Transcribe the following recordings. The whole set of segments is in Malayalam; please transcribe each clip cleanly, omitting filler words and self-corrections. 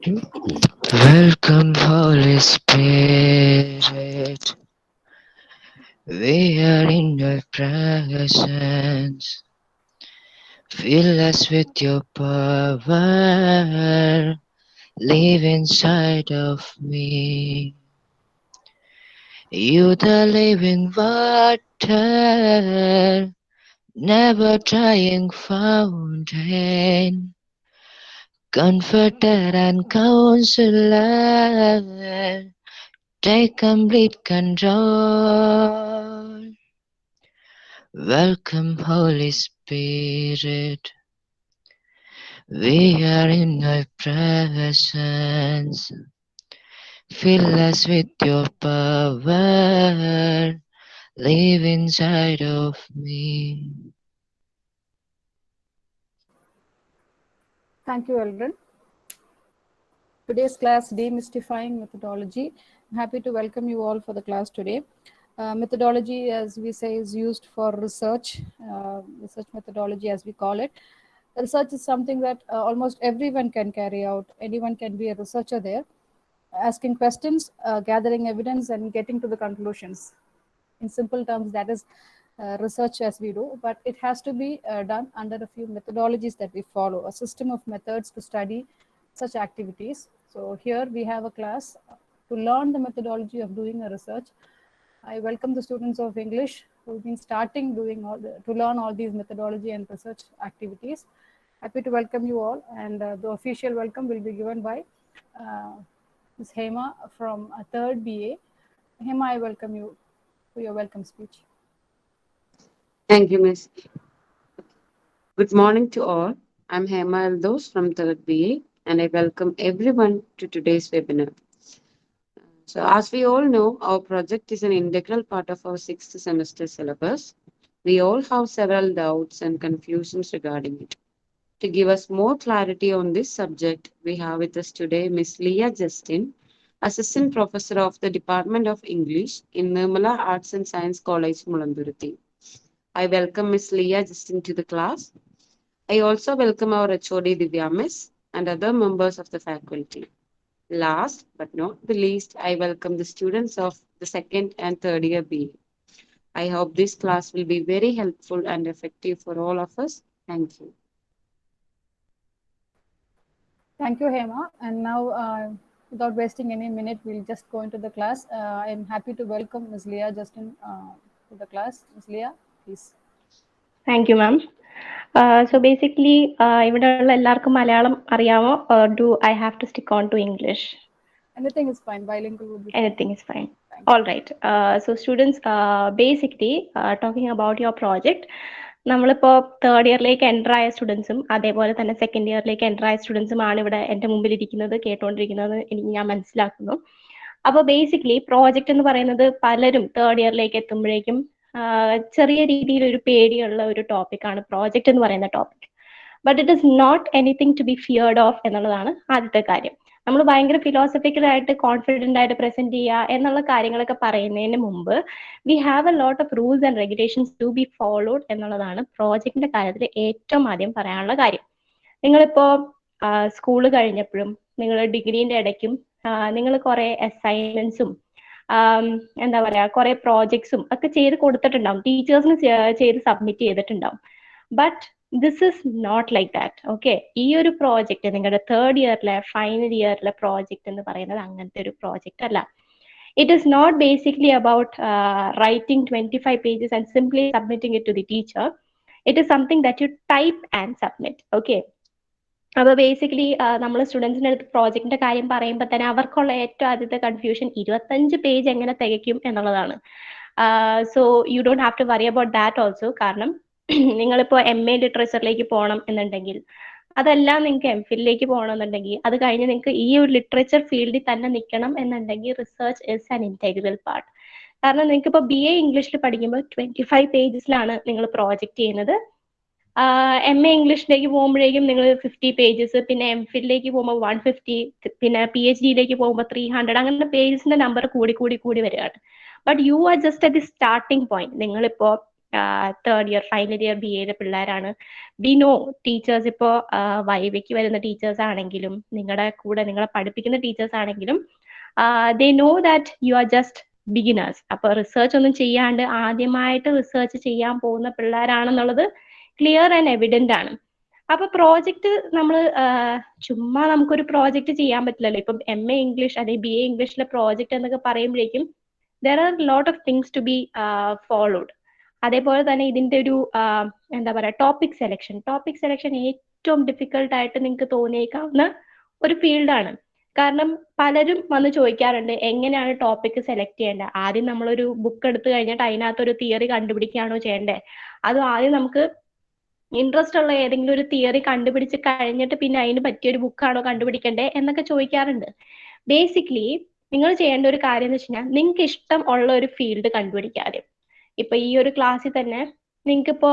Welcome, Holy Spirit. We are in your presence. Fill us with your power. Live inside of me. You, the living water, never drying fountain. Comforter and counselor, take complete control. Welcome, Holy Spirit. We are in your presence. Fill us with your power. Live inside of me. Thank you, Eldrin. Today's class, Demystifying Methodology. I'm happy to welcome you all for the class today. Methodology, as we say, is used for research, research methodology as we call it. Research is something that almost everyone can carry out. Anyone can be a researcher there, asking questions, gathering evidence, and getting to the conclusions. In simple terms, that is research as we do, but it has to be done under a few methodologies that we follow, a system of methods to study such activities. So here we have a class to learn the methodology of doing a research. I welcome the students of English who've been starting doing to learn all these methodology and research activities. Happy to welcome you all, and the official welcome will be given by Ms. Hema from 3rd BA. Hema, I welcome you for your welcome speech. Thank you, Miss. Good morning to all. I'm Hema Eldos from 3rd BA, and I welcome everyone to today's webinar. So, as we all know, our project is an integral part of our 6th semester syllabus. We all have several doubts and confusions regarding it. To give us more clarity on this subject, we have with us today Miss Leah Justin, Assistant Professor of the Department of English in Nirmala Arts and Science College, Mulanduruthi. I welcome Miss Leah Justin to the class. I also welcome our HOD Divya Miss and other members of the faculty. Last but not the least, I welcome the students of the 2nd and 3rd year BA. I hope this class will be very helpful and effective for all of us. Thank you. Thank you, Hema. And now, without wasting any minute, we'll just go into the class. I'm happy to welcome Ms. Leah Justin to the class. Ms. Leah, please. Thank you, ma'am. So basically, ഇവിടെയുള്ള എല്ലാവർക്കും മലയാളം അറിയാമോ? Or do I have to stick on to English? Anything is fine. Bilingual would be fine. Anything is fine. All right. So students, basically, talking about your project, നമ്മളിപ്പോൾ 3rd ഇയറിലേക്ക് എൻ്റർ ആയ സ്റ്റുഡൻസും അതേപോലെ തന്നെ 2nd ഇയറിലേക്ക് എൻ്റർ ആയ സ്റ്റുഡൻസും ആണ് ഇവിടെ എൻ്റെ മുമ്പിൽ ഇരിക്കുന്നത്, കേട്ടുകൊണ്ടിരിക്കുന്നത് എനിക്ക് ഞാൻ മനസ്സിലാക്കുന്നു. അപ്പോൾ ബേസിക്കലി പ്രോജക്റ്റ് എന്ന് പറയുന്നത് പലരും 3rd ഇയറിലേക്ക് എത്തുമ്പോഴേക്കും ചെറിയ രീതിയിൽ ഒരു പേടിയുള്ള ഒരു ടോപ്പിക്കാണ് പ്രോജക്റ്റ് എന്ന് പറയുന്ന topic. But it is not anything to be feared of എന്നുള്ളതാണ് ആദ്യത്തെ കാര്യം. നമ്മൾ ഭയങ്കര ഫിലോസഫിക്കൽ ആയിട്ട് കോൺഫിഡൻ്റ് ആയിട്ട് പ്രസന്റ് ചെയ്യുക എന്നുള്ള കാര്യങ്ങളൊക്കെ പറയുന്നതിന് മുമ്പ് we have a lot of rules and regulations to be followed എന്നുള്ളതാണ് പ്രോജക്റ്റിന്റെ കാര്യത്തിൽ ഏറ്റവും ആദ്യം പറയാനുള്ള കാര്യം. നിങ്ങളിപ്പോ സ്കൂള് കഴിഞ്ഞപ്പോഴും നിങ്ങൾ ഡിഗ്രീന്റെ ഇടയ്ക്കും നിങ്ങൾ കുറെ അസൈൻമെന്റ്സും എന്താ പറയാ കുറെ പ്രോജക്ട്സും ഒക്കെ ചെയ്ത് കൊടുത്തിട്ടുണ്ടാവും, ടീച്ചേഴ്സിന് ചെയ്ത് സബ്മിറ്റ് ചെയ്തിട്ടുണ്ടാവും. But this is not like that. Okay, ഈ ഒരു പ്രോജക്റ്റ് നിങ്ങളുടെ 3rd ഇയറിലെ ഫൈനൽ ഇയറിലെ പ്രോജക്റ്റ് എന്ന് പറയുന്നത് അങ്ങനത്തെ ഒരു പ്രോജക്റ്റ് അല്ല. It is not basically about writing 25 pages and simply submitting it to the teacher. It is something that you type and submit. Okay. അപ്പോൾ ബേസിക്കലി നമ്മൾ സ്റ്റുഡൻസിൻ്റെ അടുത്ത് പ്രോജക്റ്റിന്റെ കാര്യം പറയുമ്പോൾ തന്നെ അവർക്കുള്ള ഏറ്റവും ആദ്യത്തെ കൺഫ്യൂഷൻ 25 പേജ് എങ്ങനെ തികയ്ക്കും എന്നുള്ളതാണ്. So you don't have to worry about that also. കാരണം നിങ്ങളിപ്പോൾ MA ലിറ്ററേച്ചറിലേക്ക് പോകണം എന്നുണ്ടെങ്കിൽ, അതെല്ലാം നിങ്ങൾക്ക് MPhilലേക്ക് പോകണമെന്നുണ്ടെങ്കിൽ, അത് കഴിഞ്ഞ് നിങ്ങൾക്ക് ഈ ഒരു ലിറ്ററേച്ചർ ഫീൽഡിൽ തന്നെ നിൽക്കണം എന്നുണ്ടെങ്കിൽ research is an integral part. കാരണം നിങ്ങൾക്ക് ഇപ്പോൾ BA ഇംഗ്ലീഷിൽ പഠിക്കുമ്പോൾ 25 പേജസിലാണ് നിങ്ങൾ പ്രോജക്റ്റ് ചെയ്യുന്നത്. MA ഇംഗ്ലീഷിലേക്ക് പോകുമ്പോഴേക്കും നിങ്ങൾ 50 പേജസ്, പിന്നെ MPhilലേക്ക് പോകുമ്പോൾ 150, പിന്നെ PhDയിലേക്ക് പോകുമ്പോൾ 300, അങ്ങനെ പേജസിന്റെ നമ്പർ കൂടി വരികയാണ്. But you are just at the starting point. നിങ്ങളിപ്പോ third year final year BA പിള്ളേരാണ്. വി നോ ടീച്ചേഴ്സ് ഇപ്പോൾ വൈവയ്ക്ക് വരുന്ന ടീച്ചേഴ്സ് ആണെങ്കിലും നിങ്ങളുടെ കൂടെ നിങ്ങളെ പഠിപ്പിക്കുന്ന ടീച്ചേഴ്സ് ആണെങ്കിലും they know that you are just beginners. അപ്പൊ റിസർച്ച് ഒന്നും ചെയ്യാണ്ട് ആദ്യമായിട്ട് റിസർച്ച് ചെയ്യാൻ പോകുന്ന പിള്ളേരാണെന്നുള്ളത് ക്ലിയർ ആൻഡ് എവിഡന്റ് ആണ്. അപ്പൊ പ്രോജക്റ്റ് നമ്മൾ ചുമ്മാ നമുക്കൊരു പ്രോജക്റ്റ് ചെയ്യാൻ പറ്റില്ലല്ലോ. ഇപ്പം MA ഇംഗ്ലീഷ് അല്ലെങ്കിൽ BA ഇംഗ്ലീഷിലെ പ്രോജക്റ്റ് എന്നൊക്കെ പറയുമ്പോഴേക്കും there are lot of things to be followed. അതേപോലെ തന്നെ ഇതിന്റെ ഒരു എന്താ പറയാ ടോപ്പിക് സെലക്ഷൻ ഏറ്റവും ഡിഫിക്കൽട്ട് ആയിട്ട് നിങ്ങൾക്ക് തോന്നിയേക്കാവുന്ന ഒരു ഫീൽഡാണ്. കാരണം പലരും വന്ന് ചോദിക്കാറുണ്ട് എങ്ങനെയാണ് ടോപ്പിക് സെലക്ട് ചെയ്യേണ്ടത്. ആദ്യം നമ്മളൊരു ബുക്ക് എടുത്തു കഴിഞ്ഞിട്ട് അതിനകത്തൊരു തിയറി കണ്ടുപിടിക്കുകയാണോ ചെയ്യേണ്ടത്, അതോ ആദ്യം നമുക്ക് ഇൻട്രസ്റ്റ് ഉള്ള ഏതെങ്കിലും ഒരു തിയറി കണ്ടുപിടിച്ച് കഴിഞ്ഞിട്ട് പിന്നെ അതിന് പറ്റിയൊരു ബുക്കാണോ കണ്ടുപിടിക്കണ്ടേ എന്നൊക്കെ ചോദിക്കാറുണ്ട്. ബേസിക്കലി നിങ്ങൾ ചെയ്യേണ്ട ഒരു കാര്യം എന്ന് വെച്ച് കഴിഞ്ഞാൽ നിങ്ങൾക്ക് ഇഷ്ടം ഉള്ള ഒരു ഫീൽഡ് കണ്ടുപിടിക്കാതെ. ഇപ്പൊ ഈ ഒരു ക്ലാസ്സിൽ തന്നെ നിങ്ങൾക്ക് ഇപ്പോ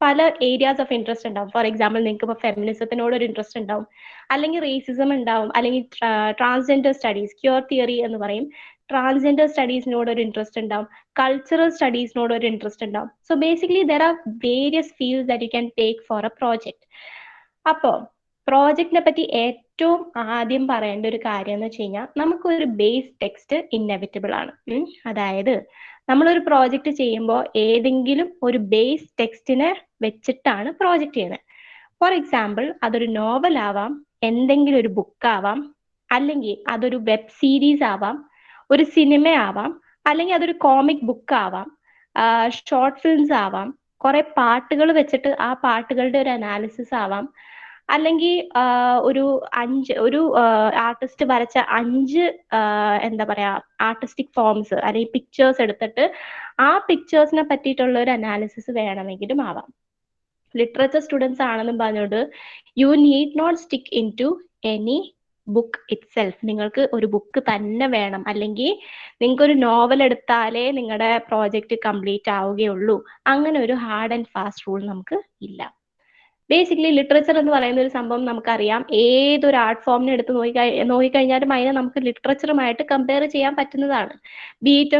പല ഏരിയാസ് ഓഫ് ഇൻട്രസ്റ്റ് ഉണ്ടാവും. ഫോർ എക്സാമ്പിൾ നിങ്ങൾക്ക് ഇപ്പോൾ ഫെമിനിസത്തിനോട് ഒരു ഇൻട്രസ്റ്റ് ഉണ്ടാവും, അല്ലെങ്കിൽ റേസിസം ഉണ്ടാവും, അല്ലെങ്കിൽ ട്രാൻസ്ജെൻഡർ സ്റ്റഡീസ് ക്യൂർ തിയറി എന്ന് പറയും, ട്രാൻസ്ജെൻഡർ സ്റ്റഡീസിനോട് ഒരു ഇൻട്രസ്റ്റ് ഉണ്ടാവും, കൾച്ചറൽ സ്റ്റഡീസിനോട് ഒരു ഇൻട്രസ്റ്റ് ഉണ്ടാവും. So basically there are various fields that you can take for a project. അപ്പോൾ പ്രോജക്റ്റിനെ പറ്റി ഏറ്റവും ആദ്യം പറയേണ്ട ഒരു കാര്യം എന്ന് വെച്ച് കഴിഞ്ഞാൽ നമുക്കൊരു ബേസ് ടെക്സ്റ്റ് ഇന്നെവിറ്റബിൾ ആണ്. അതായത് നമ്മളൊരു പ്രോജക്റ്റ് ചെയ്യുമ്പോൾ ഏതെങ്കിലും ഒരു ബേസ് ടെക്സ്റ്റിനെ വെച്ചിട്ടാണ് പ്രോജക്റ്റ് ചെയ്യുന്നത്. ഫോർ എക്സാമ്പിൾ അതൊരു നോവൽ ആവാം, എന്തെങ്കിലും ഒരു ബുക്ക് ആവാം, അല്ലെങ്കിൽ അതൊരു വെബ് സീരീസ് ആവാം, ഒരു സിനിമ ആവാം, അല്ലെങ്കിൽ അതൊരു കോമിക് ബുക്ക് ആവാം, ഷോർട്ട് ഫിലിംസ് ആവാം, കുറെ പാട്ടുകൾ വെച്ചിട്ട് ആ പാട്ടുകളുടെ ഒരു അനാലിസിസ് ആവാം, അല്ലെങ്കിൽ ഒരു ആർട്ടിസ്റ്റ് വരച്ച 5 എന്താ പറയാ ആർട്ടിസ്റ്റിക് ഫോംസ് അല്ലെങ്കിൽ പിക്ചേഴ്സ് എടുത്തിട്ട് ആ പിക്ചേഴ്സിനെ പറ്റിയിട്ടുള്ള ഒരു അനാലിസിസ് വേണമെങ്കിലും ആവാം. ലിറ്ററേച്ചർ സ്റ്റുഡൻസ് ആണെന്നും പറഞ്ഞുകൊണ്ട് you need not stick into any book itself. നിങ്ങൾക്ക് ഒരു ബുക്ക് തന്നെ വേണം, അല്ലെങ്കിൽ നിങ്ങൾക്ക് ഒരു നോവൽ എടുത്താലേ നിങ്ങളുടെ പ്രോജക്റ്റ് കംപ്ലീറ്റ് ആവുകയുള്ളൂ. അങ്ങനെ ഒരു ഹാർഡ് ആൻഡ് ഫാസ്റ്റ് റൂൾ നമുക്ക് ഇല്ല. ബേസിക്കലി ലിറ്ററേച്ചർ എന്ന് പറയുന്ന ഒരു സംഭവം നമുക്കറിയാം, ഏതൊരു ആർട്ട് ഫോമിനെ എടുത്ത് നോക്കിക്കഴിഞ്ഞാലും അതിനെ നമുക്ക് ലിറ്ററേച്ചറുമായിട്ട് കമ്പയർ ചെയ്യാൻ പറ്റുന്നതാണ്. Be it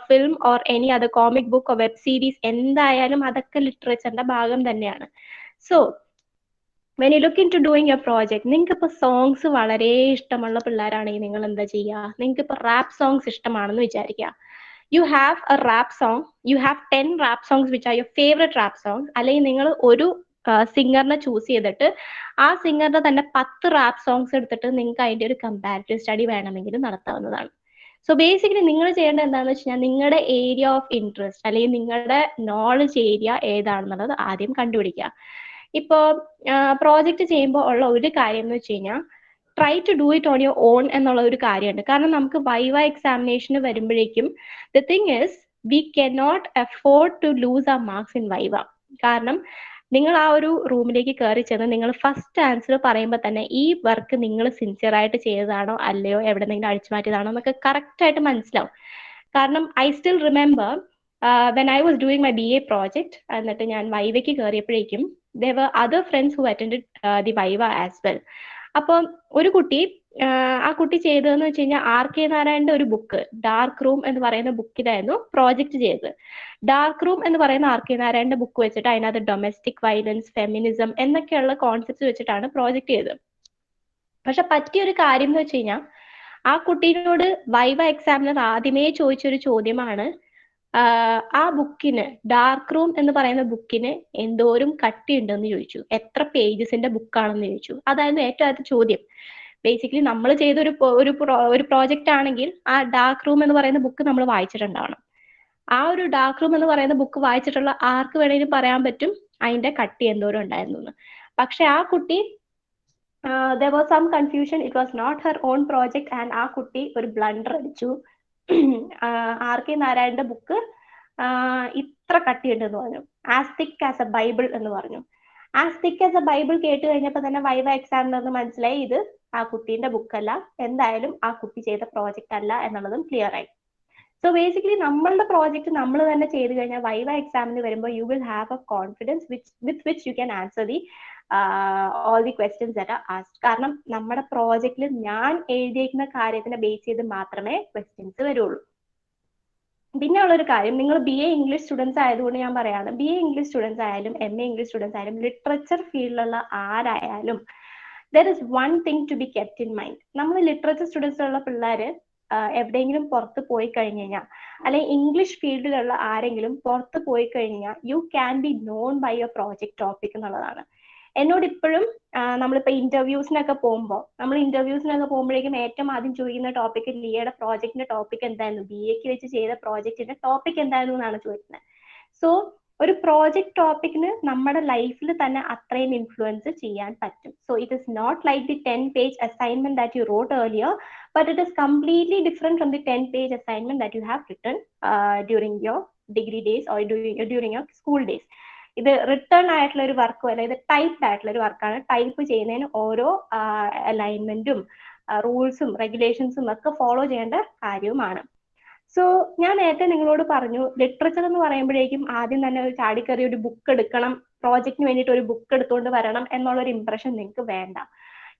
film or any other comic book or web series, എന്തായാലും അതൊക്കെ ലിറ്ററേച്ചറിന്റെ ഭാഗം തന്നെയാണ്. So when you look into doing a project, നിങ്ങൾക്ക് ഇപ്പോൾ സോങ്സ് വളരെ ഇഷ്ടമുള്ള പിള്ളേരാണെങ്കിൽ നിങ്ങൾ എന്താ ചെയ്യുക? നിങ്ങൾക്ക് ഇപ്പോൾ റാപ്പ് സോങ്സ് ഇഷ്ടമാണെന്ന് വിചാരിക്കുക. You have a rap song, you have 10 rap songs which are your favourite rap songs. അല്ലെങ്കിൽ നിങ്ങൾ ഒരു സിംഗറിനെ ചൂസ് ചെയ്തിട്ട് ആ സിംഗറിന്റെ തന്നെ 10 റാപ്പ് സോങ്സ് എടുത്തിട്ട് നിങ്ങൾക്ക് അതിന്റെ ഒരു കമ്പാരിറ്റീവ് സ്റ്റഡി വേണമെങ്കിൽ നടത്താവുന്നതാണ്. സോ ബേസിക്കലി നിങ്ങൾ ചെയ്യേണ്ടത് എന്താണെന്ന് വെച്ച് കഴിഞ്ഞാൽ നിങ്ങളുടെ ഏരിയ ഓഫ് ഇൻട്രസ്റ്റ് അല്ലെങ്കിൽ നിങ്ങളുടെ നോളജ് ഏരിയ ഏതാണെന്നുള്ളത് ആദ്യം കണ്ടുപിടിക്കുക. ഇപ്പോൾ പ്രോജക്റ്റ് ചെയ്യുമ്പോൾ ഉള്ള ഒരു കാര്യം എന്ന് വെച്ച് കഴിഞ്ഞാൽ try to do it on your own എന്നുള്ള ഒരു കാര്യമുണ്ട്. കാരണം നമുക്ക് വൈവ എക്സാമിനേഷന് വരുമ്പോഴേക്കും the thing is we cannot afford to lose our marks in viva. കാരണം നിങ്ങൾ ആ ഒരു റൂമിലേക്ക് കയറി ചെന്ന് നിങ്ങൾ ഫസ്റ്റ് ആൻസർ പറയുമ്പോൾ തന്നെ ഈ വർക്ക് നിങ്ങൾ സിൻസിയർ ആയിട്ട് ചെയ്തതാണോ അല്ലയോ എവിടെന്നെങ്കിലും അടിച്ചു മാറ്റിയതാണോ എന്നൊക്കെ കറക്റ്റ് ആയിട്ട് മനസ്സിലാവും. കാരണം I still remember when I was doing my BA project, എന്നിട്ട് ഞാൻ വൈവയ്ക്ക് കയറിയപ്പോഴേക്കും there were other friends who attended the Viva as well. അപ്പം ഒരു കുട്ടി ആ കുട്ടി ചെയ്തതെന്ന് വെച്ച് കഴിഞ്ഞാൽ RK നാരായണന്റെ ഒരു ബുക്ക് ഡാർക്ക് റൂം എന്ന് പറയുന്ന ബുക്കിലായിരുന്നു പ്രോജക്റ്റ് ചെയ്തത്. ഡാർക്ക് റൂം എന്ന് പറയുന്ന RK നാരായണന്റെ ബുക്ക് വെച്ചിട്ട് അതിനകത്ത് ഡൊമസ്റ്റിക് വയലൻസ്, ഫെമിനിസം എന്നൊക്കെയുള്ള കോൺസെപ്റ്റ്സ് വെച്ചിട്ടാണ് പ്രോജക്റ്റ് ചെയ്തത്. പക്ഷെ പറ്റിയൊരു കാര്യം എന്ന് വെച്ച് കഴിഞ്ഞാൽ ആ കുട്ടീനോട് വൈവ എക്സാമിനർ ആദ്യമേ ചോദിച്ചൊരു ചോദ്യമാണ്, ആ ബുക്കിന് ഡാർക്ക് റൂം എന്ന് പറയുന്ന ബുക്കിന് എന്തോരം കട്ടിയുണ്ടെന്ന് ചോദിച്ചു, എത്ര പേജസിന്റെ ബുക്കാണെന്ന് ചോദിച്ചു. അതായിരുന്നു ഏറ്റവും ആദ്യത്തെ ചോദ്യം. ബേസിക്കലി നമ്മൾ ചെയ്ത ഒരു പ്രോജക്റ്റ് ആണെങ്കിൽ ആ ഡാർക്ക് റൂം എന്ന് പറയുന്ന ബുക്ക് നമ്മൾ വായിച്ചിട്ടുണ്ടാവണം. ആ ഒരു ഡാർക്ക് റൂം എന്ന് പറയുന്ന ബുക്ക് വായിച്ചിട്ടുള്ള ആർക്ക് വേണമെങ്കിലും പറയാൻ പറ്റും അതിന്റെ കട്ടി എന്തോരം ഉണ്ടായിരുന്നു എന്ന്. പക്ഷെ ആ കുട്ടി there was some confusion, it was not her own project, and ആ കുട്ടി ഒരു ബ്ലണ്ടർ അടിച്ചു. RK നാരായണന്റെ ബുക്ക് ഇത്ര കട്ടിയുണ്ടെന്ന് പറഞ്ഞു, as thick as A Bible എന്ന് പറഞ്ഞു. As thick as A Bible കേട്ട് കഴിഞ്ഞപ്പോൾ തന്നെ വൈവ എക്സാമിനറിന് മനസ്സിലായി ഇത് ആ കുട്ടീന്റെ ബുക്കല്ല, എന്തായാലും ആ കുട്ടി ചെയ്ത പ്രോജക്റ്റ് അല്ല എന്നുള്ളതും ക്ലിയർ ആയി. സോ ബേസിക്കലി നമ്മളുടെ പ്രോജക്റ്റ് നമ്മൾ തന്നെ ചെയ്ത് കഴിഞ്ഞാൽ വൈവ എക്സാമിന് വരുമ്പോൾ you will have A confidence with which you can answer the all the questions that are asked. കാരണം നമ്മുടെ പ്രോജക്റ്റിൽ ഞാൻ എഴുതിയിരിക്കുന്ന കാര്യത്തിനെ ബേസ് ചെയ്ത് മാത്രമേ ക്വസ്റ്റ്യൻസ് വരുള്ളൂ. പിന്നെ ഉള്ളൊരു കാര്യം, നിങ്ങൾ BA ഇംഗ്ലീഷ് സ്റ്റുഡൻസ് ആയതുകൊണ്ട് ഞാൻ പറയാണ്, BA ഇംഗ്ലീഷ് സ്റ്റുഡൻസ് ആയാലും MA ഇംഗ്ലീഷ് സ്റ്റുഡൻസ് ആയാലും ലിറ്ററേച്ചർ ഫീൽഡിലുള്ള ആരായാലും there is one thing to be kept in mind. നമ്മൾ ലിറ്ററേച്ചർ സ്റ്റുഡൻസിലുള്ള പിള്ളേർ എവിടെയെങ്കിലും പുറത്ത് പോയി കഴിഞ്ഞു കഴിഞ്ഞാൽ, അല്ലെങ്കിൽ ഇംഗ്ലീഷ് ഫീൽഡിലുള്ള ആരെങ്കിലും പുറത്ത് പോയി കഴിഞ്ഞാൽ, you can be known by your project topic എന്നുള്ളതാണ്. എന്നോട് ഇപ്പോഴും നമ്മളിപ്പോൾ ഇന്റർവ്യൂസിനൊക്കെ പോകുമ്പോഴേക്കും ഏറ്റവും ആദ്യം ചോദിക്കുന്ന ടോപ്പിക് ലിയയുടെ പ്രോജക്റ്റിന്റെ ടോപ്പിക് എന്തായിരുന്നു, BAക്ക് വെച്ച് ചെയ്ത പ്രോജക്റ്റിന്റെ ടോപ്പിക് എന്തായിരുന്നു എന്നാണ് ചോദിക്കുന്നത്. സോ ഒരു പ്രോജക്റ്റ് ടോപ്പിക്കിന് നമ്മുടെ ലൈഫിൽ തന്നെ അത്രയും ഇൻഫ്ലുവൻസ് ചെയ്യാൻ പറ്റും. So it is not like the 10-page assignment that you wrote earlier, but it is completely different from the 10-page assignment that you have written during your degree days or during your school days. ഇത് റിട്ടേൺ ആയിട്ടുള്ള ഒരു വർക്കും അല്ല, ഇത് ടൈപ്ഡ് ആയിട്ടുള്ള ഒരു വർക്കാണ്. ടൈപ്പ് ചെയ്യുന്നതിന് ഓരോ അലൈൻമെന്റും റൂൾസും റെഗുലേഷൻസും ഒക്കെ ഫോളോ ചെയ്യേണ്ട കാര്യവുമാണ്. സോ ഞാൻ നേരത്തെ നിങ്ങളോട് പറഞ്ഞു, ലിറ്ററേച്ചർ എന്ന് പറയുമ്പോഴേക്കും ആദ്യം തന്നെ ഒരു ചാടിക്കറി ഒരു ബുക്ക് എടുക്കണം, പ്രോജക്റ്റിന് വേണ്ടിയിട്ട് ഒരു ബുക്ക് എടുത്തുകൊണ്ട് വരണം എന്നുള്ളൊരു ഇംപ്രഷൻ നിങ്ങൾക്ക് വേണ്ട.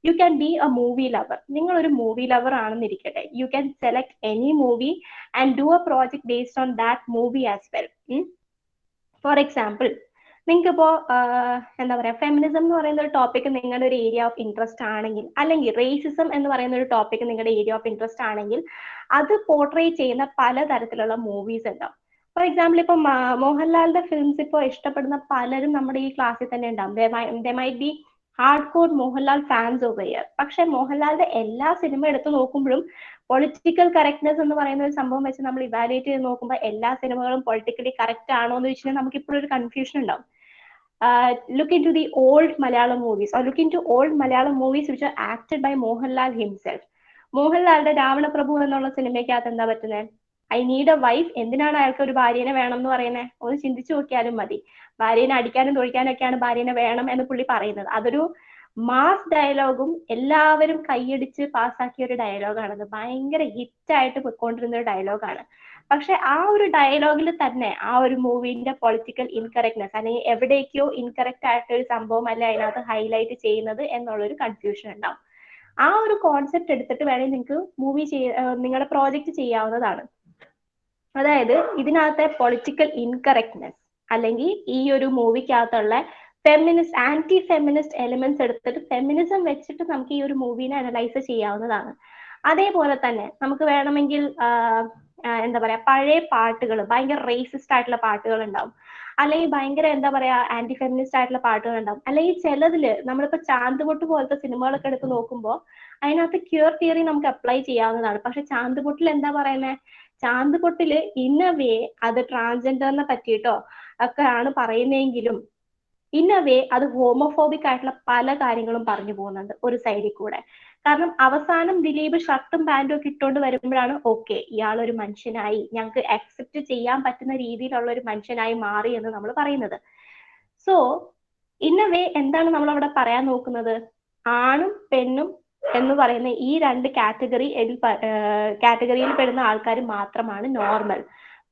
U can B A movie lover. നിങ്ങൾ ഒരു മൂവി ലവർ ആണെന്നിരിക്കട്ടെ, you can select any movie and do A project based on that movie as well. For example, നിങ്ങൾക്ക് ഇപ്പോ എന്താ പറയാ, ഫെമിനിസം എന്ന് പറയുന്ന ഒരു ടോപ്പിക് നിങ്ങളുടെ ഒരു ഏരിയ ഓഫ് ഇൻട്രസ്റ്റ് ആണെങ്കിൽ, അല്ലെങ്കിൽ റേസിസം എന്ന് പറയുന്ന ഒരു ടോപ്പിക് നിങ്ങളുടെ ഏരിയ ഓഫ് ഇൻട്രസ്റ്റ് ആണെങ്കിൽ, അത് പോർട്രേ ചെയ്യുന്ന പലതരത്തിലുള്ള മൂവീസ് ഉണ്ടാവും. ഫോർ എക്സാമ്പിൾ, ഇപ്പൊ മോഹൻലാലിന്റെ ഫിലിംസ് ഇപ്പോൾ ഇഷ്ടപ്പെടുന്ന പലരും നമ്മുടെ ഈ ക്ലാസ്സിൽ തന്നെ ഉണ്ടാവും. They might be hard core Mohanlal fans over here. പക്ഷെ മോഹൻലാലിന്റെ എല്ലാ സിനിമ എടുത്ത് നോക്കുമ്പോഴും പൊളിറ്റിക്കൽ കറക്റ്റ്നെസ് എന്ന് പറയുന്ന ഒരു സംഭവം വെച്ച് നമ്മൾ ഇവാലുവേറ്റ് ചെയ്ത് നോക്കുമ്പോൾ എല്ലാ സിനിമകളും പൊളിറ്റിക്കലി കറക്റ്റ് ആണോ എന്ന് വെച്ചാൽ നമുക്ക് ഇപ്പോഴും ഒരു കൺഫ്യൂഷൻ ഉണ്ടാവും. Look into the old Malayalam movies, or look into old Malayalam movies which are acted by Mohanlal himself. മോഹൻലാലിന്റെ രാവണപ്രഭു എന്നുള്ള സിനിമയ്ക്കകത്ത് എന്താ പറ്റുന്നത്? I need A wife. എന്തിനാണ് അയാൾക്ക് ഒരു ഭാര്യനെ വേണം എന്ന് പറയുന്നത്? ഒന്ന് ചിന്തിച്ചു നോക്കിയാലും മതി. ഭാര്യനെ അടിക്കാനും തൊഴിക്കാനും ഒക്കെയാണ് ഭാര്യനെ വേണം എന്ന് പുള്ളി പറയുന്നത്. അതൊരു മാസ് ഡയലോഗും എല്ലാവരും കൈയടിച്ച് പാസ്സാക്കിയ ഒരു ഡയലോഗാണത്. ഭയങ്കര ഹിറ്റായിട്ട് പോയിക്കൊണ്ടിരുന്ന ഒരു ഡയലോഗാണ്. പക്ഷെ ആ ഒരു ഡയലോഗിൽ തന്നെ ആ ഒരു മൂവിന്റെ പൊളിറ്റിക്കൽ ഇൻകറക്റ്റ്നെസ്, അല്ലെങ്കിൽ എവിടേക്കോ ഇൻകറക്റ്റ് ആയിട്ട് ഒരു സംഭവം അല്ല അതിനകത്ത് ഹൈലൈറ്റ് ചെയ്യുന്നത് എന്നുള്ളൊരു കൺഫ്യൂഷൻ ഉണ്ടാവും. ആ ഒരു കോൺസെപ്റ്റ് എടുത്തിട്ട് വേണമെങ്കിൽ നിങ്ങൾക്ക് നിങ്ങളുടെ പ്രോജക്റ്റ് ചെയ്യാവുന്നതാണ്. അതായത് ഇതിനകത്തെ പൊളിറ്റിക്കൽ ഇൻകറക്റ്റ്നെസ്, അല്ലെങ്കിൽ ഈ ഒരു മൂവിക്കകത്തുള്ള ഫെമിനിസ്റ്റ് ആന്റി ഫെമിനിസ്റ്റ് എലിമെന്റ്സ് എടുത്തിട്ട് ഫെമിനിസം വെച്ചിട്ട് നമുക്ക് ഈ ഒരു മൂവിനെ അനലൈസ് ചെയ്യാവുന്നതാണ്. അതേപോലെ തന്നെ നമുക്ക് വേണമെങ്കിൽ എന്താ പറയാ, പഴയ പാട്ടുകൾ, ഭയങ്കര റേസിസ്റ്റ് ആയിട്ടുള്ള പാട്ടുകൾ ഉണ്ടാവും, അല്ലെങ്കിൽ ഭയങ്കര എന്താ പറയാ ആന്റി ഫെമിനിസ്റ്റ് ആയിട്ടുള്ള പാട്ടുകൾ ഉണ്ടാവും. അല്ലെങ്കിൽ ചിലതില് നമ്മളിപ്പോ ചാന്തുപൊട്ട് പോലത്തെ സിനിമകളൊക്കെ എടുത്ത് നോക്കുമ്പോൾ അതിനകത്ത് ക്യൂർ തിയറി നമുക്ക് അപ്ലൈ ചെയ്യാവുന്നതാണ്. പക്ഷെ ചാന്തുപൊട്ടിൽ എന്താ പറയുന്നത്? ചാന്തുപൊട്ടില് ഇൻ എ വേ അത് ട്രാൻസ്ജെൻഡറിനെ പറ്റിയിട്ടോ ഒക്കെ ആണ് പറയുന്നതെങ്കിലും ഇൻ എ വേ അത് ഹോമോഫോബിക് ആയിട്ടുള്ള പല കാര്യങ്ങളും പറഞ്ഞു പോകുന്നുണ്ട് ഒരു സൈഡിൽ കൂടെ. കാരണം അവസാനം ദിലീപ് ഷർട്ടും പാന്റും ഒക്കെ ഇട്ടുകൊണ്ട് വരുമ്പോഴാണ് ഓക്കെ, ഇയാളൊരു മനുഷ്യനായി, ഞങ്ങൾക്ക് അക്സെപ്റ്റ് ചെയ്യാൻ പറ്റുന്ന രീതിയിലുള്ള ഒരു മനുഷ്യനായി മാറി എന്ന് നമ്മൾ പറയുന്നത്. സോ ഇൻ എ വേ എന്താണ് നമ്മൾ അവിടെ പറയാൻ നോക്കുന്നത്? ആണും പെണ്ണും എന്ന് പറയുന്ന ഈ രണ്ട് കാറ്റഗറിയിൽ പെടുന്ന ആൾക്കാർ മാത്രമാണ് നോർമൽ.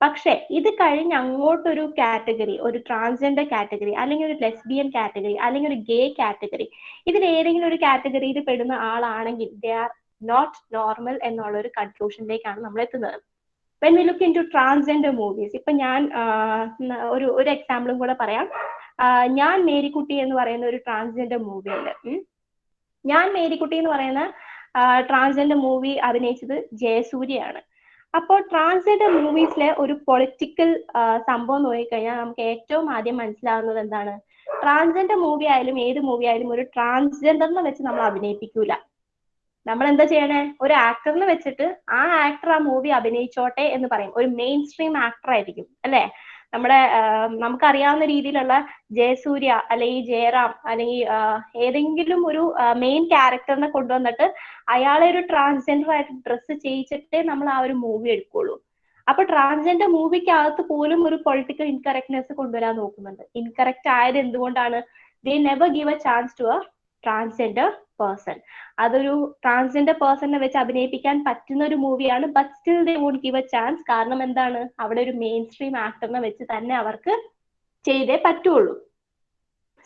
പക്ഷെ ഇത് കഴിഞ്ഞ് അങ്ങോട്ടൊരു കാറ്റഗറി, ഒരു ട്രാൻസ്ജെൻഡർ കാറ്റഗറി, അല്ലെങ്കിൽ ഒരു ലെസ്ബിയൻ കാറ്റഗറി, അല്ലെങ്കിൽ ഒരു ഗേ കാറ്റഗറി, ഇതിൽ ഏതെങ്കിലും ഒരു കാറ്റഗറിയിൽ പെടുന്ന ആളാണെങ്കിൽ ദേ ആർ നോട്ട് നോർമൽ എന്നുള്ള ഒരു കൺക്ലൂഷനിലേക്കാണ് നമ്മൾ എത്തുന്നത്. When we look into transgender movies, ഇപ്പൊ ഞാൻ ഒരു എക്സാമ്പിളും കൂടെ പറയാം. ഞാൻ മേരിക്കുട്ടി എന്ന് പറയുന്ന ഒരു ട്രാൻസ്ജെൻഡർ മൂവിയുണ്ട്. ഞാൻ മേരിക്കുട്ടി എന്ന് പറയുന്ന ട്രാൻസ്ജെൻഡർ മൂവി അഭിനയിച്ചത് ജയസൂര്യയാണ്. അപ്പോൾ ട്രാൻസ്ജെൻഡർ മൂവീസിലെ ഒരു പൊളിറ്റിക്കൽ സംഭവം നോക്കിക്കഴിഞ്ഞാൽ നമുക്ക് ഏറ്റവും ആദ്യം മനസ്സിലാവുന്നത് എന്താണ്? ട്രാൻസ്ജെൻഡർ മൂവി ആയാലും ഏത് മൂവി ആയാലും ഒരു ട്രാൻസ്ജെൻഡറിനെ വെച്ച് നമ്മൾ അഭിനയിപ്പിക്കൂല. നമ്മൾ എന്താ ചെയ്യണേ? ഒരു ആക്ടറിനെ വെച്ചിട്ട് ആ ആക്ടർ ആ മൂവി അഭിനയിച്ചോട്ടെ എന്ന് പറയും. ഒരു മെയിൻ സ്ട്രീം ആക്ടർ ആയിരിക്കും അല്ലെ? നമ്മുടെ നമുക്കറിയാവുന്ന രീതിയിലുള്ള ജയസൂര്യ അല്ലെങ്കിൽ ജയറാം അല്ലെങ്കിൽ ഏതെങ്കിലും ഒരു മെയിൻ ക്യാരക്ടറിനെ കൊണ്ടുവന്നിട്ട് അയാളെ ഒരു ട്രാൻസ്ജെൻഡർ ആയിട്ട് ഡ്രസ്സ് ചെയ്യിച്ചിട്ടേ നമ്മൾ ആ ഒരു മൂവി എടുക്കുള്ളൂ. അപ്പൊ ട്രാൻസ്ജെൻഡർ മൂവിക്കകത്ത് പോലും ഒരു പൊളിറ്റിക്കൽ ഇൻകറക്റ്റ്നെസ് കൊണ്ടുവരാൻ നോക്കുന്നുണ്ട്. ഇൻകറക്റ്റ് ആയത് എന്തുകൊണ്ടാണ്? They never give a chance to a transgender person. അതൊരു ട്രാൻസ്ജെൻഡർ പേഴ്സണിനെ വെച്ച് അഭിനയിപ്പിക്കാൻ പറ്റുന്ന ഒരു മൂവിയാണ്, but still they won't give a chance. കാരണം എന്താണ്? അവിടെ ഒരു മെയിൻ സ്ട്രീം ആക്ടറിനെ വെച്ച് തന്നെ അവർക്ക് ചെയ്തേ പറ്റുള്ളൂ.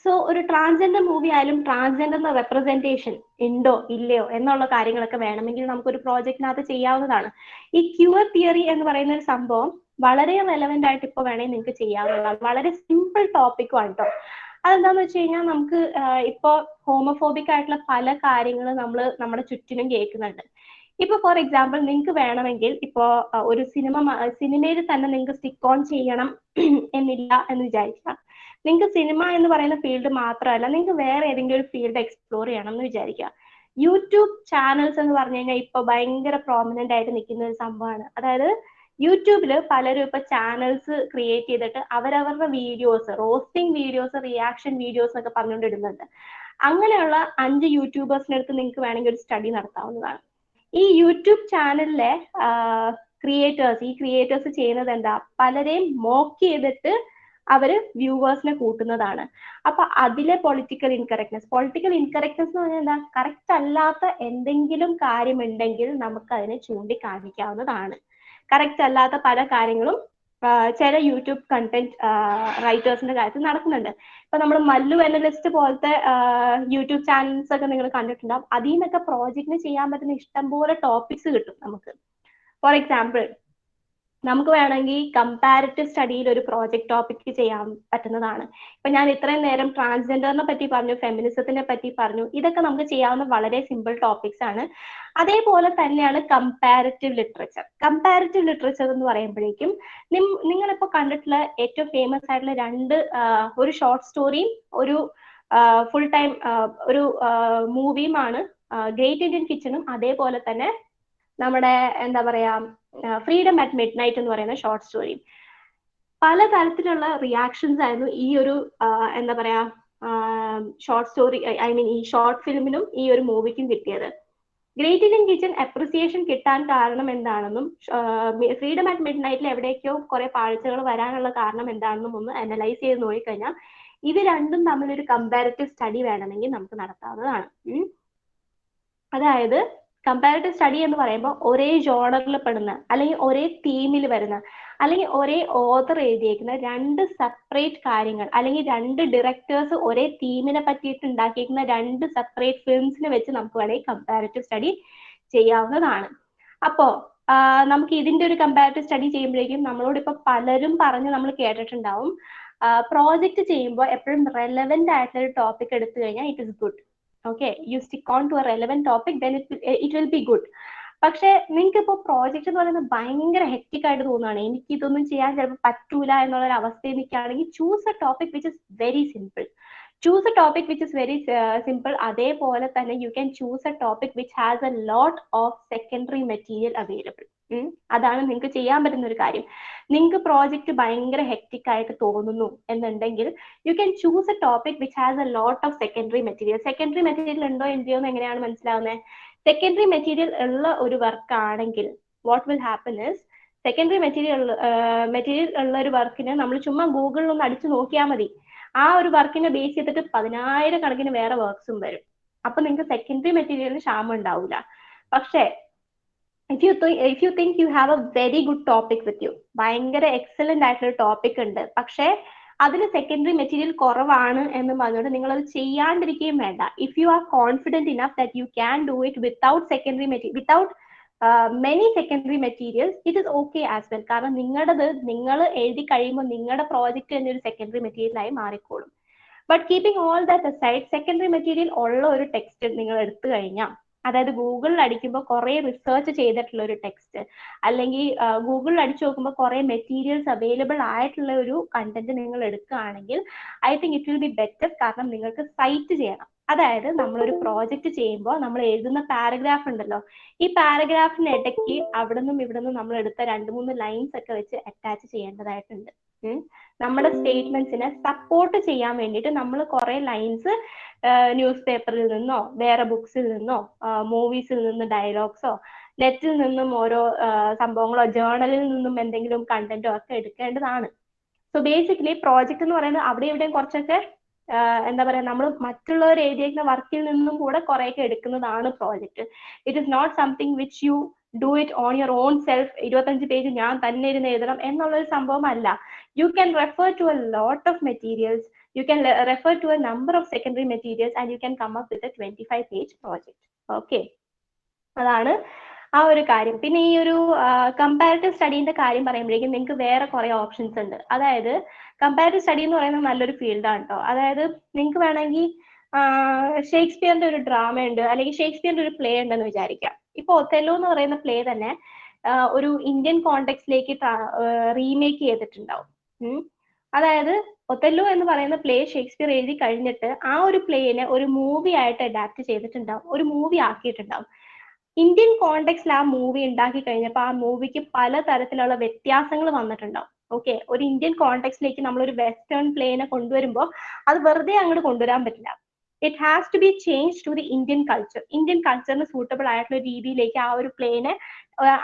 സോ ഒരു ട്രാൻസ്ജെൻഡർ മൂവി ആയാലും ട്രാൻസ്ജെൻഡറിന്റെ റെപ്രസെന്റേഷൻ ഉണ്ടോ ഇല്ലയോ എന്നുള്ള കാര്യങ്ങളൊക്കെ വേണമെങ്കിൽ നമുക്കൊരു പ്രോജക്റ്റിനകത്ത് ചെയ്യാവുന്നതാണ്. ഈ ക്യൂർ തിയറി എന്ന് പറയുന്ന ഒരു സംഭവം വളരെ റെലവെന്റ് ആയിട്ട് ഇപ്പോൾ വേണമെങ്കിൽ നിങ്ങൾക്ക് ചെയ്യാവുന്നതാണ്. വളരെ സിമ്പിൾ ടോപ്പിക്കുമാണ് കേട്ടോ. അതെന്താന്ന് വെച്ച് കഴിഞ്ഞാൽ നമുക്ക് ഇപ്പോൾ ഹോമോഫോബിക് ആയിട്ടുള്ള പല കാര്യങ്ങളും നമ്മൾ നമ്മുടെ ചുറ്റിനും കേൾക്കുന്നുണ്ട്. ഇപ്പൊ ഫോർ എക്സാമ്പിൾ നിങ്ങൾക്ക് വേണമെങ്കിൽ ഇപ്പോ ഒരു സിനിമയിൽ തന്നെ നിങ്ങൾക്ക് സ്റ്റിക്ക് ഓൺ ചെയ്യണം എന്നില്ല എന്ന് വിചാരിക്കുക. നിങ്ങൾക്ക് സിനിമ എന്ന് പറയുന്ന ഫീൽഡ് മാത്രമല്ല, നിങ്ങൾക്ക് വേറെ ഏതെങ്കിലും ഒരു ഫീൽഡ് എക്സ്പ്ലോർ ചെയ്യണം എന്ന് വിചാരിക്കുക. യൂട്യൂബ് ചാനൽസ് എന്ന് പറഞ്ഞു കഴിഞ്ഞാൽ ഇപ്പൊ ഭയങ്കര പ്രോമിനന്റ് ആയിട്ട് നിൽക്കുന്ന ഒരു സംഭവമാണ്. അതായത് യൂട്യൂബിൽ പലരും ഇപ്പൊ ചാനൽസ് ക്രിയേറ്റ് ചെയ്തിട്ട് അവരവരുടെ videos, roasting videos, reaction videos ഒക്കെ പറഞ്ഞുകൊണ്ടിടുന്നുണ്ട്. അങ്ങനെയുള്ള 5 യൂട്യൂബേഴ്സിന്റെ അടുത്ത് നിങ്ങൾക്ക് വേണമെങ്കിൽ ഒരു സ്റ്റഡി നടത്താവുന്നതാണ്. ഈ യൂട്യൂബ് ചാനലിലെ ക്രിയേറ്റേഴ്സ് ചെയ്യുന്നത് എന്താ, പലരെയും മോക്ക് ചെയ്തിട്ട് അവര് വ്യൂവേഴ്സിനെ കൂട്ടുന്നതാണ്. അപ്പൊ അതിലെ പൊളിറ്റിക്കൽ ഇൻകറക്ട്നെസ് എന്ന് പറഞ്ഞാൽ എന്താ, കറക്റ്റ് അല്ലാത്ത എന്തെങ്കിലും കാര്യമുണ്ടെങ്കിൽ നമുക്ക് അതിനെ ചൂണ്ടിക്കാണിക്കാവുന്നതാണ്. കറക്റ്റ് അല്ലാത്ത പല കാര്യങ്ങളും ചില യൂട്യൂബ് കണ്ടന്റ് റൈറ്റേഴ്സിന്റെ കാര്യത്തിൽ നടക്കുന്നുണ്ട്. ഇപ്പൊ നമ്മൾ മല്ലു അനലിസ്റ്റ് പോലത്തെ യൂട്യൂബ് ചാനൽസ് ഒക്കെ നിങ്ങൾ കണ്ടിട്ടുണ്ടാവും. അതിൽ നിന്നൊക്കെ പ്രോജക്റ്റിന് ചെയ്യാൻ പറ്റുന്ന ഇഷ്ടംപോലെ ടോപ്പിക്സ് കിട്ടും നമുക്ക്. ഫോർ എക്സാമ്പിൾ, നമുക്ക് വേണമെങ്കിൽ കമ്പാരിറ്റീവ് സ്റ്റഡിയിൽ ഒരു പ്രോജക്റ്റ് ടോപ്പിക് ചെയ്യാൻ പറ്റുന്നതാണ്. ഇപ്പൊ ഞാൻ ഇത്രയും നേരം ട്രാൻസ്ജെൻഡറിനെ പറ്റി പറഞ്ഞു, ഫെമിനിസത്തിനെ പറ്റി പറഞ്ഞു. ഇതൊക്കെ നമുക്ക് ചെയ്യാവുന്ന വളരെ സിമ്പിൾ ടോപ്പിക്സ് ആണ്. അതേപോലെ തന്നെയാണ് കമ്പാരിറ്റീവ് ലിറ്ററേച്ചർ എന്ന് പറയുമ്പോഴേക്കും നിങ്ങളിപ്പോ കണ്ടിട്ടുള്ള ഏറ്റവും ഫേമസ് ആയിട്ടുള്ള ഒരു ഷോർട്ട് സ്റ്റോറിയും ഒരു ഫുൾ ടൈം ഒരു മൂവിയുമാണ് ഗ്രേറ്റ് ഇന്ത്യൻ കിച്ചണും അതേപോലെ തന്നെ നമ്മുടെ എന്താ പറയാ ഫ്രീഡം അറ്റ് മിഡ് നൈറ്റ് എന്ന് പറയുന്ന ഷോർട്ട് സ്റ്റോറി. പല തരത്തിലുള്ള റിയാക്ഷൻസ് ആയിരുന്നു ഈ ഒരു എന്താ പറയാ ഷോർട്ട് സ്റ്റോറി, ഈ ഷോർട്ട് ഫിലിമിനും ഈ ഒരു മൂവിക്കും കിട്ടിയത്. ഗ്രേറ്റ് ഇന്ത്യൻ കിച്ചൺ അപ്രിസിയേഷൻ കിട്ടാൻ കാരണം എന്താണെന്നും ഫ്രീഡം അറ്റ് മിഡ് നൈറ്റിൽ എവിടേക്കോ കുറെ പാഴ്ചകൾ വരാനുള്ള കാരണം എന്താണെന്നും ഒന്ന് അനലൈസ് ചെയ്ത് നോക്കിക്കഴിഞ്ഞാൽ ഇത് രണ്ടും തമ്മിലൊരു കമ്പാരിറ്റീവ് സ്റ്റഡി വേണമെങ്കിൽ നമുക്ക് നടത്താവുന്നതാണ്. അതായത് കമ്പാരിറ്റീവ് സ്റ്റഡി എന്ന് പറയുമ്പോൾ ഒരേ ജോണറിൽ പെടുന്ന അല്ലെങ്കിൽ ഒരേ തീമിൽ വരുന്ന അല്ലെങ്കിൽ ഒരേ ഓതർ എഴുതിയേക്കുന്ന 2 സെപ്പറേറ്റ് കാര്യങ്ങൾ അല്ലെങ്കിൽ 2 ഡയറക്ടേഴ്സ് ഒരേ തീമിനെ പറ്റിയിട്ട് ഉണ്ടാക്കിയിരിക്കുന്ന 2 സെപ്പറേറ്റ് ഫിലിംസിനെ വെച്ച് നമുക്ക് വേണമെങ്കിൽ കമ്പാരിറ്റീവ് സ്റ്റഡി ചെയ്യാവുന്നതാണ്. അപ്പോ നമുക്ക് ഇതിന്റെ ഒരു കമ്പാരിറ്റീവ് സ്റ്റഡി ചെയ്യുമ്പോഴേക്കും നമ്മളോട് ഇപ്പൊ പലരും പറഞ്ഞ് നമ്മൾ കേട്ടിട്ടുണ്ടാവും, പ്രോജക്റ്റ് ചെയ്യുമ്പോൾ എപ്പോഴും റെലവെന്റ് ആയിട്ടുള്ള ഒരു ടോപ്പിക് എടുത്തു കഴിഞ്ഞാൽ it is good. Okay, you stick on to a relevant topic, then it will be good. പക്ഷെ നിങ്ങൾക്ക് ഇപ്പോൾ പ്രോജക്റ്റ് എന്ന് പറയുന്നത് ഭയങ്കര ഹെക്റ്റിക് ആയിട്ട് തോന്നുകയാണ്, എനിക്ക് ഇതൊന്നും ചെയ്യാൻ ചിലപ്പോൾ പറ്റൂല എന്നുള്ളൊരു അവസ്ഥയിൽ നിൽക്കുകയാണെങ്കിൽ choose A topic which is very simple. അതേപോലെ തന്നെ you can choose A topic which has A lot of secondary material available. അതാണ് നിങ്ങൾക്ക് ചെയ്യാൻ പറ്റുന്ന ഒരു കാര്യം. നിങ്ങൾക്ക് പ്രോജക്റ്റ് ഭയങ്കര ഹെക്റ്റിക് ആയിട്ട് തോന്നുന്നു എന്നുണ്ടെങ്കിൽ you can choose A topic which has A lot of secondary material ഉണ്ടോ ഇല്ലയോ എന്ന് എങ്ങനെയാണ് മനസ്സിലാവുന്നത്? സെക്കൻഡറി മെറ്റീരിയൽ ഉള്ള ഒരു വർക്ക് ആണെങ്കിൽ what will happen is, secondary material ഉള്ള ഒരു വർക്കിന് നമ്മൾ ചുമ്മാ ഗൂഗിളിൽ ഒന്ന് അടിച്ചു നോക്കിയാൽ മതി, ആ ഒരു വർക്കിനെ ബേസ് ചെയ്തിട്ട് 10,000 കണക്കിന് വേറെ വർക്ക്സും വരും. അപ്പൊ നിങ്ങൾക്ക് സെക്കൻഡറി മെറ്റീരിയലിന് ക്ഷാമം ഉണ്ടാവില്ല. പക്ഷേ if you think you have a very good topic with you, ഭയങ്കര എക്സലന്റ് ആയിട്ടുള്ള ടോപ്പിക് ഉണ്ട്, പക്ഷേ അതിന് സെക്കൻഡറി മെറ്റീരിയൽ കുറവാണ് എന്ന് പറഞ്ഞുകൊണ്ട് നിങ്ങൾ അത് ചെയ്യാണ്ടിരിക്കുകയും വേണ്ട. If you are confident enough that you can do it without many secondary materials, it is okay as well. കാരണം നിങ്ങൾ എഴുതി കഴിയുമ്പോൾ നിങ്ങളുടെ പ്രോജക്റ്റ് തന്നെ ഒരു സെക്കൻഡറി മെറ്റീരിയലായി മാറിക്കോളും. But keeping all that aside, secondary material ഉള്ള ഒരു ടെക്സ്റ്റ് നിങ്ങൾ എടുത്തു കഴിഞ്ഞാൽ, അതായത് ഗൂഗിളിൽ അടിക്കുമ്പോൾ കുറെ റിസർച്ച് ചെയ്തിട്ടുള്ള ഒരു ടെക്സ്റ്റ് അല്ലെങ്കിൽ ഗൂഗിളിൽ അടിച്ചു നോക്കുമ്പോൾ കുറെ മെറ്റീരിയൽസ് അവൈലബിൾ ആയിട്ടുള്ള ഒരു കണ്ടന്റ് നിങ്ങൾ എടുക്കുകയാണെങ്കിൽ I think it will be better. കാരണം നിങ്ങൾക്ക് സൈറ്റ് ചെയ്യണം. അതായത് നമ്മളൊരു പ്രോജക്റ്റ് ചെയ്യുമ്പോൾ നമ്മൾ എഴുതുന്ന പാരഗ്രാഫ് ഉണ്ടല്ലോ, ഈ പാരഗ്രാഫിന് ഇടയ്ക്ക് അവിടെ നിന്നും ഇവിടെ നിന്നും നമ്മൾ എടുത്ത 2-3 ലൈൻസ് ഒക്കെ വെച്ച് അറ്റാച്ച് ചെയ്യേണ്ടതായിട്ടുണ്ട്. നമ്മുടെ സ്റ്റേറ്റ്മെന്റ്സിനെ സപ്പോർട്ട് ചെയ്യാൻ വേണ്ടിയിട്ട് നമ്മൾ കുറെ ലൈൻസ് ന്യൂസ് പേപ്പറിൽ നിന്നോ വേറെ ബുക്സിൽ നിന്നോ മൂവീസിൽ നിന്ന് ഡയലോഗ്സോ നെറ്റിൽ നിന്നും ഓരോ സംഭവങ്ങളോ ജേർണലിൽ നിന്നും എന്തെങ്കിലും കണ്ടന്റോ ഒക്കെ എടുക്കേണ്ടതാണ്. സോ ബേസിക്കലി പ്രോജക്റ്റ് എന്ന് പറയുന്നത് അവിടെ ഇവിടെയും കുറച്ചൊക്കെ എന്താ പറയാ, നമ്മൾ മറ്റുള്ളവർ എഴുതിയേക്കുന്ന വർക്കിൽ നിന്നും കൂടെ കുറെയൊക്കെ എടുക്കുന്നതാണ് project. It is not something which you do it on your own self. 25 page ഞാൻ തന്നെ ഇരുന്ന് എഴുതണം എന്നുള്ളൊരു സംഭവമല്ല. You can refer to a lot of materials, you can refer to a number of secondary materials and you can come up with a 25-page project. Okay, അതാണ് ആ ഒരു കാര്യം. പിന്നെ ഈ ഒരു കമ്പാരിറ്റീവ് സ്റ്റഡീന്റെ കാര്യം പറയുമ്പോഴേക്കും നിങ്ങൾക്ക് വേറെ കുറെ ഓപ്ഷൻസ് ഉണ്ട്. അതായത് കമ്പാരിറ്റീവ് സ്റ്റഡി എന്ന് പറയുന്നത് നല്ലൊരു ഫീൽഡാണ് കേട്ടോ. അതായത് നിങ്ങൾക്ക് വേണമെങ്കിൽ ഷേക്സ്പിയറിന്റെ ഒരു ഡ്രാമ ഉണ്ട്, അല്ലെങ്കിൽ ഷേക്സ്പിയറിന്റെ ഒരു പ്ലേ ഉണ്ടെന്ന് വിചാരിക്കാം. ഇപ്പൊ ഒതെല്ലോ എന്ന് പറയുന്ന പ്ലേ തന്നെ ഒരു ഇന്ത്യൻ കോണ്ടെക്സ്റ്റിലേക്ക് റീമേക്ക് ചെയ്തിട്ടുണ്ടാവും. അതായത് ഒതെല്ലോ എന്ന് പറയുന്ന പ്ലേ ഷേക്സ്പിയർ എഴുതി കഴിഞ്ഞിട്ട് ആ ഒരു പ്ലേനെ ഒരു മൂവി ആയിട്ട് അഡാപ്റ്റ് ചെയ്തിട്ടുണ്ടാവും, ഒരു മൂവി ആക്കിയിട്ടുണ്ടാവും. ഇന്ത്യൻ കോണ്ടെക്സ്റ്റിൽ ആ മൂവി ഉണ്ടാക്കി കഴിഞ്ഞപ്പോൾ ആ മൂവിക്ക് പല തരത്തിലുള്ള വ്യത്യാസങ്ങൾ വന്നിട്ടുണ്ടാവും. ഓക്കെ, ഒരു ഇന്ത്യൻ കോണ്ടെക്സ്റ്റിലേക്ക് നമ്മൾ ഒരു വെസ്റ്റേൺ പ്ലേനെ കൊണ്ടുവരുമ്പോൾ അത് വെറുതെ അങ്ങോട്ട് കൊണ്ടുവരാൻ പറ്റില്ല. It has to be change to the Indian culture. Indian കൾച്ചറിന് സൂട്ടബിൾ ആയിട്ടുള്ള രീതിയിലേക്ക് ആ ഒരു പ്ലേനെ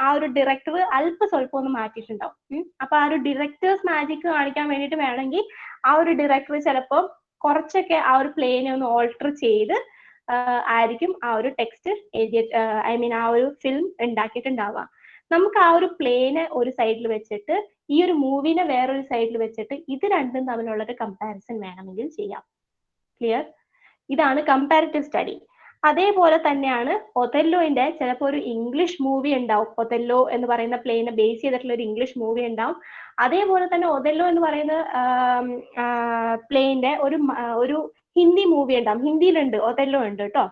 ആ ഒരു ഡയറക്ടർ സ്വല്പം ഒന്ന് മാറ്റിയിട്ടുണ്ടാവും. അപ്പൊ ആ ഒരു ഡയറക്ടേഴ്സ് മാജിക് കാണിക്കാൻ വേണ്ടിയിട്ട് വേണമെങ്കിൽ ആ ഒരു ഡയറക്ടർ ചിലപ്പോൾ കുറച്ചൊക്കെ ആ ഒരു പ്ലേനെ ഒന്ന് ഓൾട്ടർ ചെയ്ത് ആയിരിക്കും ആ ഒരു ടെക്സ്റ്റ് എഴുതിയ ആ ഒരു ഫിലിം ഉണ്ടാക്കിയിട്ടുണ്ടാവുക. നമുക്ക് ആ ഒരു പ്ലേനെ ഒരു സൈഡിൽ വെച്ചിട്ട് ഈ ഒരു മൂവിനെ വേറൊരു സൈഡിൽ വെച്ചിട്ട് ഇത് രണ്ടും തമ്മിലുള്ള ഒരു കമ്പാരിസൺ വേണമെങ്കിൽ ചെയ്യാം. ക്ലിയർ? ഇതാണ് കമ്പാരിറ്റീവ് സ്റ്റഡി. അതേപോലെ തന്നെയാണ് ഒതെല്ലോന്റെ ചിലപ്പോൾ ഒരു ഇംഗ്ലീഷ് മൂവി ഉണ്ടാവും. ഒതെല്ലോ എന്ന് പറയുന്ന പ്ലേനെ ബേസ് ചെയ്തിട്ടുള്ള ഒരു ഇംഗ്ലീഷ് മൂവി ഉണ്ടാവും. അതേപോലെ തന്നെ ഒതെല്ലോ എന്ന് പറയുന്ന പ്ലേന്റെ ഒരു ഹിന്ദി മൂവി ഉണ്ടാവും. ഹിന്ദിയിലുണ്ട്, ഒതെല്ലോ ഉണ്ട് കേട്ടോ.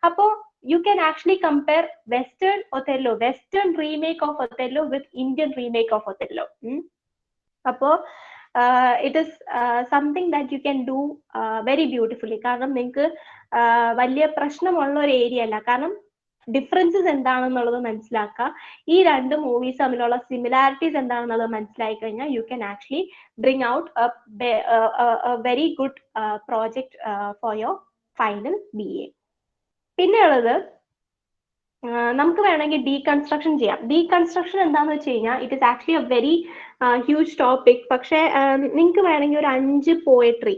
അപ്പോ you can actually compare Western Othello, Western remake of Othello with Indian remake of Othello. അപ്പോ it is something that you can do very beautifully. കാരണം നിങ്ങൾക്ക് വലിയ പ്രശ്നമുള്ള ഒരു ഏരിയ അല്ല. കാരണം ഡിഫറൻസസ് എന്താണെന്നുള്ളത് മനസ്സിലാക്കുക. ഈ രണ്ട് മൂവീസ് തമ്മിലുള്ള സിമിലാരിറ്റീസ് എന്താണെന്നുള്ളത് മനസ്സിലാക്കി കഴിഞ്ഞാൽ you can actually bring out A very good project for your final BA. പിന്നെ ഉള്ളത് നമുക്ക് വേണമെങ്കിൽ ഡീകൺസ്ട്രക്ഷൻ ചെയ്യാം. ഡീകൺസ്ട്രക്ഷൻ എന്താന്ന് വെച്ച് കഴിഞ്ഞാൽ it is actually A very huge topic. പക്ഷെ നിങ്ങൾക്ക് വേണമെങ്കിൽ ഒരു 5 പോയട്രി,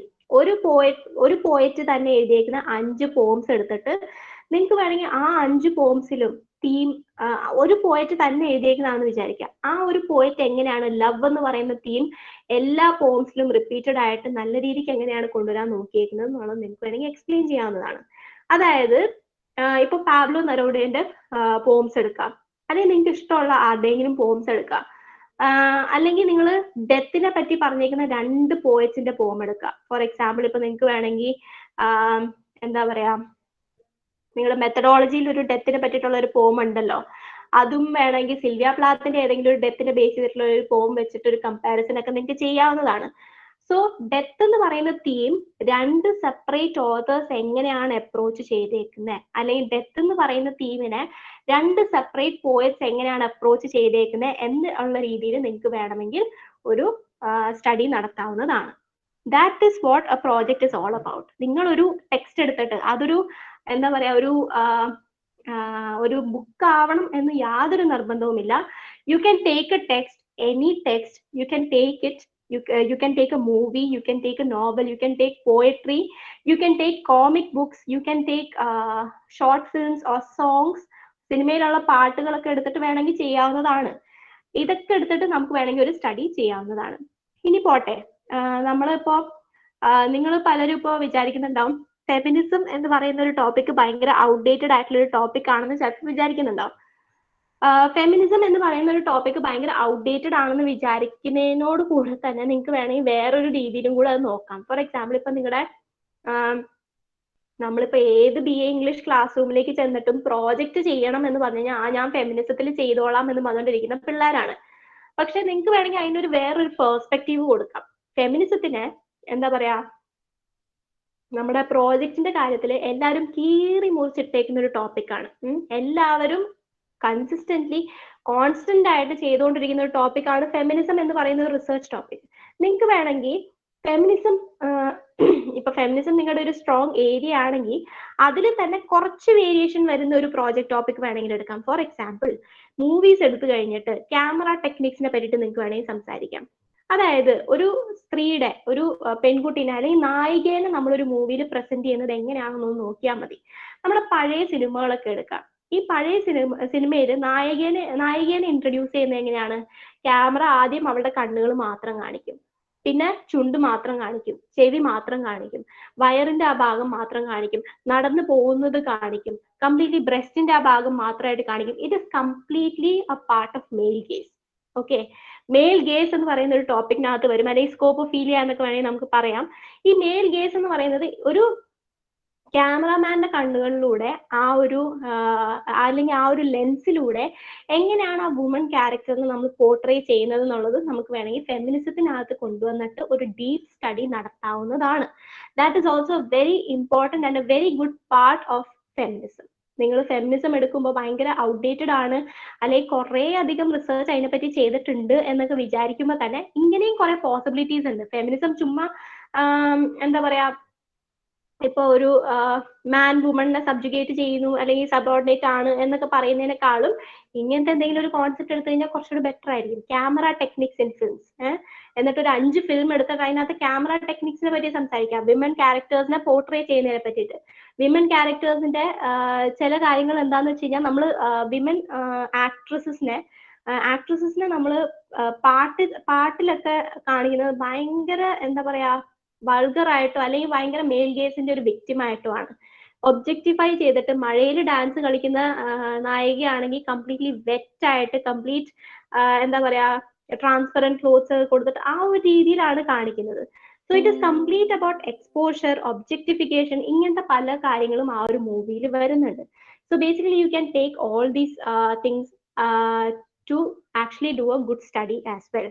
ഒരു പോയറ്റ് തന്നെ എഴുതിയേക്കുന്ന 5 പോംസ് എടുത്തിട്ട് നിങ്ങൾക്ക് വേണമെങ്കിൽ ആ 5 പോംസിലും തീം ഒരു പോയറ്റ് തന്നെ എഴുതിയേക്കുന്നതാണെന്ന് വിചാരിക്കാം. ആ ഒരു പോയറ്റ് എങ്ങനെയാണ് ലവ് എന്ന് പറയുന്ന തീം എല്ലാ പോംസിലും റിപ്പീറ്റഡ് ആയിട്ട് നല്ല രീതിക്ക് എങ്ങനെയാണ് കൊണ്ടുവരാൻ നോക്കിയേക്കുന്നത് എന്നുള്ളത് നിങ്ങൾക്ക് വേണമെങ്കിൽ എക്സ്പ്ലെയിൻ ചെയ്യാവുന്നതാണ്. അതായത് ഇപ്പൊ പാബ്ലോ നെരൂഡയുടെ പോംസ് എടുക്കാം, അല്ലെങ്കിൽ നിങ്ങൾക്ക് ഇഷ്ടമുള്ള ആരുടെയെങ്കിലും പോംസ് എടുക്കാം. അല്ലെങ്കിൽ നിങ്ങൾ ഡെത്തിനെ പറ്റി പറഞ്ഞേക്കുന്ന 2 പോയറ്റ്സിന്റെ പോം എടുക്കുക. ഫോർ എക്സാമ്പിൾ ഇപ്പൊ നിങ്ങൾക്ക് വേണമെങ്കിൽ എന്താ പറയാ, നിങ്ങളുടെ മെത്തഡോളജിയിൽ ഒരു ഡെത്തിനെ പറ്റിയിട്ടുള്ള ഒരു പോം ഉണ്ടല്ലോ, അതും വേണമെങ്കിൽ സിൽവിയ പ്ലാത്തിന്റെ ഏതെങ്കിലും ഒരു ഡെത്തിനെ ബേസ് ചെയ്തിട്ടുള്ള ഒരു പോം വെച്ചിട്ട് ഒരു കമ്പാരിസൺ ഒക്കെ നിങ്ങൾക്ക് ചെയ്യാവുന്നതാണ്. സോ ഡെത്ത് എന്ന് പറയുന്ന തീം 2 സെപ്പറേറ്റ് ഓതേഴ്സ് എങ്ങനെയാണ് അപ്രോച്ച് ചെയ്തേക്കുന്നത്, അല്ലെങ്കിൽ ഡെത്ത് എന്ന് പറയുന്ന തീമിനെ 2 സെപ്പറേറ്റ് പോയറ്റ്സ് എങ്ങനെയാണ് അപ്രോച്ച് ചെയ്തേക്കുന്നത് എന്നുള്ള രീതിയിൽ നിങ്ങൾക്ക് വേണമെങ്കിൽ ഒരു സ്റ്റഡി നടത്താവുന്നതാണ്. That is what a project is all about. നിങ്ങളൊരു ടെക്സ്റ്റ് എടുത്തിട്ട് അതൊരു എന്താ പറയാ ഒരു ബുക്ക് ആവണം എന്ന് യാതൊരു നിർബന്ധവുമില്ല. You can take a text, any text, you can take it. You can take a movie, you can take a novel, you can take poetry, you can take comic books, you can take short films or songs. സിനിമയിലുള്ള പാട്ടുകളൊക്കെ എടുത്തിട്ട് വേണമെങ്കിൽ ചെയ്യാവുന്നതാണ്. ഇതൊക്കെ എടുത്തിട്ട് നമുക്ക് വേണമെങ്കിൽ ഒരു സ്റ്റഡി ചെയ്യാവുന്നതാണ്. ഇനി പോട്ടെ, നമ്മളിപ്പോ നിങ്ങൾ പലരും ഇപ്പോൾ വിചാരിക്കുന്നുണ്ടാവും ഫെമിനിസം എന്ന് പറയുന്ന ഒരു ടോപ്പിക് ഭയങ്കര ഔട്ട്ഡേറ്റഡ് ആയിട്ടുള്ള ഒരു ടോപ്പിക് ആണെന്ന് ചിലപ്പോൾ വിചാരിക്കുന്നുണ്ടാവും. ഫെമിനിസം എന്ന് പറയുന്ന ഒരു ടോപ്പിക് ഭയങ്കര ഔട്ട്ഡേറ്റഡ് ആണെന്ന് വിചാരിക്കുന്നതിനോട് കൂടെ തന്നെ നിങ്ങൾക്ക് വേണമെങ്കിൽ വേറൊരു രീതിയിലും കൂടെ അത് നോക്കാം. ഫോർ എക്സാമ്പിൾ ഇപ്പൊ നിങ്ങളുടെ നമ്മളിപ്പോ ഏത് BA ഇംഗ്ലീഷ് ക്ലാസ് റൂമിലേക്ക് ചെന്നിട്ടും പ്രോജക്റ്റ് ചെയ്യണം എന്ന് പറഞ്ഞു കഴിഞ്ഞാൽ ഞാൻ ഫെമിനിസത്തിൽ ചെയ്തോളാം എന്ന് പറഞ്ഞുകൊണ്ടിരിക്കുന്ന പിള്ളേരാണ്. പക്ഷെ നിങ്ങൾക്ക് വേണമെങ്കിൽ അതിനൊരു വേറൊരു പെർസ്പെക്റ്റീവ് കൊടുക്കാം. ഫെമിനിസത്തിന് എന്താ പറയാ, നമ്മുടെ പ്രോജക്റ്റിന്റെ കാര്യത്തിൽ എല്ലാവരും കീറി മുറിച്ചിട്ടേക്കുന്ന ഒരു ടോപ്പിക്കാണ്. എല്ലാവരും കൺസിസ്റ്റന്റ്ലി കോൺസ്റ്റന്റ് ആയിട്ട് ചെയ്തുകൊണ്ടിരിക്കുന്ന ഒരു ടോപ്പിക്കാണ് ഫെമിനിസം എന്ന് പറയുന്ന ഒരു റിസർച്ച് ടോപ്പിക്. നിങ്ങൾക്ക് വേണമെങ്കിൽ ഫെമിനിസം ഇപ്പൊ ഫെമിനിസം നിങ്ങളുടെ ഒരു സ്ട്രോങ് ഏരിയ ആണെങ്കിൽ അതിൽ തന്നെ കുറച്ച് വേരിയേഷൻ വരുന്ന ഒരു പ്രോജക്റ്റ് ടോപ്പിക് വേണമെങ്കിൽ എടുക്കാം. ഫോർ എക്സാമ്പിൾ മൂവീസ് എടുത്തു കഴിഞ്ഞിട്ട് ക്യാമറ ടെക്നിക്സിനെ പറ്റിയിട്ട് നിങ്ങൾക്ക് വേണമെങ്കിൽ സംസാരിക്കാം. അതായത് ഒരു സ്ത്രീയുടെ ഒരു പെൺകുട്ടീനെ അല്ലെങ്കിൽ നായികേനെ നമ്മളൊരു മൂവിയിൽ പ്രസന്റ് ചെയ്യുന്നത് എങ്ങനെയാണെന്ന് നോക്കിയാൽ മതി. നമ്മുടെ പഴയ സിനിമകളൊക്കെ എടുക്കാം. ഈ പഴയ സിനിമയിൽ നായികേനെ ഇൻട്രൊഡ്യൂസ് ചെയ്യുന്നത് എങ്ങനെയാണ്? ക്യാമറ ആദ്യം അവളുടെ കണ്ണുകൾ മാത്രം കാണിക്കും, പിന്നെ ചുണ്ട് മാത്രം കാണിക്കും, ചെവി മാത്രം കാണിക്കും. വയറിന്റെ ആ ഭാഗം മാത്രം കാണിക്കും, നടന്നു പോകുന്നത് കാണിക്കും, കംപ്ലീറ്റ്ലി ബ്രസ്റ്റിന്റെ ആ ഭാഗം മാത്രമായിട്ട് കാണിക്കും. It is completely a part of male gaze. Okay, male gaze എന്ന് പറയുന്ന ഒരു ടോപ്പിക്കിനകത്ത് വരും, അല്ലെങ്കിൽ സ്കോപ്പോഫീലിയ എന്നൊക്കെ വേണമെങ്കിൽ നമുക്ക് പറയാം. ഈ മെയിൽ ഗേസ് എന്ന് പറയുന്നത് ഒരു ക്യാമറാമാന്റെ കണ്ണുകളിലൂടെ അല്ലെങ്കിൽ ആ ഒരു ലെൻസിലൂടെ എങ്ങനെയാണ് ആ വുമൺ ക്യാരക്ടറിനെ നമ്മൾ പോർട്രേ ചെയ്യുന്നത് എന്നുള്ളത് നമുക്ക് വേണമെങ്കിൽ ഫെമിനിസത്തിനകത്ത് കൊണ്ടുവന്നിട്ട് ഒരു ഡീപ്പ് സ്റ്റഡി നടത്താവുന്നതാണ്. That is also very important and A very good part of feminism. നിങ്ങൾ ഫെമിനിസം എടുക്കുമ്പോൾ ഭയങ്കര ഔട്ട്ഡേറ്റഡ് ആണ്, അല്ലെങ്കിൽ കുറേ അധികം റിസർച്ച് അതിനെപ്പറ്റി ചെയ്തിട്ടുണ്ട് എന്നൊക്കെ വിചാരിക്കുമ്പോൾ തന്നെ ഇങ്ങനെയും കുറെ പോസിബിലിറ്റീസ് ഉണ്ട്. ഫെമിനിസം ചുമ്മാ എന്താ പറയാ, ഇപ്പൊ ഒരു മാൻ വുമണിനെ സബ്ജുഗേറ്റ് ചെയ്യുന്നു അല്ലെങ്കിൽ സബോർഡിനേറ്റ് ആണ് എന്നൊക്കെ പറയുന്നതിനേക്കാളും ഇങ്ങനത്തെ എന്തെങ്കിലും ഒരു കോൺസെപ്റ്റ് എടുത്തു കഴിഞ്ഞാൽ കുറച്ചുകൂടി ബെറ്റർ ആയിരിക്കും. ക്യാമറ ടെക്നിക്സ് ഇൻ ഫിലിംസ്, എന്നിട്ട് ഒരു 5 ഫിലിം എടുത്തിട്ട് അതിനകത്ത് ക്യാമറ ടെക്നിക്സിനെ പറ്റി സംസാരിക്കാം, വിമൻ ക്യാരക്ടേഴ്സിനെ പോർട്രേ ചെയ്യുന്നതിനെ പറ്റിയിട്ട്. വിമൻ ക്യാരക്ടേഴ്സിന്റെ ചില കാര്യങ്ങൾ എന്താന്ന് വെച്ച് കഴിഞ്ഞാൽ, നമ്മൾ വിമൻ ആക്ട്രസസിനെ നമ്മൾ പാട്ടിലൊക്കെ കാണിക്കുന്നത് ഭയങ്കര എന്താ പറയാ, വൾഗർ ആയിട്ടോ അല്ലെങ്കിൽ ഭയങ്കര മെയിൽ ഗേസിന്റെ ഒരു വിക്ടിം ആയിട്ടോ ആണ്. ഒബ്ജക്ടിഫൈ ചെയ്തിട്ട് മഴയിൽ ഡാൻസ് കളിക്കുന്ന നായികയാണെങ്കിൽ കംപ്ലീറ്റ്ലി വെറ്റ് ആയിട്ട് കംപ്ലീറ്റ് എന്താ പറയാ ട്രാൻസ്പെറന്റ് ക്ലോത്ത്സ് കൊടുത്തിട്ട് ആ ഒരു രീതിയിലാണ് കാണിക്കുന്നത്. So it is complete about exposure, objectification, ഇങ്ങനത്തെ പല കാര്യങ്ങളും ആ ഒരു മൂവിയിൽ വരുന്നുണ്ട്. So basically you can take all these things to actually do a good study as well.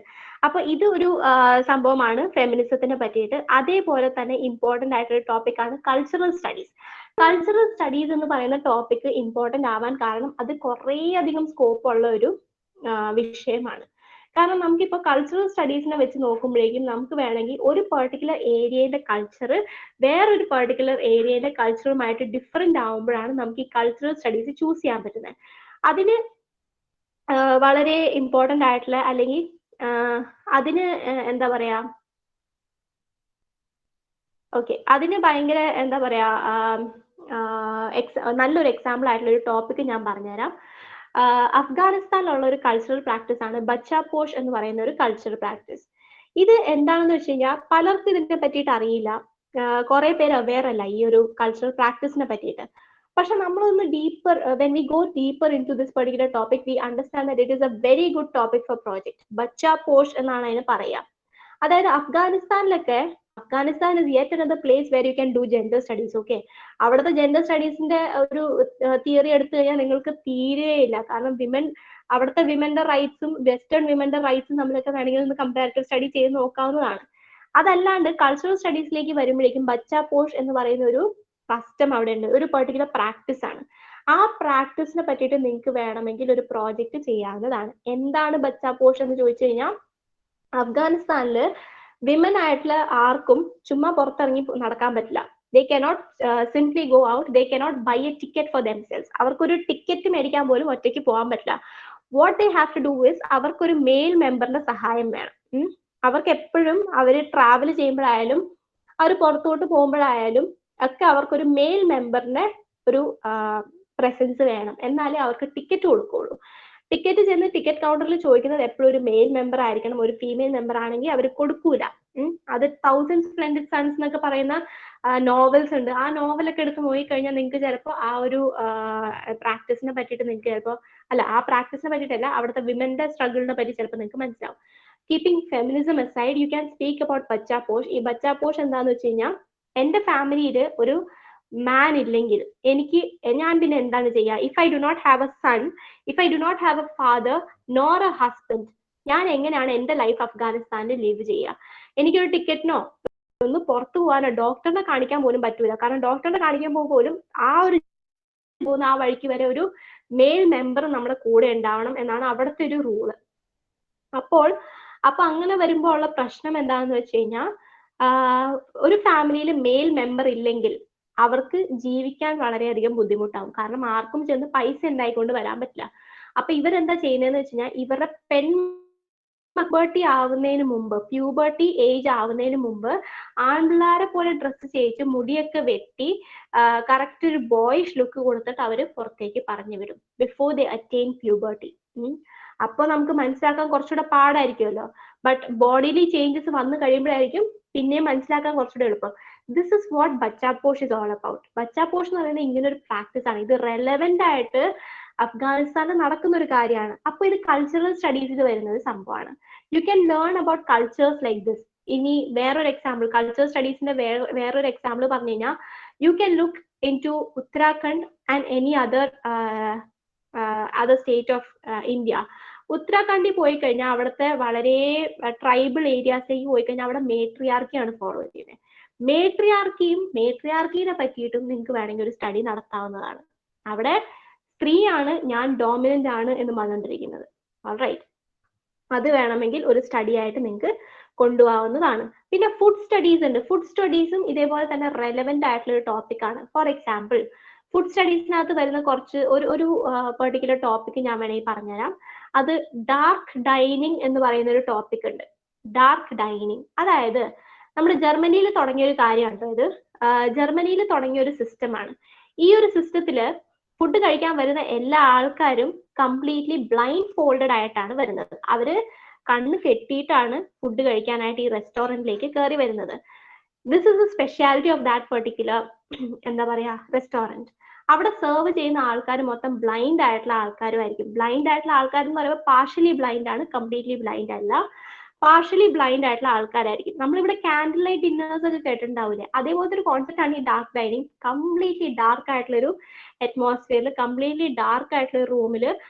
അപ്പൊ ഇത് ഒരു സംഭവമാണ് ഫെമിനിസത്തിനെ പറ്റിയിട്ട്. അതേപോലെ തന്നെ ഇമ്പോർട്ടന്റ് ആയിട്ടൊരു ടോപ്പിക്കാണ് കൾച്ചറൽ സ്റ്റഡീസ്. കൾച്ചറൽ സ്റ്റഡീസ് എന്ന് പറയുന്ന ടോപ്പിക് ഇമ്പോർട്ടന്റ് ആവാൻ കാരണം അത് കുറേ അധികം സ്കോപ്പ് ഉള്ള ഒരു വിഷയമാണ്. കാരണം നമുക്കിപ്പോൾ കൾച്ചറൽ സ്റ്റഡീസിനെ വെച്ച് നോക്കുമ്പോഴേക്കും നമുക്ക് വേണമെങ്കിൽ ഒരു പെർട്ടിക്കുലർ ഏരിയയുടെ കൾച്ചർ വേറൊരു പെർട്ടിക്കുലർ ഏരിയയുടെ കൾച്ചറുമായിട്ട് ഡിഫറെന്റ് ആവുമ്പോഴാണ് നമുക്ക് ഈ കൾച്ചറൽ സ്റ്റഡീസ് ചൂസ് ചെയ്യാൻ പറ്റുന്നത്. അതിന് വളരെ ഇമ്പോർട്ടന്റ് ആയിട്ടുള്ള അല്ലെങ്കിൽ അതിന് എന്താ പറയാ, ഓക്കെ, അതിന് ഭയങ്കര എന്താ പറയാ നല്ലൊരു എക്സാമ്പിൾ ആയിട്ടുള്ള ഒരു ടോപ്പിക് ഞാൻ പറഞ്ഞുതരാം. അഫ്ഗാനിസ്ഥാനിലുള്ള ഒരു കൾച്ചറൽ പ്രാക്ടീസ് ആണ് ബച്ചാ പോഷ് എന്ന് പറയുന്ന ഒരു കൾച്ചറൽ പ്രാക്ടീസ്. ഇത് എന്താണെന്ന് വെച്ച് കഴിഞ്ഞാൽ പലർക്കും ഇതിനെ പറ്റിയിട്ട് അറിയില്ല, കുറെ പേര് അവെയർ അല്ല ഈ ഒരു കൾച്ചറൽ പ്രാക്ടീസിനെ പറ്റിയിട്ട്. പക്ഷെ നമ്മളൊന്ന് deeper, when we go deeper into this particular topic, we understand that it is a very good topic for project. Bacha posh എന്നാണ് അതിന് പറയാ. അതായത് അഫ്ഗാനിസ്ഥാനിലൊക്കെ, Afghanistan is yet another place where you can do gender studies. Okay, അവിടുത്തെ ജെൻഡർ സ്റ്റഡീസിന്റെ ഒരു തിയറി എടുത്തു കഴിഞ്ഞാൽ നിങ്ങൾക്ക് തീരെയില്ല. കാരണം അവിടുത്തെ വിമന്റെ റൈറ്റ്സും വെസ്റ്റേൺ വിമന്റെ റൈറ്റ്സും നമ്മളൊക്കെ വേണമെങ്കിൽ ഒന്ന് കമ്പാരിറ്റീവ് സ്റ്റഡി ചെയ്ത് നോക്കാവുന്നതാണ്. അതല്ലാണ്ട് കൾച്ചറൽ സ്റ്റഡീസിലേക്ക് വരുമ്പോഴേക്കും ബച്ചാ പോഷ് എന്ന് പറയുന്ന ഒരു കസ്റ്റം അവിടെ ഉണ്ട്, ഒരു പെർട്ടിക്കുലർ പ്രാക്ടീസ് ആണ്. ആ പ്രാക്ടീസിനെ പറ്റിയിട്ട് നിങ്ങൾക്ക് വേണമെങ്കിൽ ഒരു പ്രോജക്റ്റ് ചെയ്യാവുന്നതാണ്. എന്താണ് ബച്ചാ പോഷ് എന്ന് ചോദിച്ചു കഴിഞ്ഞാൽ, അഫ്ഗാനിസ്ഥാനിൽ വിമൻ ആയിട്ടുള്ള ആർക്കും ചുമ്മാ പുറത്തിറങ്ങി നടക്കാൻ പറ്റില്ല. They cannot simply go out, they cannot buy a ticket for damsels. അവർക്കൊരു ടിക്കറ്റ് മേടിക്കാൻ പോലും ഒറ്റയ്ക്ക് പോകാൻ പറ്റില്ല. What they have to do is, അവർക്കൊരു മെയിൽ മെമ്പറിന്റെ സഹായം വേണം. അവർക്ക് എപ്പോഴും അവർ ട്രാവൽ ചെയ്യുമ്പോഴായാലും അവർ പുറത്തോട്ട് പോകുമ്പോഴായാലും ഒക്കെ അവർക്കൊരു മെയിൽ മെമ്പറിന്റെ ഒരു പ്രസൻസ് വേണം, എന്നാലേ അവർക്ക് ടിക്കറ്റ് കൊടുക്കുള്ളൂ. ടിക്കറ്റ് ചെന്ന് ടിക്കറ്റ് കൗണ്ടറിൽ ചോദിക്കുന്നത് എപ്പോഴും ഒരു മെയിൽ മെമ്പർ ആയിരിക്കണം. ഒരു ഫീമെയിൽ മെമ്പർ ആണെങ്കിൽ അവർ കൊടുക്കൂല. അത് 1000 Splendid Suns എന്നൊക്കെ പറയുന്ന നോവൽസ് ഉണ്ട്. ആ നോവലൊക്കെ എടുത്ത് നോക്കിക്കഴിഞ്ഞാൽ നിങ്ങൾക്ക് ചിലപ്പോൾ ആ ഒരു പ്രാക്ടീസിനെ പറ്റിയിട്ട് നിങ്ങൾക്ക് ചിലപ്പോൾ ആ പ്രാക്ടീസിനെ പറ്റിയിട്ടല്ല, അവിടുത്തെ വിമന്റെ സ്ട്രഗിളിനെ പറ്റി ചിലപ്പോൾ നിങ്ങൾക്ക് മനസ്സിലാവും. Keeping feminism aside, you can speak about bacha posh. ഈ ബച്ചാ പോഷ് എന്താന്ന് വെച്ച് കഴിഞ്ഞാൽ, എന്റെ ഫാമിലിയിൽ ഒരു മാൻ ഇല്ലെങ്കിൽ ഞാൻ പിന്നെ എന്താണ് ചെയ്യുക? If I do not have a son, if I do not have a father nor a husband, ഞാൻ എങ്ങനെയാണ് എന്റെ ലൈഫ് അഫ്ഗാനിസ്ഥാനിൽ ലീവ് ചെയ്യുക? എനിക്കൊരു ടിക്കറ്റിനോ ഒന്ന് പുറത്തു പോകാനോ ഡോക്ടറിനെ കാണിക്കാൻ പോലും പറ്റൂല. കാരണം ഡോക്ടറിനെ കാണിക്കാൻ പോലും ആ വഴിക്ക് വരെ ഒരു മെയിൽ മെമ്പർ നമ്മുടെ കൂടെ ഉണ്ടാവണം എന്നാണ് അവിടുത്തെ ഒരു റൂള്. അപ്പൊ അങ്ങനെ വരുമ്പോൾ ഉള്ള പ്രശ്നം എന്താണെന്ന് വെച്ച് കഴിഞ്ഞാൽ, ഒരു ഫാമിലിയിൽ മെയിൽ മെമ്പർ ഇല്ലെങ്കിൽ അവർക്ക് ജീവിക്കാൻ വളരെയധികം ബുദ്ധിമുട്ടാവും. കാരണം ആർക്കും ചെന്ന് പൈസ ഉണ്ടായിക്കൊണ്ട് വരാൻ പറ്റില്ല. അപ്പൊ ഇവരെന്താ ചെയ്യുന്നതെന്ന് വെച്ച് കഴിഞ്ഞാൽ, ഇവരുടെ പ്യൂബർട്ടി ആവുന്നതിന് മുമ്പ്, പ്യൂബർട്ടി ഏജ് ആവുന്നതിന് മുമ്പ് ആൺപിള്ളാരെ പോലെ ഡ്രസ്സ് ചെയ്യിച്ച് മുടിയൊക്കെ വെട്ടി കറക്റ്റ് ഒരു ബോയിഷ് ലുക്ക് കൊടുത്തിട്ട് അവര് പുറത്തേക്ക് പറഞ്ഞു വിടും, ബിഫോർ ദേ അറ്റൈൻ പ്യൂബർട്ടി. അപ്പൊ നമുക്ക് മനസ്സിലാക്കാൻ കുറച്ചുകൂടെ പാടായിരിക്കുമല്ലോ. ബട്ട് ബോഡിലി ചേഞ്ചസ് വന്നു കഴിയുമ്പോഴായിരിക്കും പിന്നെയും മനസ്സിലാക്കാൻ കുറച്ചുകൂടെ എളുപ്പം. This is what bacha posh is all about. Bacha posh എന്ന് പറയുന്നത് ഇങ്ങനെ ഒരു പ്രാക്ടീസ് ആണ്. ഇത് റെലവെന്റ് ആയിട്ട് അഫ്ഗാനിസ്ഥാനിൽ നടക്കുന്ന ഒരു കാര്യമാണ്. അപ്പൊ ഇത് കൾച്ചറൽ സ്റ്റഡീസിൽ വരുന്ന ഒരു സംഭവമാണ്. You can learn about cultures like this. ഇനി വേറൊരു എക്സാമ്പിൾ, കൾച്ചർ സ്റ്റഡീസിന്റെ വേറൊരു എക്സാമ്പിൾ പറഞ്ഞു കഴിഞ്ഞാൽ you can look into Uttarakhand and any other state of India. ഉത്തരാഖണ്ഡിൽ പോയി കഴിഞ്ഞാൽ അവിടുത്തെ വളരെ ട്രൈബൽ ഏരിയാസിലേക്ക് പോയി കഴിഞ്ഞാൽ അവിടെ മേട്രിയാർക്കിയാണ് ഫോളോ ചെയ്യുന്നത്. മേട്രിയാർക്കിനെ പറ്റിയിട്ടും നിങ്ങൾക്ക് വേണമെങ്കിൽ ഒരു സ്റ്റഡി നടത്താവുന്നതാണ്. അവിടെ സ്ത്രീയാണ് ഞാൻ ഡോമിനന്റ് ആണ് എന്ന് പറഞ്ഞുകൊണ്ടിരിക്കുന്നത്. ഓൾറൈറ്റ്, അത് വേണമെങ്കിൽ ഒരു സ്റ്റഡി ആയിട്ട് നിങ്ങൾക്ക് കൊണ്ടുപോകാവുന്നതാണ്. പിന്നെ ഫുഡ് സ്റ്റഡീസ് ഉണ്ട്. ഫുഡ് സ്റ്റഡീസും ഇതേപോലെ തന്നെ റെലവെന്റ് ആയിട്ടുള്ള ഒരു ടോപ്പിക് ആണ്. ഫോർ എക്സാമ്പിൾ, ഫുഡ് സ്റ്റഡീസിനകത്ത് വരുന്ന കുറച്ച് ഒരു പെർട്ടിക്കുലർ ടോപ്പിക് ഞാൻ വേണമെങ്കിൽ പറഞ്ഞുതരാം. അത് ഡാർക്ക് ഡൈനിങ് എന്ന് പറയുന്ന ഒരു ടോപ്പിക് ഉണ്ട്. ഡാർക്ക് ഡൈനിങ് അതായത് നമ്മുടെ ജർമ്മനിയിൽ തുടങ്ങിയ ഒരു കാര്യമാണ്. ഇത് ജർമ്മനിയിൽ തുടങ്ങിയ ഒരു സിസ്റ്റമാണ്. ഈ ഒരു സിസ്റ്റത്തില് ഫുഡ് കഴിക്കാൻ വരുന്ന എല്ലാ ആൾക്കാരും കംപ്ലീറ്റ്ലി ബ്ലൈൻഡ് ഫോൾഡഡ് ആയിട്ടാണ് വരുന്നത്. അവര് കണ്ണ് കെട്ടിയിട്ടാണ് ഫുഡ് കഴിക്കാനായിട്ട് ഈ റെസ്റ്റോറന്റിലേക്ക് കയറി വരുന്നത്. This is the speciality of that particular എന്താ പറയാ റെസ്റ്റോറന്റ്. അവിടെ സെർവ് ചെയ്യുന്ന ആൾക്കാർ മൊത്തം ബ്ലൈൻഡ് ആയിട്ടുള്ള ആൾക്കാരുമായിരിക്കും. ബ്ലൈൻഡ് ആയിട്ടുള്ള ആൾക്കാർ എന്ന് പറയുമ്പോൾ പാർഷ്യലി ബ്ലൈൻഡ് ആണ്, കംപ്ലീറ്റ്ലി ബ്ലൈൻഡ് അല്ല. പാർഷ്യലി ബ്ലൈൻഡ് ആയിട്ടുള്ള ആൾക്കാരായിരിക്കും. നമ്മളിവിടെ കാൻഡിൽ ലൈറ്റ് ഡിന്നേഴ്സ് ഒക്കെ കേട്ടിട്ടുണ്ടാവില്ലേ, അതേപോലത്തെ ഒരു കോൺസെപ്റ്റ് ആണ് ഈ ഡാർക്ക് ഡൈനിങ്. കംപ്ലീറ്റ്ലി ഡാർക്ക് ആയിട്ടുള്ള ഒരു അറ്റ്മോസ്ഫിയറിൽ, കംപ്ലീറ്റ്ലി ഡാർക്ക് ആയിട്ടുള്ള ഒരു റൂമിൽ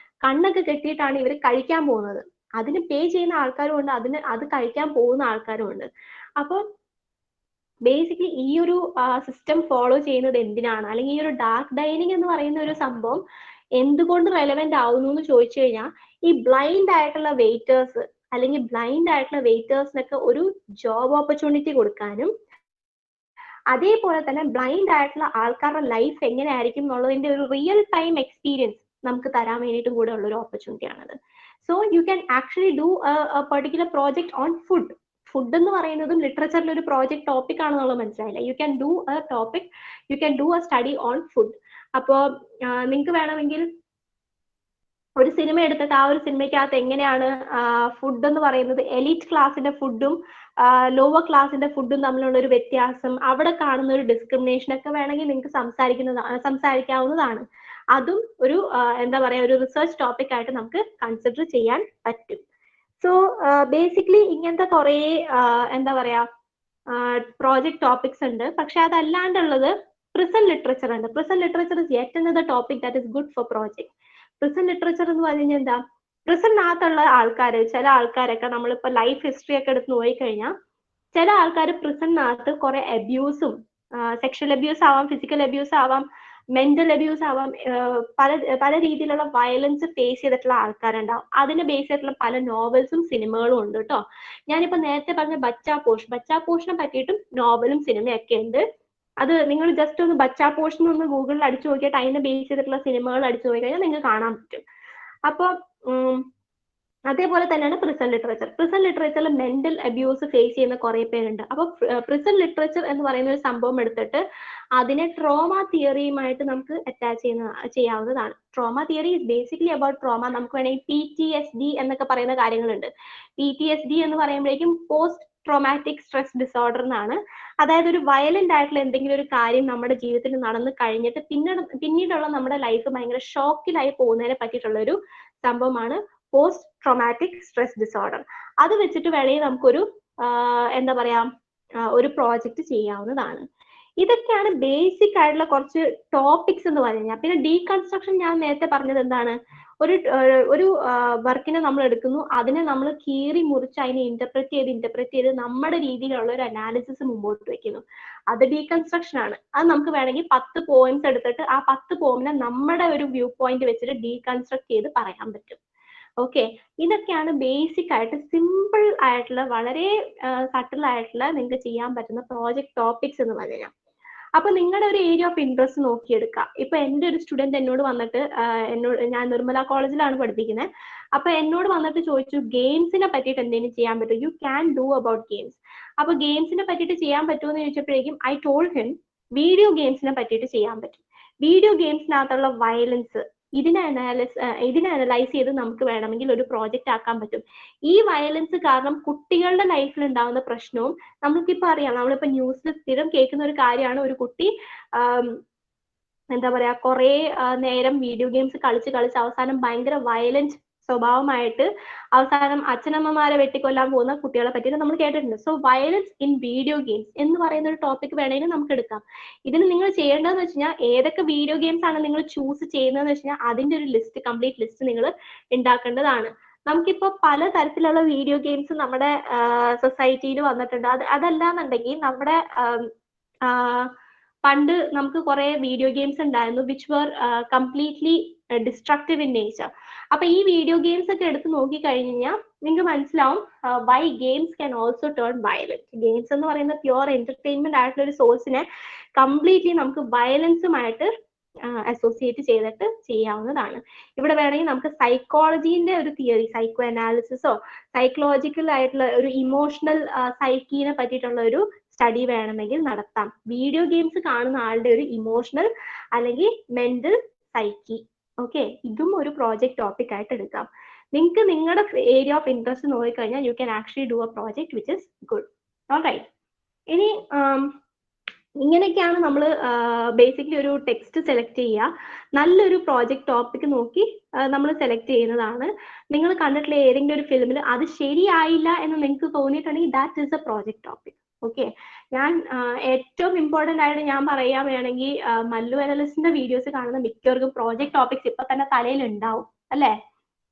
കണ്ണൊക്കെ കെട്ടിയിട്ടാണ് ഇവർ കഴിക്കാൻ പോകുന്നത്. അതിന് പേ ചെയ്യുന്ന ആൾക്കാരും ഉണ്ട്, അത് കഴിക്കാൻ പോകുന്ന ആൾക്കാരും ഉണ്ട്. അപ്പോൾ ബേസിക്കലി ഈ ഒരു സിസ്റ്റം ഫോളോ ചെയ്യുന്നത് എന്തിനാണ്, അല്ലെങ്കിൽ ഈ ഒരു ഡാർക്ക് ഡൈനിങ് എന്ന് പറയുന്ന ഒരു സംഭവം എന്തുകൊണ്ട് റെലവെന്റ് ആവുന്നു എന്ന് ചോദിച്ചു കഴിഞ്ഞാൽ, ഈ ബ്ലൈൻഡ് ആയിട്ടുള്ള വെയിറ്റേഴ്സ് അല്ലെങ്കിൽ ബ്ലൈൻഡ് ആയിട്ടുള്ള വെയിറ്റേഴ്സിനൊക്കെ ഒരു ജോബ് ഓപ്പർച്യൂണിറ്റി കൊടുക്കാനും, അതേപോലെ തന്നെ ബ്ലൈൻഡ് ആയിട്ടുള്ള ആൾക്കാരുടെ ലൈഫ് എങ്ങനെയായിരിക്കും എന്നുള്ളതിന്റെ ഒരു റിയൽ ടൈം എക്സ്പീരിയൻസ് നമുക്ക് തരാൻ വേണ്ടിയിട്ടും കൂടെ ഉള്ള ഒരു ഓപ്പർച്യൂണിറ്റി ആണത്. So you can actually do particular project on food. Food എന്ന് പറയുന്നതും ലിറ്ററേച്ചറിൽ ഒരു പ്രോജക്ട് ടോപ്പിക് ആണെന്നുള്ളത് മനസ്സിലായില്ല. U can do A topic, U can do A study on food. അപ്പോൾ നിങ്ങൾക്ക് വേണമെങ്കിൽ ഒരു സിനിമ എടുത്തിട്ട് ആ ഒരു സിനിമയ്ക്കകത്ത് എങ്ങനെയാണ് ഫുഡ് എന്ന് പറയുന്നത്, എലീറ്റ് ക്ലാസിന്റെ ഫുഡും ലോവർ ക്ലാസിന്റെ ഫുഡും തമ്മിലുള്ള ഒരു വ്യത്യാസം, അവിടെ കാണുന്ന ഒരു ഡിസ്ക്രിമിനേഷൻ ഒക്കെ വേണമെങ്കിൽ നിങ്ങൾക്ക് സംസാരിക്കാവുന്നതാണ്. അതും ഒരു എന്താ പറയാ ഒരു റിസർച്ച് ടോപ്പിക് ആയിട്ട് നമുക്ക് കൺസിഡർ ചെയ്യാൻ പറ്റും. സോ ബേസിക്കലി ഇങ്ങനത്തെ കുറെ എന്താ പറയാ പ്രോജക്ട് ടോപ്പിക്സ് ഉണ്ട്. പക്ഷെ അതല്ലാണ്ടുള്ളത് പ്രിസൺ ലിറ്ററേച്ചർ ഉണ്ട്. Prison literature is yet another topic that is good for project. Prison literature എന്ന് പറഞ്ഞു കഴിഞ്ഞാൽ എന്താ, പ്രിസണിനകത്തുള്ള ആൾക്കാര്, ചില ആൾക്കാരൊക്കെ നമ്മളിപ്പോ ലൈഫ് ഹിസ്റ്ററി ഒക്കെ എടുത്ത് നോക്കിക്കഴിഞ്ഞാൽ ചില ആൾക്കാർ പ്രിസണിനകത്ത് കുറെ അബ്യൂസും, സെക്ഷൽ അബ്യൂസ് ആവാം, ഫിസിക്കൽ അബ്യൂസ് ആവാം, മെന്റൽ അബ്യൂസ് ആവാം, പല രീതിയിലുള്ള വയലൻസ് ഫേസ് ചെയ്തിട്ടുള്ള ആൾക്കാരുണ്ടാവും. അതിനെ ബേസ് ചെയ്തിട്ടുള്ള പല നോവൽസും സിനിമകളും ഉണ്ട് കേട്ടോ. ഞാനിപ്പോ നേരത്തെ പറഞ്ഞ ബച്ചാ പോഷിനെ പറ്റിയിട്ടും നോവലും സിനിമയൊക്കെ ഉണ്ട്. അത് നിങ്ങൾ ജസ്റ്റ് ഒന്ന് ബച്ചാ പോഷൻ ഒന്ന് ഗൂഗിളിൽ അടിച്ചു നോക്കിയിട്ട് അതിനെ ബേസ് ചെയ്തിട്ടുള്ള സിനിമകൾ അടിച്ചു നോക്കി കഴിഞ്ഞാൽ നിങ്ങൾക്ക് കാണാൻ പറ്റും. അപ്പൊ അതേപോലെ തന്നെയാണ് പ്രിസൺ ലിറ്ററേച്ചർ. പ്രിസൺ ലിറ്ററേച്ചറിൽ മെന്റൽ അബ്യൂസ് ഫേസ് ചെയ്യുന്ന കുറെ പേരുണ്ട്. അപ്പൊ പ്രിസൺ ലിറ്ററേച്ചർ എന്ന് പറയുന്ന ഒരു സംഭവം എടുത്തിട്ട് അതിനെ ട്രോമ തിയറിയുമായിട്ട് നമുക്ക് അറ്റാച്ച് ചെയ്യാവുന്നതാണ്. Trauma theory is basically about trauma. നമുക്ക് വേണമെങ്കിൽ PTSD എന്നൊക്കെ പറയുന്ന കാര്യങ്ങളുണ്ട്. PTSD എന്ന് പറയുമ്പോഴേക്കും പോസ്റ്റ് ട്രോമാറ്റിക് സ്ട്രെസ് ഡിസോർഡർ എന്നാണ്. അതായത് ഒരു വയലന്റ് ആയിട്ടുള്ള എന്തെങ്കിലും ഒരു കാര്യം നമ്മുടെ ജീവിതത്തിൽ നടന്നു കഴിഞ്ഞിട്ട് പിന്നീടുള്ള നമ്മുടെ ലൈഫ് ഭയങ്കര ഷോക്കിലായി പോകുന്നതിനെ പറ്റിയിട്ടുള്ള ഒരു സംഭവമാണ് പോസ്റ്റ് ട്രോമാറ്റിക് സ്ട്രെസ് ഡിസോർഡർ. അത് വെച്ചിട്ട് വേണമെങ്കിൽ നമുക്കൊരു എന്താ പറയാ ഒരു പ്രോജക്റ്റ് ചെയ്യാവുന്നതാണ്. ഇതൊക്കെയാണ് ബേസിക് ആയിട്ടുള്ള കുറച്ച് ടോപ്പിക്സ് എന്ന് പറഞ്ഞാൽ. പിന്നെ ഡീകൺസ്ട്രക്ഷൻ ഞാൻ നേരത്തെ പറഞ്ഞത് എന്താണ്, ഒരു വർക്കിനെ നമ്മൾ എടുക്കുന്നു, അതിനെ നമ്മൾ കീറി മുറിച്ച് അതിനെ ഇന്റർപ്രറ്റ് ചെയ്ത് നമ്മുടെ രീതിയിലുള്ള ഒരു അനാലിസിസ് മുമ്പോട്ട് വെക്കുന്നു. അത് ഡീകൺസ്ട്രക്ഷൻ ആണ്. അത് നമുക്ക് വേണമെങ്കിൽ 10 പോയിന്റ്സ് എടുത്തിട്ട് ആ 10 പോയിന്റിനെ നമ്മുടെ ഒരു വ്യൂ പോയിന്റ് വെച്ചിട്ട് ഡീകൺസ്ട്രക്ട് ചെയ്ത് പറയാൻ പറ്റും. ഓക്കെ, ഇതൊക്കെയാണ് ബേസിക് ആയിട്ട് സിമ്പിൾ ആയിട്ടുള്ള വളരെ സട്ടിൽ ആയിട്ടുള്ള നിങ്ങൾക്ക് ചെയ്യാൻ പറ്റുന്ന പ്രോജക്ട് ടോപ്പിക്സ് എന്ന് പറഞ്ഞാൽ. അപ്പൊ നിങ്ങളുടെ ഒരു ഏരിയ ഓഫ് ഇൻട്രസ്റ്റ് നോക്കിയെടുക്കാം. ഇപ്പൊ എൻ്റെ ഒരു സ്റ്റുഡന്റ് എന്നോട് വന്നിട്ട്, ഞാൻ നിർമ്മല കോളേജിലാണ് പഠിപ്പിക്കുന്നത്. അപ്പൊ എന്നോട് വന്നിട്ട് ചോദിച്ചു ഗെയിംസിനെ പറ്റിയിട്ട് എന്തെങ്കിലും ചെയ്യാൻ പറ്റും, U can do about games. അപ്പൊ ഗെയിംസിനെ പറ്റിയിട്ട് ചെയ്യാൻ പറ്റുമെന്ന് ചോദിച്ചപ്പോഴേക്കും ഐ ടോൾഡ് ഹിം വീഡിയോ ഗെയിംസിനെ പറ്റിയിട്ട് ചെയ്യാൻ പറ്റും. വീഡിയോ ഗെയിംസിനകത്തുള്ള വയലൻസ്, ഇതിനെ അനലൈസ് ചെയ്ത് നമുക്ക് വേണമെങ്കിൽ ഒരു പ്രോജക്റ്റ് ആക്കാൻ പറ്റും. ഈ വയലൻസ് കാരണം കുട്ടികളുടെ ലൈഫിൽ ഉണ്ടാകുന്ന പ്രശ്നവും നമുക്കിപ്പോൾ അറിയാം. നമ്മളിപ്പോൾ ന്യൂസിൽ സ്ഥിരം കേൾക്കുന്ന ഒരു കാര്യമാണ്, ഒരു കുട്ടി എന്താ പറയാ കുറെ നേരം വീഡിയോ ഗെയിംസ് കളിച്ച് അവസാനം ഭയങ്കര വയലന്റ് സ്വഭാവമായിട്ട് അവസാനം അച്ഛനമ്മമാരെ വെട്ടിക്കൊല്ലാൻ പോകുന്ന കുട്ടികളെ പറ്റിയിട്ട് നമ്മൾ കേട്ടിട്ടുണ്ട്. So violence in video games എന്ന് പറയുന്ന ഒരു ടോപ്പിക് വേണമെങ്കിൽ നമുക്ക് എടുക്കാം. ഇതിന് നിങ്ങൾ ചെയ്യേണ്ടതെന്ന് വെച്ച് കഴിഞ്ഞാൽ ഏതൊക്കെ വീഡിയോ ഗെയിംസ് ആണ് നിങ്ങൾ ചൂസ് ചെയ്യുന്നതെന്ന് വെച്ച് കഴിഞ്ഞാൽ അതിന്റെ ഒരു കംപ്ലീറ്റ് ലിസ്റ്റ് നിങ്ങൾ ഉണ്ടാക്കേണ്ടതാണ്. നമുക്കിപ്പോൾ പല തരത്തിലുള്ള വീഡിയോ ഗെയിംസ് നമ്മുടെ സൊസൈറ്റിയിൽ വന്നിട്ടുണ്ട്. അതല്ലാന്നുണ്ടെങ്കിൽ നമ്മുടെ പണ്ട് നമുക്ക് കുറെ വീഡിയോ ഗെയിംസ് ഉണ്ടായിരുന്നു which were completely destructive in nature. അപ്പൊ ഈ വീഡിയോ ഗെയിംസ് ഒക്കെ എടുത്ത് നോക്കി കഴിഞ്ഞ് കഴിഞ്ഞാൽ നിങ്ങൾക്ക് മനസ്സിലാവും why games can also turn violent. Games എന്ന് പറയുന്ന പ്യുവർ എന്റർടൈൻമെന്റ് ആയിട്ടുള്ള ഒരു സോഴ്സിനെ കംപ്ലീറ്റ്ലി നമുക്ക് വയലൻസുമായിട്ട് അസോസിയേറ്റ് ചെയ്തിട്ട് ചെയ്യാവുന്നതാണ്. ഇവിടെ വേണമെങ്കിൽ നമുക്ക് സൈക്കോളജീന്റെ ഒരു തിയറി, സൈക്കോ അനാലിസിസോ സൈക്കോളജിക്കൽ ആയിട്ടുള്ള ഒരു ഇമോഷണൽ സൈക്കീനെ പറ്റിയിട്ടുള്ള ഒരു സ്റ്റഡി വേണമെങ്കിൽ നടത്താം. വീഡിയോ ഗെയിംസ് കാണുന്ന ആളുടെ ഒരു ഇമോഷണൽ അല്ലെങ്കിൽ മെന്റൽ സൈക്കി. ഓക്കെ, ഇതും ഒരു പ്രോജക്റ്റ് ടോപ്പിക് ആയിട്ട് എടുക്കാം. നിങ്ങൾക്ക് നിങ്ങളുടെ ഏരിയ ഓഫ് ഇൻട്രസ്റ്റ് നോക്കിക്കഴിഞ്ഞാൽ you can actually do a project which is good. Alright, ഇനി ഇങ്ങനെയൊക്കെയാണ് നമ്മൾ ബേസിക്കലി ഒരു ടെക്സ്റ്റ് സെലക്ട് ചെയ്യുക. നല്ലൊരു പ്രോജക്റ്റ് ടോപ്പിക് നോക്കി നമ്മൾ സെലക്ട് ചെയ്യുന്നതാണ്. നിങ്ങൾ കണ്ടിട്ടുള്ള ഏതെങ്കിലും ഒരു ഫിലിമിൽ അത് ശരിയായില്ല എന്ന് നിങ്ങൾക്ക് തോന്നിയിട്ടുണ്ടെങ്കിൽ that is a project topic. Okay, ഞാൻ ഏറ്റവും ഇമ്പോർട്ടന്റ് ആയിട്ട് ഞാൻ പറയാൻ വേണമെങ്കിൽ മല്ലു അനലിസ്റ്റിന്റെ വീഡിയോസ് കാണുന്ന മിക്കവർക്കും പ്രോജക്റ്റ് ടോപ്പിക്സ് ഇപ്പൊ തന്നെ തലയിൽ ഉണ്ടാവും അല്ലേ?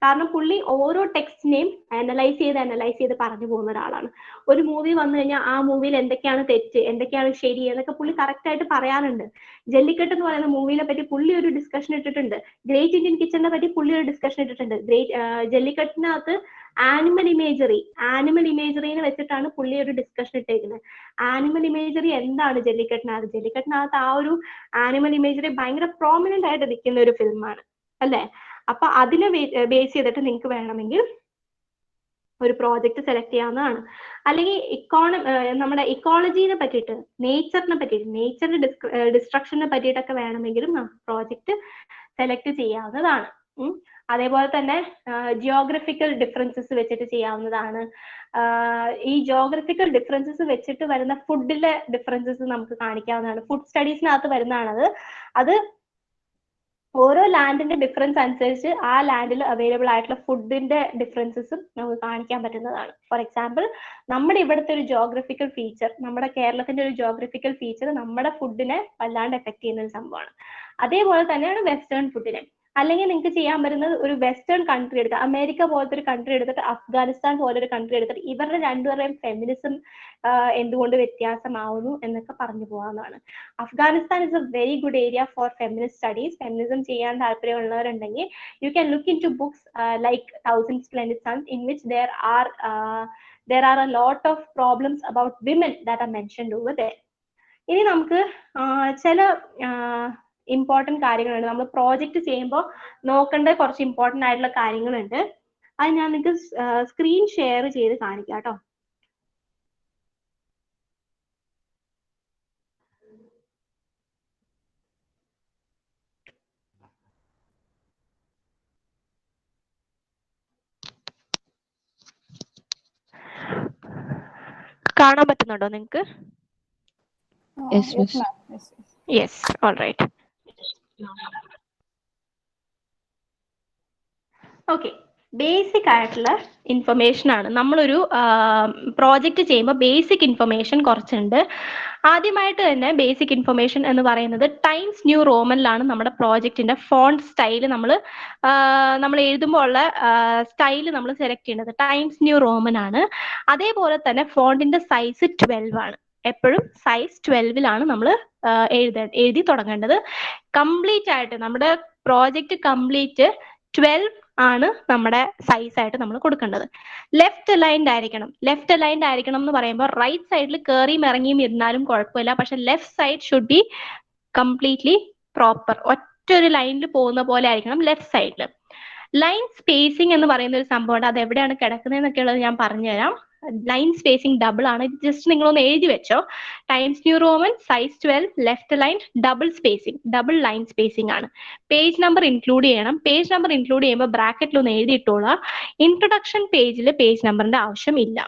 കാരണം പുള്ളി ഓരോ ടെക്സ്റ്റിനെയും അനലൈസ് ചെയ്ത് പറഞ്ഞു പോകുന്ന ഒരാളാണ്. ഒരു മൂവി വന്നു കഴിഞ്ഞാൽ ആ മൂവിയിൽ എന്തൊക്കെയാണ് തെറ്റ്, എന്തൊക്കെയാണ് ശരി എന്നൊക്കെ പുള്ളി കറക്റ്റ് ആയിട്ട് പറയാറുണ്ട്. ജല്ലിക്കെട്ട് എന്ന് പറയുന്ന മൂവിനെ പറ്റി പുള്ളി ഒരു ഡിസ്കഷൻ ഇട്ടിട്ടുണ്ട്. ഗ്രേറ്റ് ഇന്ത്യൻ കിച്ചണിനെ പറ്റി പുള്ളി ഒരു ഡിസ്കഷൻ ഇട്ടിട്ടുണ്ട്. ജല്ലിക്കെട്ടിനകത്ത് ആനിമൽ ഇമേജറിനെ വെച്ചിട്ടാണ് പുള്ളി ഒരു ഡിസ്കഷൻ ഇട്ടേക്കുന്നത്. ആനിമൽ ഇമേജറി എന്താണ് ജല്ലിക്കെട്ടിനകത്ത് ആ ഒരു ആനിമൽ ഇമേജറി ഭയങ്കര പ്രോമിനന്റ് ആയിട്ട് നിൽക്കുന്ന ഒരു ഫിലിമാണ് അല്ലെ? അപ്പൊ അതിനെ ബേസ് ചെയ്തിട്ട് നിങ്ങൾക്ക് വേണമെങ്കിൽ ഒരു പ്രോജക്റ്റ് സെലക്ട് ചെയ്യാവുന്നതാണ്. അല്ലെങ്കിൽ നമ്മുടെ ഇക്കോളജീനെ പറ്റിയിട്ട്, നേച്ചറിന്റെ ഡിസ്ട്രക്ഷനെ പറ്റിയിട്ടൊക്കെ വേണമെങ്കിലും പ്രോജക്റ്റ് സെലക്ട് ചെയ്യാവുന്നതാണ്. അതേപോലെ തന്നെ ജിയോഗ്രഫിക്കൽ ഡിഫറൻസസ് വെച്ചിട്ട് ചെയ്യാവുന്നതാണ്. ഈ ജിയോഗ്രഫിക്കൽ ഡിഫറൻസസ് വെച്ചിട്ട് വരുന്ന ഫുഡിലെ ഡിഫറൻസസ് നമുക്ക് കാണിക്കാവുന്നതാണ്. ഫുഡ് സ്റ്റഡീസിനകത്ത് വരുന്നതാണ് അത് ഓരോ ലാൻഡിന്റെ ഡിഫറൻസ് അനുസരിച്ച് ആ ലാൻഡിൽ അവൈലബിൾ ആയിട്ടുള്ള ഫുഡിന്റെ ഡിഫറൻസസും നമുക്ക് കാണിക്കാൻ പറ്റുന്നതാണ്. ഫോർ എക്സാമ്പിൾ, നമ്മുടെ ഇവിടുത്തെ ഒരു ജിയോഗ്രഫിക്കൽ ഫീച്ചർ, നമ്മുടെ കേരളത്തിന്റെ ഒരു ജിയോഗ്രഫിക്കൽ ഫീച്ചർ നമ്മുടെ ഫുഡിനെ വല്ലാണ്ട് എഫക്ട് ചെയ്യുന്ന ഒരു സംഭവമാണ്. അതേപോലെ തന്നെയാണ് വെസ്റ്റേൺ ഫുഡിനെ. അല്ലെങ്കിൽ നിങ്ങൾക്ക് ചെയ്യാൻ പറ്റുന്നത് ഒരു വെസ്റ്റേൺ കൺട്രി എടുക്കുക, അമേരിക്ക പോലത്തെ ഒരു കൺട്രി എടുത്തിട്ട് അഫ്ഗാനിസ്ഥാൻ പോലൊരു കൺട്രി എടുത്തിട്ട് ഇവരുടെ രണ്ടുപേരുടെയും ഫെമിനിസം എന്തുകൊണ്ട് വ്യത്യാസമാവുന്നു എന്നൊക്കെ പറഞ്ഞു പോകാവുന്നതാണ്. Afghanistan is a very good area for feminist studies. Feminism ചെയ്യാൻ താല്പര്യമുള്ളവരുണ്ടെങ്കിൽ you can look into books like 1000 Splendid Suns in which there are a lot of problems about women that are mentioned over there. ഇനി നമുക്ക് ചില ഇമ്പോർട്ടൻറ്റ് കാര്യങ്ങളുണ്ട്. നമ്മൾ പ്രോജക്റ്റ് ചെയ്യുമ്പോൾ നോക്കേണ്ട കുറച്ച് ഇമ്പോർട്ടൻ്റ് ആയിട്ടുള്ള കാര്യങ്ങളുണ്ട്. അത് ഞാൻ നിങ്ങൾക്ക് സ്ക്രീൻ ഷെയർ ചെയ്ത് കാണിക്കാം കേട്ടോ. കാണാൻ പറ്റുന്നുണ്ടോ നിങ്ങൾക്ക്? Yes, all right. Okay, basic ആയിട്ടുള്ള ഇൻഫർമേഷൻ ആണ്. നമ്മളൊരു പ്രോജക്റ്റ് ചെയ്യുമ്പോൾ ബേസിക് ഇൻഫർമേഷൻ കുറച്ചുണ്ട്. ആദ്യമായിട്ട് തന്നെ ബേസിക് ഇൻഫർമേഷൻ എന്ന് പറയുന്നത് ടൈംസ് ന്യൂ റോമനിലാണ് നമ്മുടെ പ്രോജക്റ്റിന്റെ ഫോണ്ട് സ്റ്റൈൽ നമ്മൾ എഴുതുമ്പോൾ ഉള്ള സ്റ്റൈൽ നമ്മൾ സെലക്ട് ചെയ്യേണ്ടത് ടൈംസ് ന്യൂ റോമൻ ആണ്. അതേപോലെ തന്നെ ഫോണ്ടിന്റെ സൈസ് 12 ആണ്. എപ്പോഴും സൈസ് 12ലാണ് നമ്മൾ എഴുതി തുടങ്ങേണ്ടത്. കംപ്ലീറ്റ് ആയിട്ട് നമ്മുടെ പ്രോജക്റ്റ് കംപ്ലീറ്റ് 12 ആണ് നമ്മുടെ സൈസ് ആയിട്ട് നമ്മൾ കൊടുക്കേണ്ടത്. ലെഫ്റ്റ് അലൈൻഡ് ആയിരിക്കണം എന്ന് പറയുമ്പോൾ റൈറ്റ് സൈഡിൽ കയറിയും ഇറങ്ങിയും ഇരുന്നാലും കുഴപ്പമില്ല, പക്ഷെ left side should be completely proper. ഒറ്റ ഒരു ലൈനിൽ പോകുന്ന പോലെ ആയിരിക്കണം ലെഫ്റ്റ് സൈഡിൽ. ലൈൻ സ്പേസിംഗ് എന്ന് പറയുന്ന ഒരു സംഭവമുണ്ട്. അത് എവിടെയാണ് കിടക്കുന്നതെന്നൊക്കെ ഉള്ളത് ഞാൻ പറഞ്ഞുതരാം. ലൈൻ സ്പേസിംഗ് ഡബിൾ ആണ്. ജസ്റ്റ് നിങ്ങളൊന്ന് എഴുതി വെച്ചോ. Times new Roman size 12 left line double spacing, double line spacing ആണ്. പേജ് നമ്പർ ഇൻക്ലൂഡ് ചെയ്യണം. പേജ് നമ്പർ ഇൻക്ലൂഡ് ചെയ്യുമ്പോൾ ബ്രാക്കറ്റിൽ ഒന്ന് എഴുതിയിട്ടോളാം. ഇൻട്രൊഡക്ഷൻ പേജിൽ പേജ് നമ്പറിന്റെ ആവശ്യം ഇല്ല.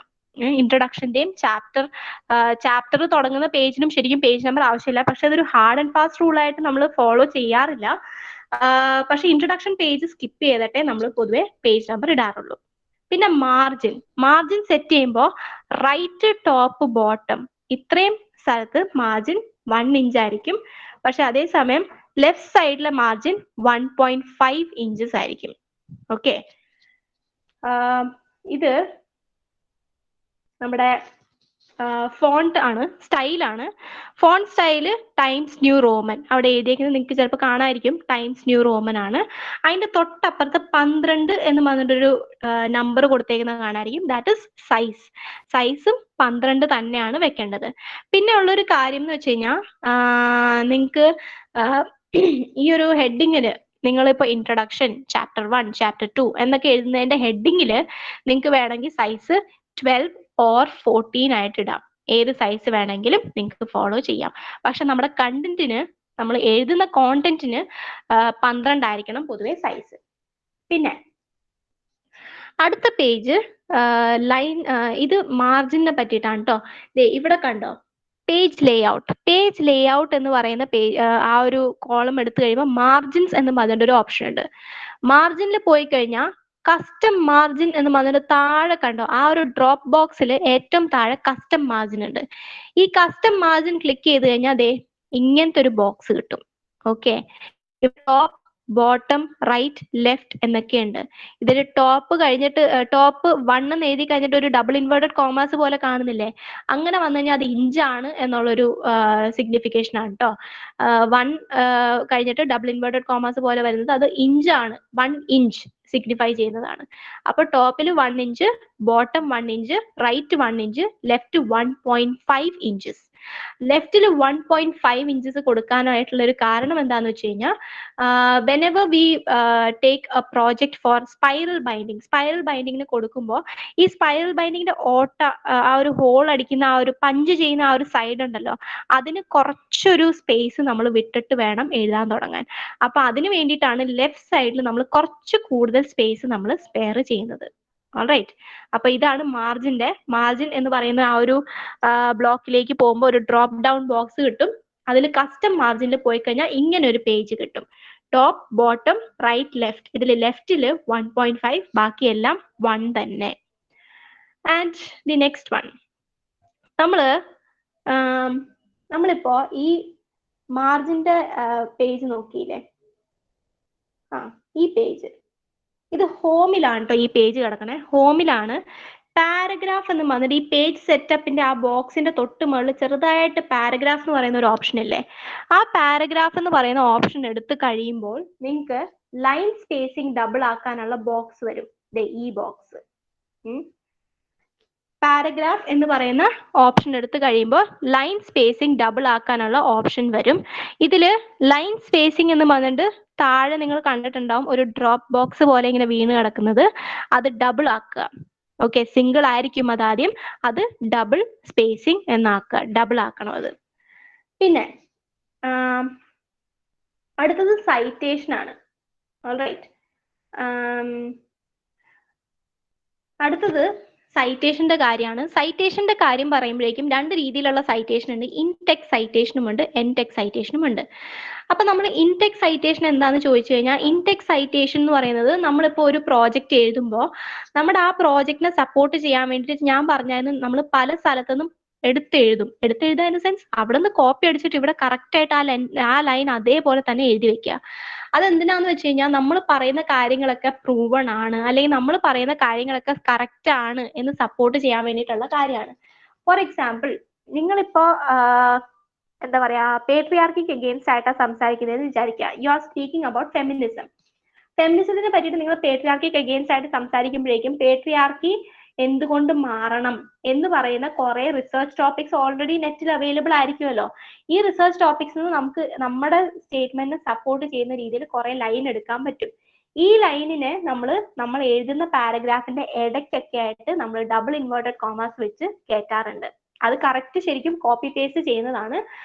ഇൻട്രൊഡക്ഷന്റെയും ചാപ്റ്റർ തുടങ്ങുന്ന പേജിനും ശരിക്കും പേജ് നമ്പർ ആവശ്യമില്ല. പക്ഷെ അതൊരു ഹാർഡ് ആൻഡ് ഫാസ്റ്റ് റൂൾ ആയിട്ട് നമ്മൾ ഫോളോ ചെയ്യാറില്ല. പക്ഷെ ഇൻട്രൊഡക്ഷൻ പേജ് സ്കിപ്പ് ചെയ്തിട്ടേ നമ്മൾ പൊതുവെ പേജ് നമ്പർ ഇടാറുള്ളൂ. പിന്നെ മാർജിൻ സെറ്റ് ചെയ്യുമ്പോൾ റൈറ്റ് ടോപ്പ് ബോട്ടം ഇത്രയും സ്ഥലത്ത് മാർജിൻ 1 ഇഞ്ച് ആയിരിക്കും. പക്ഷെ അതേസമയം ലെഫ്റ്റ് സൈഡിലെ മാർജിൻ 1.5 ഇഞ്ചസ് ആയിരിക്കും. ഓക്കെ, ഇത് നമ്മുടെ ഫോണ്ട് ആണ്, സ്റ്റൈലാണ്. Font style times new Roman. അവിടെ എഴുതിയേക്കുന്നത് നിങ്ങൾക്ക് ചിലപ്പോൾ കാണാമായിരിക്കും, ടൈംസ് ന്യൂ റോമൻ ആണ്. അതിന്റെ തൊട്ടപ്പുറത്ത് 12 എന്ന് പറഞ്ഞിട്ടൊരു നമ്പർ കൊടുത്തേക്കുന്നത് കാണാമായിരിക്കും. ദാറ്റ് ഇസ് സൈസും 12 തന്നെയാണ് വെക്കേണ്ടത്. പിന്നെ ഉള്ളൊരു കാര്യം എന്ന് വെച്ച് കഴിഞ്ഞാൽ നിങ്ങൾക്ക് ഈ ഒരു ഹെഡിങ്ങില് നിങ്ങളിപ്പോ ഇൻട്രൊഡക്ഷൻ, ചാപ്റ്റർ 1, ചാപ്റ്റർ 2 എന്നൊക്കെ എഴുതുന്നതിന്റെ ഹെഡിങ്ങില് നിങ്ങൾക്ക് വേണമെങ്കിൽ സൈസ് 12 or 14 ആയിട്ട് ഇടാം. ഏത് സൈസ് വേണമെങ്കിലും നിങ്ങൾക്ക് ഫോളോ ചെയ്യാം. പക്ഷെ നമ്മുടെ കണ്ടന്റിന്, നമ്മൾ എഴുതുന്ന കോണ്ടന്റിന് 12 ആയിരിക്കണം പൊതുവെ സൈസ്. പിന്നെ അടുത്ത പേജ് ലൈൻ, ഇത് മാർജിനെ പറ്റിയിട്ടാണ് കേട്ടോ. ഇവിടെ കണ്ടോ, പേജ് ലേഔട്ട് എന്ന് പറയുന്ന ആ ഒരു കോളം എടുത്തു കഴിയുമ്പോൾ മാർജിൻസ് എന്ന് പറഞ്ഞിട്ട് ഒരു ഓപ്ഷൻ ഉണ്ട്. മാർജിനിൽ പോയി കഴിഞ്ഞാൽ കസ്റ്റം മാർജിൻ എന്ന് പറഞ്ഞിട്ട് താഴെ കണ്ടോ, ആ ഒരു ഡ്രോപ്പ് ബോക്സിൽ ഏറ്റവും താഴെ കസ്റ്റം മാർജിൻ ഉണ്ട്. ഈ കസ്റ്റം മാർജിൻ ക്ലിക്ക് ചെയ്ത് കഴിഞ്ഞാൽ അതെ ഇങ്ങനത്തെ ഒരു ബോക്സ് കിട്ടും. Okay, top, bottom, right, left എന്നൊക്കെയുണ്ട്. ഇതിൽ ടോപ്പ് കഴിഞ്ഞിട്ട് ടോപ്പ് 1 എന്ന് എഴുതി കഴിഞ്ഞിട്ട് ഒരു ഡബിൾ ഇൻവേർട്ടഡ് കോമേഴ്സ് പോലെ കാണുന്നില്ലേ, അങ്ങനെ വന്നു കഴിഞ്ഞാൽ അത് ഇഞ്ചാണ് എന്നുള്ളൊരു സിഗ്നിഫിക്കേഷൻ ആണ് കേട്ടോ. 1 കഴിഞ്ഞിട്ട് ഡബിൾ ഇൻവേർട്ടഡ് കോമേഴ്സ് പോലെ വരുന്നത് അത് ഇഞ്ചാണ്, 1 ഇഞ്ച് സിഗ്നിഫൈ ചെയ്യുന്നതാണ്. അപ്പൊ ടോപ്പിൽ 1 inch, bottom 1 inch, right 1 inch, left 1.5 inches. ലെഫ്റ്റിൽ 1.5 ഇഞ്ചസ് കൊടുക്കാനായിട്ടുള്ള ഒരു കാരണം എന്താന്ന് വെച്ച് കഴിഞ്ഞാൽ whenever we take a project for spiral binding കൊടുക്കുമ്പോൾ ഈ സ്പൈറൽ ബൈൻഡിങ്ങിന്റെ ഓട്ട, ആ ഒരു ഹോൾ അടിക്കുന്ന, ആ ഒരു പഞ്ച് ചെയ്യുന്ന ആ ഒരു സൈഡ് ഉണ്ടല്ലോ, അതിന് കുറച്ചൊരു സ്പേസ് നമ്മൾ വിട്ടിട്ട് വേണം എഴുതാൻ തുടങ്ങാൻ. അപ്പൊ അതിന് വേണ്ടിയിട്ടാണ് ലെഫ്റ്റ് സൈഡിൽ നമ്മൾ കുറച്ച് കൂടുതൽ സ്പേസ് നമ്മൾ സ്പെയർ ചെയ്യുന്നത്. ഓൾറൈറ്റ്, അപ്പൊ ഇതാണ് മാർജിൻ എന്ന് പറയുന്ന ആ ഒരു ബ്ലോക്കിലേക്ക് പോകുമ്പോൾ ഒരു ഡ്രോപ്പ് ഡൗൺ ബോക്സ് കിട്ടും. അതിൽ കസ്റ്റം മാർജിനിൽ പോയി കഴിഞ്ഞാൽ ഇങ്ങനെ ഒരു പേജ് കിട്ടും. Top, bottom, right, left. ഇതിൽ ലെഫ്റ്റില് 1.5, ബാക്കിയെല്ലാം 1 തന്നെ. ആൻഡ് ദി നെക്സ്റ്റ് വൺ, നമ്മളിപ്പോ ഈ മാർജിന്റെ പേജ് നോക്കിയില്ലേ, ഈ പേജ്, ഇത് ഹോമിലാണ് കേട്ടോ. ഈ പേജ് കിടക്കണേ ഹോമിലാണ്. പാരഗ്രാഫ് എന്ന് പറഞ്ഞിട്ട് ഈ പേജ് സെറ്റപ്പിന്റെ ആ ബോക്സിന്റെ തൊട്ട് മുകളിൽ ചെറുതായിട്ട് പാരഗ്രാഫ് എന്ന് പറയുന്ന ഒരു ഓപ്ഷൻ ഇല്ലേ, ആ പാരഗ്രാഫ് എന്ന് പറയുന്ന ഓപ്ഷൻ എടുത്ത് കഴിയുമ്പോൾ നിങ്ങൾക്ക് ലൈൻ സ്പേസിംഗ് ഡബിൾ ആക്കാനുള്ള ബോക്സ് വരും. ഈ ബോക്സ് പാരഗ്രാഫ് എന്ന് പറയുന്ന ഓപ്ഷൻ എടുത്ത് കഴിയുമ്പോൾ ലൈൻ സ്പേസിംഗ് ഡബിൾ ആക്കാനുള്ള ഓപ്ഷൻ വരും. ഇതില് ലൈൻ സ്പേസിംഗ് എന്ന് പറഞ്ഞിട്ട് താഴെ നിങ്ങൾ കണ്ടിട്ടുണ്ടാവും ഒരു ഡ്രോപ്പ് ബോക്സ് പോലെ ഇങ്ങനെ വീണ് കിടക്കുന്നത്. അത് ഡബിൾ ആക്കുക. ഓക്കെ, സിംഗിൾ ആയിരിക്കും അതാദ്യം, അത് ഡബിൾ സ്പേസിംഗ് എന്നാക്കുക, ഡബിൾ ആക്കണം അത്. പിന്നെ അടുത്തത് സൈറ്റേഷൻ ആണ്. ഓൾറൈറ്റ്, അടുത്തത് സൈറ്റേഷന്റെ കാര്യമാണ്. സൈറ്റേഷന്റെ കാര്യം പറയുമ്പോഴേക്കും 2 രീതിയിലുള്ള സൈറ്റേഷൻ ഉണ്ട്. ഇൻടെക്സ്റ്റ് സൈറ്റേഷനും ഉണ്ട്, എൻടെക്സ്റ്റ് സൈറ്റേഷനും ഉണ്ട്. അപ്പൊ നമ്മൾ ഇൻടെക്സ്റ്റ് സൈറ്റേഷൻ എന്താണെന്ന് ചോദിച്ചു കഴിഞ്ഞാൽ, ഇൻടെക്സ്റ്റ് സൈറ്റേഷൻ എന്ന് പറയുന്നത് നമ്മളിപ്പോൾ ഒരു പ്രോജക്റ്റ് എഴുതുമ്പോൾ നമ്മുടെ ആ പ്രോജക്റ്റിനെ സപ്പോർട്ട് ചെയ്യാൻ വേണ്ടിയിട്ട് ഞാൻ പറഞ്ഞായിരുന്നു, നമ്മൾ പല സ്ഥലത്തുനിന്നും എടുത്തെഴുതുക ഇൻ സെൻസ് അവിടെ നിന്ന് കോപ്പി അടിച്ചിട്ട് ഇവിടെ കറക്റ്റ് ആയിട്ട് ആ ലൈൻ അതേപോലെ തന്നെ എഴുതി വെക്കുക. അതെന്തിനാന്ന് വെച്ച് കഴിഞ്ഞാൽ നമ്മൾ പറയുന്ന കാര്യങ്ങളൊക്കെ പ്രൂവൺ ആണ്, അല്ലെങ്കിൽ നമ്മൾ പറയുന്ന കാര്യങ്ങളൊക്കെ കറക്റ്റ് ആണ് എന്ന് സപ്പോർട്ട് ചെയ്യാൻ വേണ്ടിയിട്ടുള്ള കാര്യമാണ്. ഫോർ എക്സാമ്പിൾ, നിങ്ങളിപ്പോ എന്താ പറയാ, പേട്രിയാർക്കിക്ക് എഗെയിൻസ്റ്റ് ആയിട്ടാണ് സംസാരിക്കുന്നതെന്ന് വിചാരിക്കുക. യു ആർ സ്പീക്കിംഗ് അബൌട്ട് ഫെമിനിസത്തിനെ പറ്റിയിട്ട് നിങ്ങൾ പേട്രിയാർക്കിക്ക് എഗെയിൻസ്റ്റ് ആയിട്ട് സംസാരിക്കുമ്പോഴേക്കും പേട്രിയാർക്കി എന്തുകൊണ്ട് മാറണം എന്ന് പറയുന്ന കുറെ റിസർച്ച് ടോപ്പിക്സ് ഓൾറെഡി നെറ്റിൽ അവൈലബിൾ ആയിരിക്കുമല്ലോ. ഈ റിസർച്ച് ടോപ്പിക്സ് നമുക്ക് നമ്മുടെ സ്റ്റേറ്റ്മെന്റിനെ സപ്പോർട്ട് ചെയ്യുന്ന രീതിയിൽ കുറെ ലൈൻ എടുക്കാൻ പറ്റും. ഈ ലൈനിനെ നമ്മൾ എഴുതുന്ന പാരഗ്രാഫിന്റെ ഇടയ്ക്കൊക്കെ ആയിട്ട് നമ്മൾ ഡബിൾ ഇൻവേർട്ടഡ് കോമാസ് വെച്ച് കയറ്റാറുണ്ട്. അത് കറക്റ്റ് ശരിക്കും കോപ്പി പേസ്റ്റ് ചെയ്യുന്നതാണ്.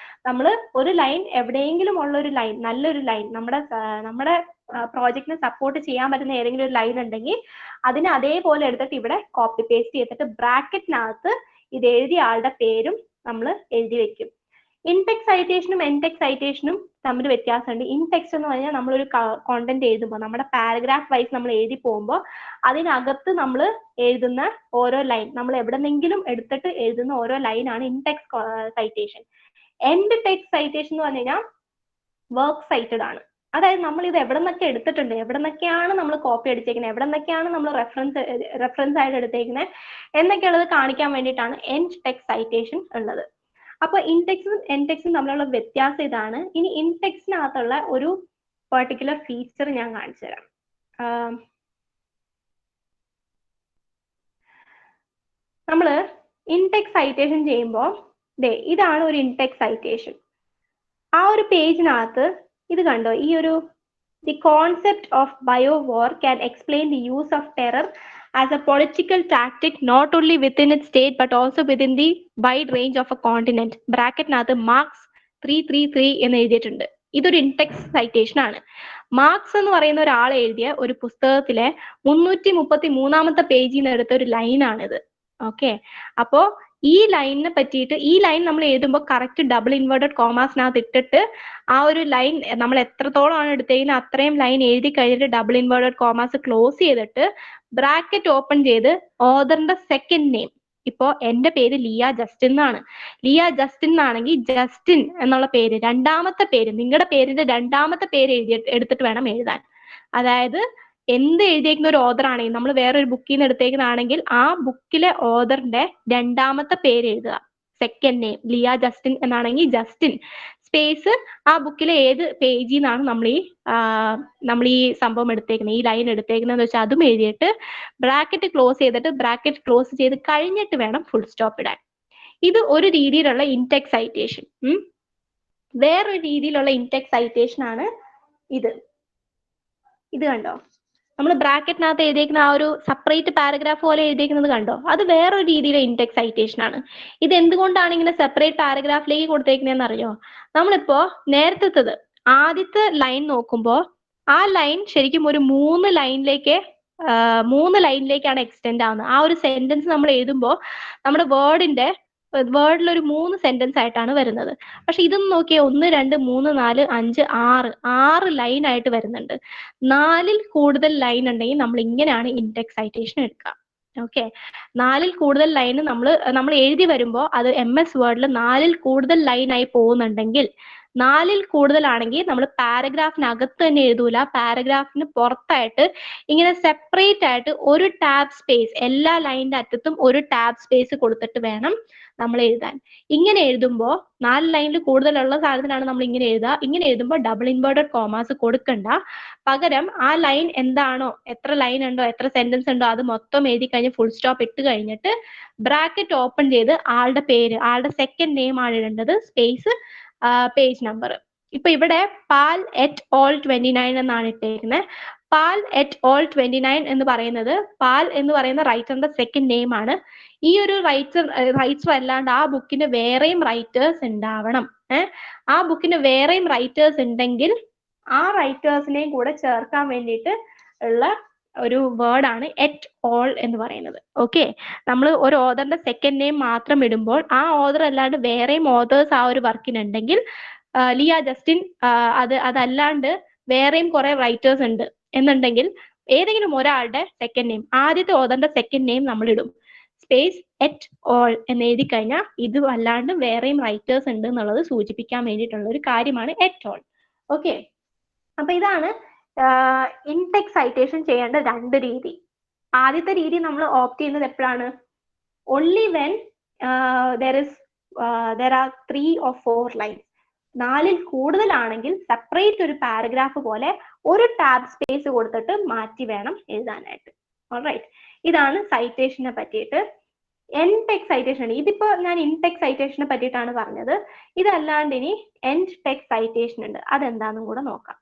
നമ്മൾ ഒരു ലൈൻ, എവിടെയെങ്കിലും ഉള്ള ഒരു ലൈൻ, നല്ലൊരു ലൈൻ, നമ്മുടെ പ്രോജക്റ്റിനെ സപ്പോർട്ട് ചെയ്യാൻ പറ്റുന്ന ഏതെങ്കിലും ഒരു ലൈൻ ഉണ്ടെങ്കിൽ അതിനെ അതേപോലെ എടുത്തിട്ട് ഇവിടെ കോപ്പി പേസ്റ്റ് ചെയ്തിട്ട് ബ്രാക്കറ്റിനകത്ത് ഇത് എഴുതിയ ആളുടെ പേരും നമ്മൾ എഴുതി വെക്കും. ഇൻടെക്സ്റ്റ് സൈറ്റേഷനും എൻടെക്സ്റ്റ് സൈറ്റേഷനും തമ്മിൽ വ്യത്യാസമുണ്ട്. ഇൻടെക്സ്റ്റ് എന്ന് പറഞ്ഞാൽ നമ്മളൊരു കോണ്ടന്റ് എഴുതുമ്പോൾ, നമ്മുടെ പാരഗ്രാഫ് വൈസ് നമ്മൾ എഴുതി പോകുമ്പോൾ അതിനകത്ത് നമ്മൾ എഴുതുന്ന ഓരോ ലൈൻ, നമ്മൾ എവിടെന്നെങ്കിലും എടുത്തിട്ട് എഴുതുന്ന ഓരോ ലൈനാണ് indexed citation. End text citation എന്ന് പറഞ്ഞു കഴിഞ്ഞാൽ വർക്ക് സൈറ്റഡ് ആണ്. അതായത് നമ്മൾ ഇത് എവിടെ നിന്നൊക്കെ എടുത്തിട്ടുണ്ട്, എവിടെ നിന്നൊക്കെയാണ് നമ്മൾ കോപ്പി അടിച്ചേക്കുന്നത്, എവിടെ നിന്നൊക്കെയാണ് നമ്മൾ റെഫറൻസ് ആയിട്ട് എടുത്തേക്കുന്നത് എന്നൊക്കെയുള്ളത് കാണിക്കാൻ വേണ്ടിയിട്ടാണ് എൻഡ് ടെക്സ്റ്റ് സൈറ്റേഷൻ ഉള്ളത്. അപ്പൊ ഇൻടെക്സും എൻടെക്സും തമ്മിലുള്ള വ്യത്യാസം ഇതാണ്. ഇനി ഇൻടെക്സിനകത്തുള്ള ഒരു പെർട്ടിക്കുലർ ഫീച്ചർ ഞാൻ കാണിച്ചു തരാം. നമ്മൾ ഇൻടെക്സ്റ്റ് സൈറ്റേഷൻ ചെയ്യുമ്പോൾ ഇതാണ് ഒരു ഇൻടെക്സ്റ്റ് സൈറ്റേഷൻ. ആ ഒരു പേജിനകത്ത് ഇത് കണ്ടോ, ഈ ഒരു the concept of biowar can explain the use of terror as a political tactic not only within its state but also within the wide range of a continent. ബ്രാക്കറ്റിനകത്ത് മാർക്സ് 333 എന്ന് എഴുതിയിട്ടുണ്ട്. ഇതൊരു ഇൻടെക്സ്റ്റ് സൈറ്റേഷൻ ആണ്. മാർക്സ് എന്ന് പറയുന്ന ഒരാൾ എഴുതിയ ഒരു പുസ്തകത്തിലെ 333 പേജിൽ നിന്ന് എടുത്ത ഒരു ലൈനാണിത്. ഓക്കെ, അപ്പോ ഈ ലൈനിനെ പറ്റിയിട്ട്, ഈ ലൈൻ നമ്മൾ എഴുതുമ്പോൾ കറക്റ്റ് ഡബിൾ ഇൻവേർട്ടഡ് കോമാസിനകത്ത് ഇട്ടിട്ട് ആ ഒരു ലൈൻ നമ്മൾ എത്രത്തോളമാണ് എടുത്തേക്കുന്നത് അത്രയും ലൈൻ എഴുതി കഴിഞ്ഞിട്ട് ഡബിൾ ഇൻവേർട്ടഡ് കോമാസ് ക്ലോസ് ചെയ്തിട്ട് ബ്രാക്കറ്റ് ഓപ്പൺ ചെയ്ത് ഓതറിന്റെ സെക്കൻഡ് നെയിം, ഇപ്പോ എന്റെ പേര് ലിയ ജസ്റ്റിൻ എന്നാണ്. ലിയ ജസ്റ്റിൻ എന്നാണെങ്കിൽ ജസ്റ്റിൻ എന്നുള്ള പേര്, രണ്ടാമത്തെ പേര്, നിങ്ങളുടെ പേരിന്റെ രണ്ടാമത്തെ പേര് എടുത്തിട്ട് വേണം എഴുതാൻ. അതായത് എന്ത് എഴുതിയേക്കുന്ന ഒരു ഓതർ ആണെങ്കിൽ, നമ്മൾ വേറൊരു ബുക്കിൽ നിന്ന് എടുത്തേക്കുന്നതാണെങ്കിൽ ആ ബുക്കിലെ ഓതറിന്റെ രണ്ടാമത്തെ പേര് എഴുതുക. സെക്കൻഡ് നെയിം ലിയ ജസ്റ്റിൻ എന്നാണെങ്കിൽ ജസ്റ്റിൻ സ്പേസ് ആ ബുക്കിലെ ഏത് പേജിൽ നിന്നാണ് നമ്മൾ ഈ സംഭവം എടുത്തേക്കുന്നത്, ഈ ലൈൻ എടുത്തേക്കുന്നതെന്ന് വെച്ചാൽ അതും എഴുതിയിട്ട് ബ്രാക്കറ്റ് ക്ലോസ് ചെയ്തിട്ട് ബ്രാക്കറ്റ് ക്ലോസ് ചെയ്ത് കഴിഞ്ഞിട്ട് വേണം ഫുൾ സ്റ്റോപ്പ് ഇടാൻ. ഇത് ഒരു രീതിയിലുള്ള ഇൻടെക്സ്റ്റ് സൈറ്റേഷൻ. വേറൊരു രീതിയിലുള്ള ഇൻടെക്സ്റ്റ് സൈറ്റേഷൻ ആണ് ഇത് കണ്ടോ, നമ്മൾ ബ്രാക്കറ്റിനകത്ത് എഴുതിയേക്കുന്ന ആ ഒരു സെപ്പറേറ്റ് പാരഗ്രാഫ് പോലെ എഴുതിയേക്കുന്നത് കണ്ടോ, അത് വേറൊരു രീതിയിലെ ഇൻടെക്സ്റ്റ് സൈറ്റേഷൻ ആണ്. ഇത് എന്തുകൊണ്ടാണ് ഇങ്ങനെ സെപ്പറേറ്റ് പാരഗ്രാഫിലേക്ക് കൊടുത്തേക്കുന്നതെന്ന് അറിയോ? നമ്മളിപ്പോ നേരത്തെ ആദ്യത്തെ ലൈൻ നോക്കുമ്പോൾ ആ ലൈൻ ശരിക്കും ഒരു 3 ലൈനിലേക്കാണ് എക്സ്റ്റെൻഡ് ആവുന്നത്. ആ ഒരു സെന്റൻസ് നമ്മൾ എഴുതുമ്പോൾ നമ്മുടെ വേർഡിൽ ഒരു 3 സെന്റൻസ് ആയിട്ടാണ് വരുന്നത്. പക്ഷെ ഇതൊന്ന് നോക്കിയേ, 1 2 3 4 5 6 ലൈൻ ആയിട്ട് വരുന്നുണ്ട്. 4ൽ കൂടുതൽ ലൈൻ ഉണ്ടെങ്കിൽ നമ്മൾ ഇങ്ങനെയാണ് ഇൻടെക്സ്റ്റ് സൈറ്റേഷൻ എടുക്കുക. ഓക്കെ, 4ൽ കൂടുതൽ ലൈൻ നമ്മൾ എഴുതി വരുമ്പോൾ അത് MS വേർഡിൽ 4ൽ കൂടുതൽ ലൈൻ ആയി പോകുന്നുണ്ടെങ്കിൽ, 4ൽ കൂടുതലാണെങ്കിൽ നമ്മൾ പാരഗ്രാഫിനകത്ത് തന്നെ എഴുതൂല, പാരഗ്രാഫിന് പുറത്തായിട്ട് ഇങ്ങനെ സെപ്പറേറ്റ് ആയിട്ട് ഒരു ടാബ് സ്പേസ്, എല്ലാ ലൈനിന്റെ അറ്റത്തും ഒരു ടാബ് സ്പേസ് കൊടുത്തിട്ട് വേണം നമ്മൾ എഴുതാൻ. ഇങ്ങനെ എഴുതുമ്പോൾ 4 ലൈനിൽ കൂടുതലുള്ള സാധനത്തിനാണ് നമ്മൾ ഇങ്ങനെ എഴുതുക. ഇങ്ങനെ എഴുതുമ്പോൾ ഡബിൾ ഇൻവേർട്ടഡ് കോമാസ് കൊടുക്കണ്ട, പകരം ആ ലൈൻ എന്താണോ, എത്ര ലൈൻ ഉണ്ടോ, എത്ര സെന്റൻസ് ഉണ്ടോ അത് മൊത്തം എഴുതി കഴിഞ്ഞ് ഫുൾ സ്റ്റോപ്പ് ഇട്ട് കഴിഞ്ഞിട്ട് ബ്രാക്കറ്റ് ഓപ്പൺ ചെയ്ത് ആളുടെ പേര്, ആളുടെ സെക്കൻഡ് നെയിം ആണ് ഇടേണ്ടത്, സ്പേസ് പേജ് നമ്പർ. ഇപ്പൊ ഇവിടെ പാൽ എറ്റ് ഓൾ 29 എന്നാണ് ഇട്ടേക്കുന്നത്. പാൽ എറ്റ് ഓൾ 29 എന്ന് പറയുന്നത്, പാൽ എന്ന് പറയുന്ന റൈറ്ററിന്റെ സെക്കൻഡ് നെയിം ആണ്. ഈ ഒരു റൈറ്റ്സ് അല്ലാണ്ട് ആ ബുക്കിന് വേറെയും റൈറ്റേഴ്സ് ഉണ്ടാവണം. ആ ബുക്കിന് വേറെയും റൈറ്റേഴ്സ് ഉണ്ടെങ്കിൽ ആ റൈറ്റേഴ്സിനെയും കൂടെ ചേർക്കാൻ വേണ്ടിയിട്ട് ഉള്ള ഒരു വേർഡാണ് എറ്റ് ഓൾ എന്ന് പറയുന്നത്. ഓക്കെ, നമ്മൾ ഒരു ഓതറിന്റെ സെക്കൻഡ് നെയിം മാത്രം ഇടുമ്പോൾ ആ ഓതർ അല്ലാണ്ട് വേറെയും ഓതേഴ്സ് ആ ഒരു വർക്കിനുണ്ടെങ്കിൽ, ലിയ ജസ്റ്റിൻ അതല്ലാണ്ട് വേറെയും കുറെ റൈറ്റേഴ്സ് ഉണ്ട് എന്നുണ്ടെങ്കിൽ ഏതെങ്കിലും ഒരാളുടെ സെക്കൻഡ് നെയിം, ആദ്യത്തെ ഓതറിന്റെ സെക്കൻഡ് നെയിം നമ്മൾ ഇടും, സ്പേസ് എറ്റ് ഓൾ എന്ന് എഴുതി കഴിഞ്ഞാൽ ഇത് അല്ലാണ്ട് വേറെയും റൈറ്റേഴ്സ് ഉണ്ട് എന്നുള്ളത് സൂചിപ്പിക്കാൻ വേണ്ടിയിട്ടുള്ള ഒരു കാര്യമാണ് എറ്റ് ഓൾ. ഓക്കെ, അപ്പൊ ഇതാണ് ഇൻടെക്സ്റ്റ് സൈറ്റേഷൻ ചെയ്യേണ്ട 2 രീതി. ആദ്യത്തെ രീതി നമ്മൾ ഓപ്റ്റ് ചെയ്യുന്നത് എപ്പോഴാണ്? Only when there are 3 or 4 lines. 4ൽ കൂടുതലാണെങ്കിൽ സെപ്പറേറ്റ് ഒരു പാരഗ്രാഫ് പോലെ ഒരു ടാബ് സ്പേസ് കൊടുത്തിട്ട് മാറ്റി വേണം എഴുതാനായിട്ട്. ഓൾറൈറ്റ്, ഇതാണ് സൈറ്റേഷനെ പറ്റിയിട്ട്. എൻഡ് ടെക്സ്റ്റ് സൈറ്റേഷൻ, ഇതിപ്പോ ഞാൻ ഇൻടെക്സ്റ്റ് സൈറ്റേഷനെ പറ്റിയിട്ടാണ് പറഞ്ഞത്. ഇതല്ലാണ്ട് ഇനി എൻഡ് ടെക്സ്റ്റ് സൈറ്റേഷൻ ഉണ്ട്, അതെന്താണെന്നും കൂടെ നോക്കാം.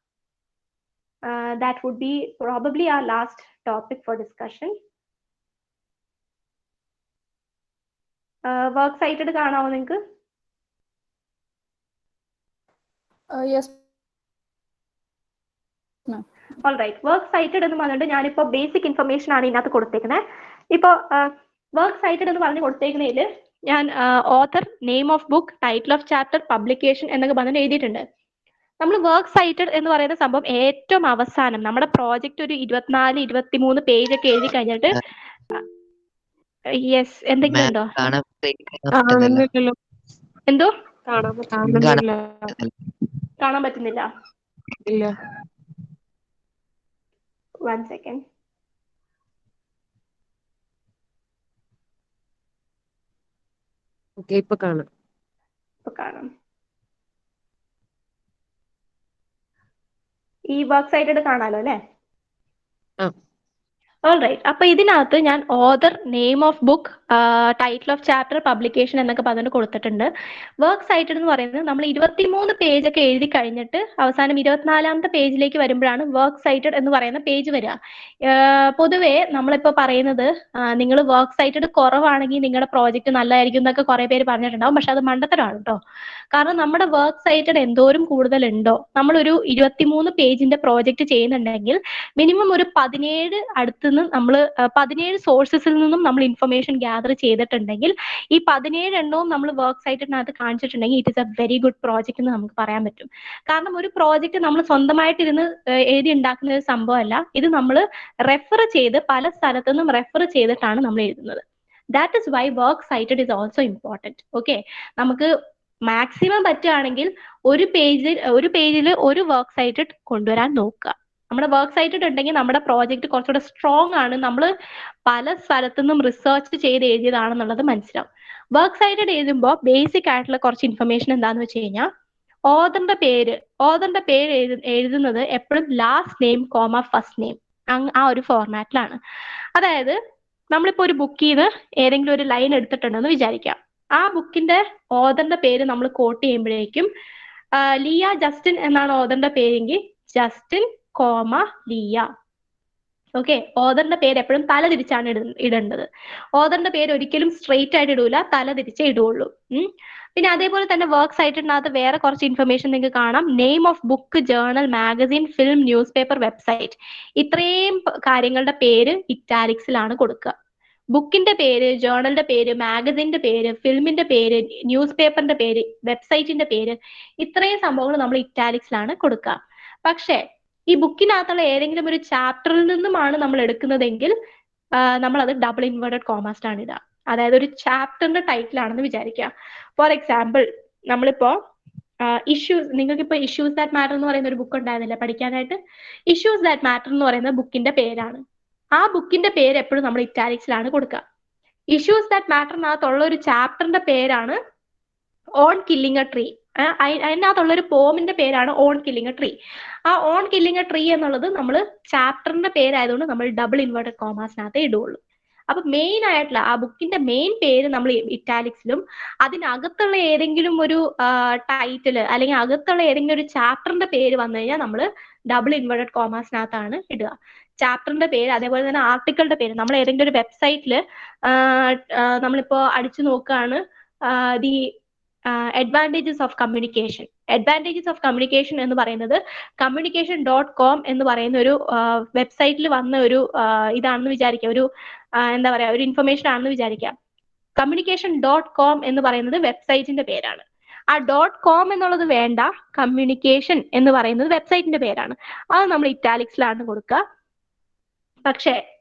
That would be probably our last topic for discussion. Works cited കാണാമോ നിങ്ങൾക്ക്? Yes, ma'am. All right. Works cited എന്ന് പറഞ്ഞിട്ട് ഞാനിപ്പോൾ ബേസിക് ഇൻഫർമേഷൻ ആണ് ഇതിനകത്ത് കൊടുത്തേക്കുന്നത്. ഇപ്പോൾ വർക്ക് സൈറ്റഡ് എന്ന് പറഞ്ഞ് കൊടുത്തേക്കുന്നതിൽ ഞാൻ author, name of book, title of chapter, publication എന്നൊക്കെ പറഞ്ഞിട്ട് എഴുതിയിട്ടുണ്ട്. നമ്മൾ വർക്ക് സൈറ്റഡ് എന്ന് പറയുന്ന സംഭവം ഏറ്റവും അവസാനം നമ്മുടെ പ്രോജക്റ്റ് ഒരു 24-23 പേജ് ഒക്കെ എഴുതി കഴിഞ്ഞിട്ട് യെസ് എന്തെങ്കിലും ഉണ്ടോ? എന്തോ കാണാൻ പറ്റുന്നില്ല. 1 second. ഓക്കെ, ഇപ്പൊ കാണാം. ഈ വർക്ക് സൈറ്റഡ് കാണാലോ അല്ലേ? ആ. All right. അപ്പൊ ഇതിനകത്ത് ഞാൻ author, name of book, title of chapter, publication എന്നൊക്കെ പറഞ്ഞിട്ട് കൊടുത്തിട്ടുണ്ട്. വർക്ക് സൈറ്റഡ് എന്ന് പറയുന്നത് നമ്മൾ 23 പേജ് ഒക്കെ എഴുതി കഴിഞ്ഞിട്ട് അവസാനം 24ാമത്തെ പേജിലേക്ക് വരുമ്പോഴാണ് വർക്ക് സൈറ്റഡ് എന്ന് പറയുന്ന പേജ് വരിക. പൊതുവേ നമ്മളിപ്പോൾ പറയുന്നത് നിങ്ങൾ വർക്ക് സൈറ്റഡ് കുറവാണെങ്കിൽ നിങ്ങളുടെ പ്രോജക്റ്റ് നല്ലതായിരിക്കും എന്നൊക്കെ കുറെ പേര് പറഞ്ഞിട്ടുണ്ടാവും. പക്ഷെ അത് മണ്ടത്തരമാണ് കേട്ടോ. കാരണം നമ്മുടെ വർക്ക് സൈറ്റഡ് എന്തോരം കൂടുതലുണ്ടോ, നമ്മളൊരു 23 പേജിന്റെ പ്രോജക്റ്റ് ചെയ്യുന്നുണ്ടെങ്കിൽ മിനിമം ഒരു 17 അടുത്തുനിന്ന് നമ്മൾ 17 സോഴ്സസിൽ നിന്നും നമ്മൾ ഇൻഫർമേഷൻ ഗ്യാദർ ചെയ്തിട്ടുണ്ടെങ്കിൽ ഈ 17 എണ്ണവും നമ്മൾ വർക്ക് സൈറ്റിനകത്ത് കാണിച്ചിട്ടുണ്ടെങ്കിൽ it is a very good project എന്ന് നമുക്ക് പറയാൻ പറ്റും. കാരണം ഒരു പ്രോജക്റ്റ് നമ്മൾ സ്വന്തമായിട്ട് ഇരുന്ന് എഴുതി ഉണ്ടാക്കുന്ന ഒരു സംഭവമല്ല. ഇത് നമ്മൾ റെഫർ ചെയ്ത് പല സ്ഥലത്തു നിന്നും റെഫർ ചെയ്തിട്ടാണ് നമ്മൾ എഴുതുന്നത്. That is why work cited is also important. Okay, നമുക്ക് മാക്സിമം പറ്റുകയാണെങ്കിൽ ഒരു പേജിൽ ഒരു വർക്ക് സൈറ്റഡ് കൊണ്ടുവരാൻ നോക്കുക. നമ്മുടെ വർക്ക് സൈറ്റഡ് ഉണ്ടെങ്കിൽ നമ്മുടെ പ്രോജക്റ്റ് കുറച്ചുകൂടെ സ്ട്രോങ് ആണ്, നമ്മൾ പല സ്ഥലത്തുനിന്നും റിസർച്ച് ചെയ്ത് എഴുതിയതാണെന്നുള്ളത് മനസ്സിലാവും. വർക്ക് സൈറ്റഡ് എഴുതുമ്പോൾ ബേസിക് ആയിട്ടുള്ള കുറച്ച് ഇൻഫർമേഷൻ എന്താണെന്ന് വെച്ച് കഴിഞ്ഞാൽ ഓഥറിന്റെ പേര് എഴുതുന്നത് എപ്പോഴും last name comma first name ആ ഒരു ഫോർമാറ്റിലാണ്. അതായത് നമ്മളിപ്പോൾ ഒരു ബുക്കിൽ നിന്ന് ഏതെങ്കിലും ഒരു ലൈൻ എടുത്തിട്ടുണ്ടെന്ന് വിചാരിക്കാം. ആ ബുക്കിന്റെ ഓഥറിന്റെ പേര് നമ്മൾ കോട്ട് ചെയ്യുമ്പോഴേക്കും ലിയ ജസ്റ്റിൻ എന്നാണ് ഓഥറിന്റെ പേരെങ്കിൽ ജസ്റ്റിൻ കോമ ലിയ. ഓക്കെ, ഓഥറിന്റെ പേര് എപ്പോഴും തല തിരിച്ചാണ് ഇടേണ്ടത്. ഓഥറിന്റെ പേര് ഒരിക്കലും സ്ട്രെയിറ്റ് ആയിട്ട് ഇടൂല, തല തിരിച്ചേ ഇടുള്ളൂ. പിന്നെ അതേപോലെ തന്നെ വർക്ക് സൈറ്റിനകത്ത് വേറെ കുറച്ച് ഇൻഫർമേഷൻ നിങ്ങൾക്ക് കാണാം. Name of book, journal, magazine, film, news paper, website, ഇത്രയും കാര്യങ്ങളുടെ പേര് ഇറ്റാലിക്സിലാണ് കൊടുക്കുക. ബുക്കിന്റെ പേര്, ജേർണലിന്റെ പേര്, മാഗസിന്റെ പേര്, ഫിലിമിന്റെ പേര്, ന്യൂസ് പേപ്പറിന്റെ പേര്, വെബ്സൈറ്റിന്റെ പേര്, ഇത്രയും സംഭവങ്ങൾ നമ്മൾ ഇറ്റാലിക്സിലാണ് കൊടുക്കുക. പക്ഷേ ഈ ബുക്കിനകത്തുള്ള ഏതെങ്കിലും ഒരു ചാപ്റ്ററിൽ നിന്നുമാണ് നമ്മൾ എടുക്കുന്നതെങ്കിൽ നമ്മൾ അത് ഡബിൾ ഇൻവേർട്ടഡ് കോമാസ്റ്റാണ് ഇടുക. അതായത് ഒരു ചാപ്റ്ററിന്റെ ടൈറ്റിൽ ആണെന്ന് വിചാരിക്കുക. ഫോർ എക്സാമ്പിൾ നമ്മളിപ്പോ ഇഷ്യൂസ്, നിങ്ങൾക്കിപ്പോ ഇഷ്യൂസ് ദാറ്റ് മാറ്റർ എന്ന് പറയുന്ന ഒരു ബുക്ക് ഉണ്ടായിരുന്നില്ല പഠിക്കാനായിട്ട്. ഇഷ്യൂസ് ദാറ്റ് മാറ്റർ എന്ന് പറയുന്ന ബുക്കിന്റെ പേരാണ്. ആ ബുക്കിന്റെ പേര് എപ്പോഴും നമ്മൾ ഇറ്റാലിക്സിലാണ് കൊടുക്കുക. ഇഷ്യൂസ് ദാറ്റ് മാറ്ററിനകത്തുള്ള ഒരു ചാപ്റ്ററിന്റെ പേരാണ് ഓൺ കില്ലിംഗ് എ ട്രീ. അതിനകത്തുള്ള ഒരു പോമിന്റെ പേരാണ് ഓൺ കില്ലിംഗ് എ ട്രീ. ആ ഓൺ കില്ലിംഗ് എ ട്രീ എന്നുള്ളത് നമ്മൾ ചാപ്റ്ററിന്റെ പേരായതുകൊണ്ട് നമ്മൾ ഡബിൾ ഇൻവേർട്ടഡ് കോമാസിനകത്തേ ഇടുള്ളൂ. അപ്പൊ മെയിൻ ആയിട്ടുള്ള ആ ബുക്കിന്റെ മെയിൻ പേര് നമ്മൾ ഇറ്റാലിക്സിലും അതിനകത്തുള്ള ഏതെങ്കിലും ഒരു ടൈറ്റില് അല്ലെങ്കിൽ അകത്തുള്ള ഏതെങ്കിലും ഒരു ചാപ്റ്ററിന്റെ പേര് വന്നു കഴിഞ്ഞാൽ നമ്മൾ ഡബിൾ ഇൻവേർട്ടഡ് കോമാസിനകത്താണ് ഇടുക. ചാപ്റ്ററിന്റെ പേര്, അതേപോലെ തന്നെ ആർട്ടിക്കിളുടെ പേര്. നമ്മൾ ഏതെങ്കിലും ഒരു വെബ്സൈറ്റിൽ നമ്മളിപ്പോ അടിച്ചു നോക്കുകയാണ് the advantages of communication. Advantages of communication എന്ന് പറയുന്നത് communication.com എന്ന് പറയുന്ന ഒരു വെബ്സൈറ്റിൽ വന്ന ഒരു ഇതാണെന്ന് വിചാരിക്കുക, ഒരു എന്താ പറയാ, ഒരു ഇൻഫർമേഷൻ ആണെന്ന് വിചാരിക്കാം. communication.com എന്ന് പറയുന്നത് വെബ്സൈറ്റിന്റെ പേരാണ്. ആ .com എന്നുള്ളത് വേണ്ട, കമ്മ്യൂണിക്കേഷൻ എന്ന് പറയുന്നത് വെബ്സൈറ്റിന്റെ പേരാണ്. അത് നമ്മൾ ഇറ്റാലിക്സിലാണ് കൊടുക്കുക. പക്ഷേ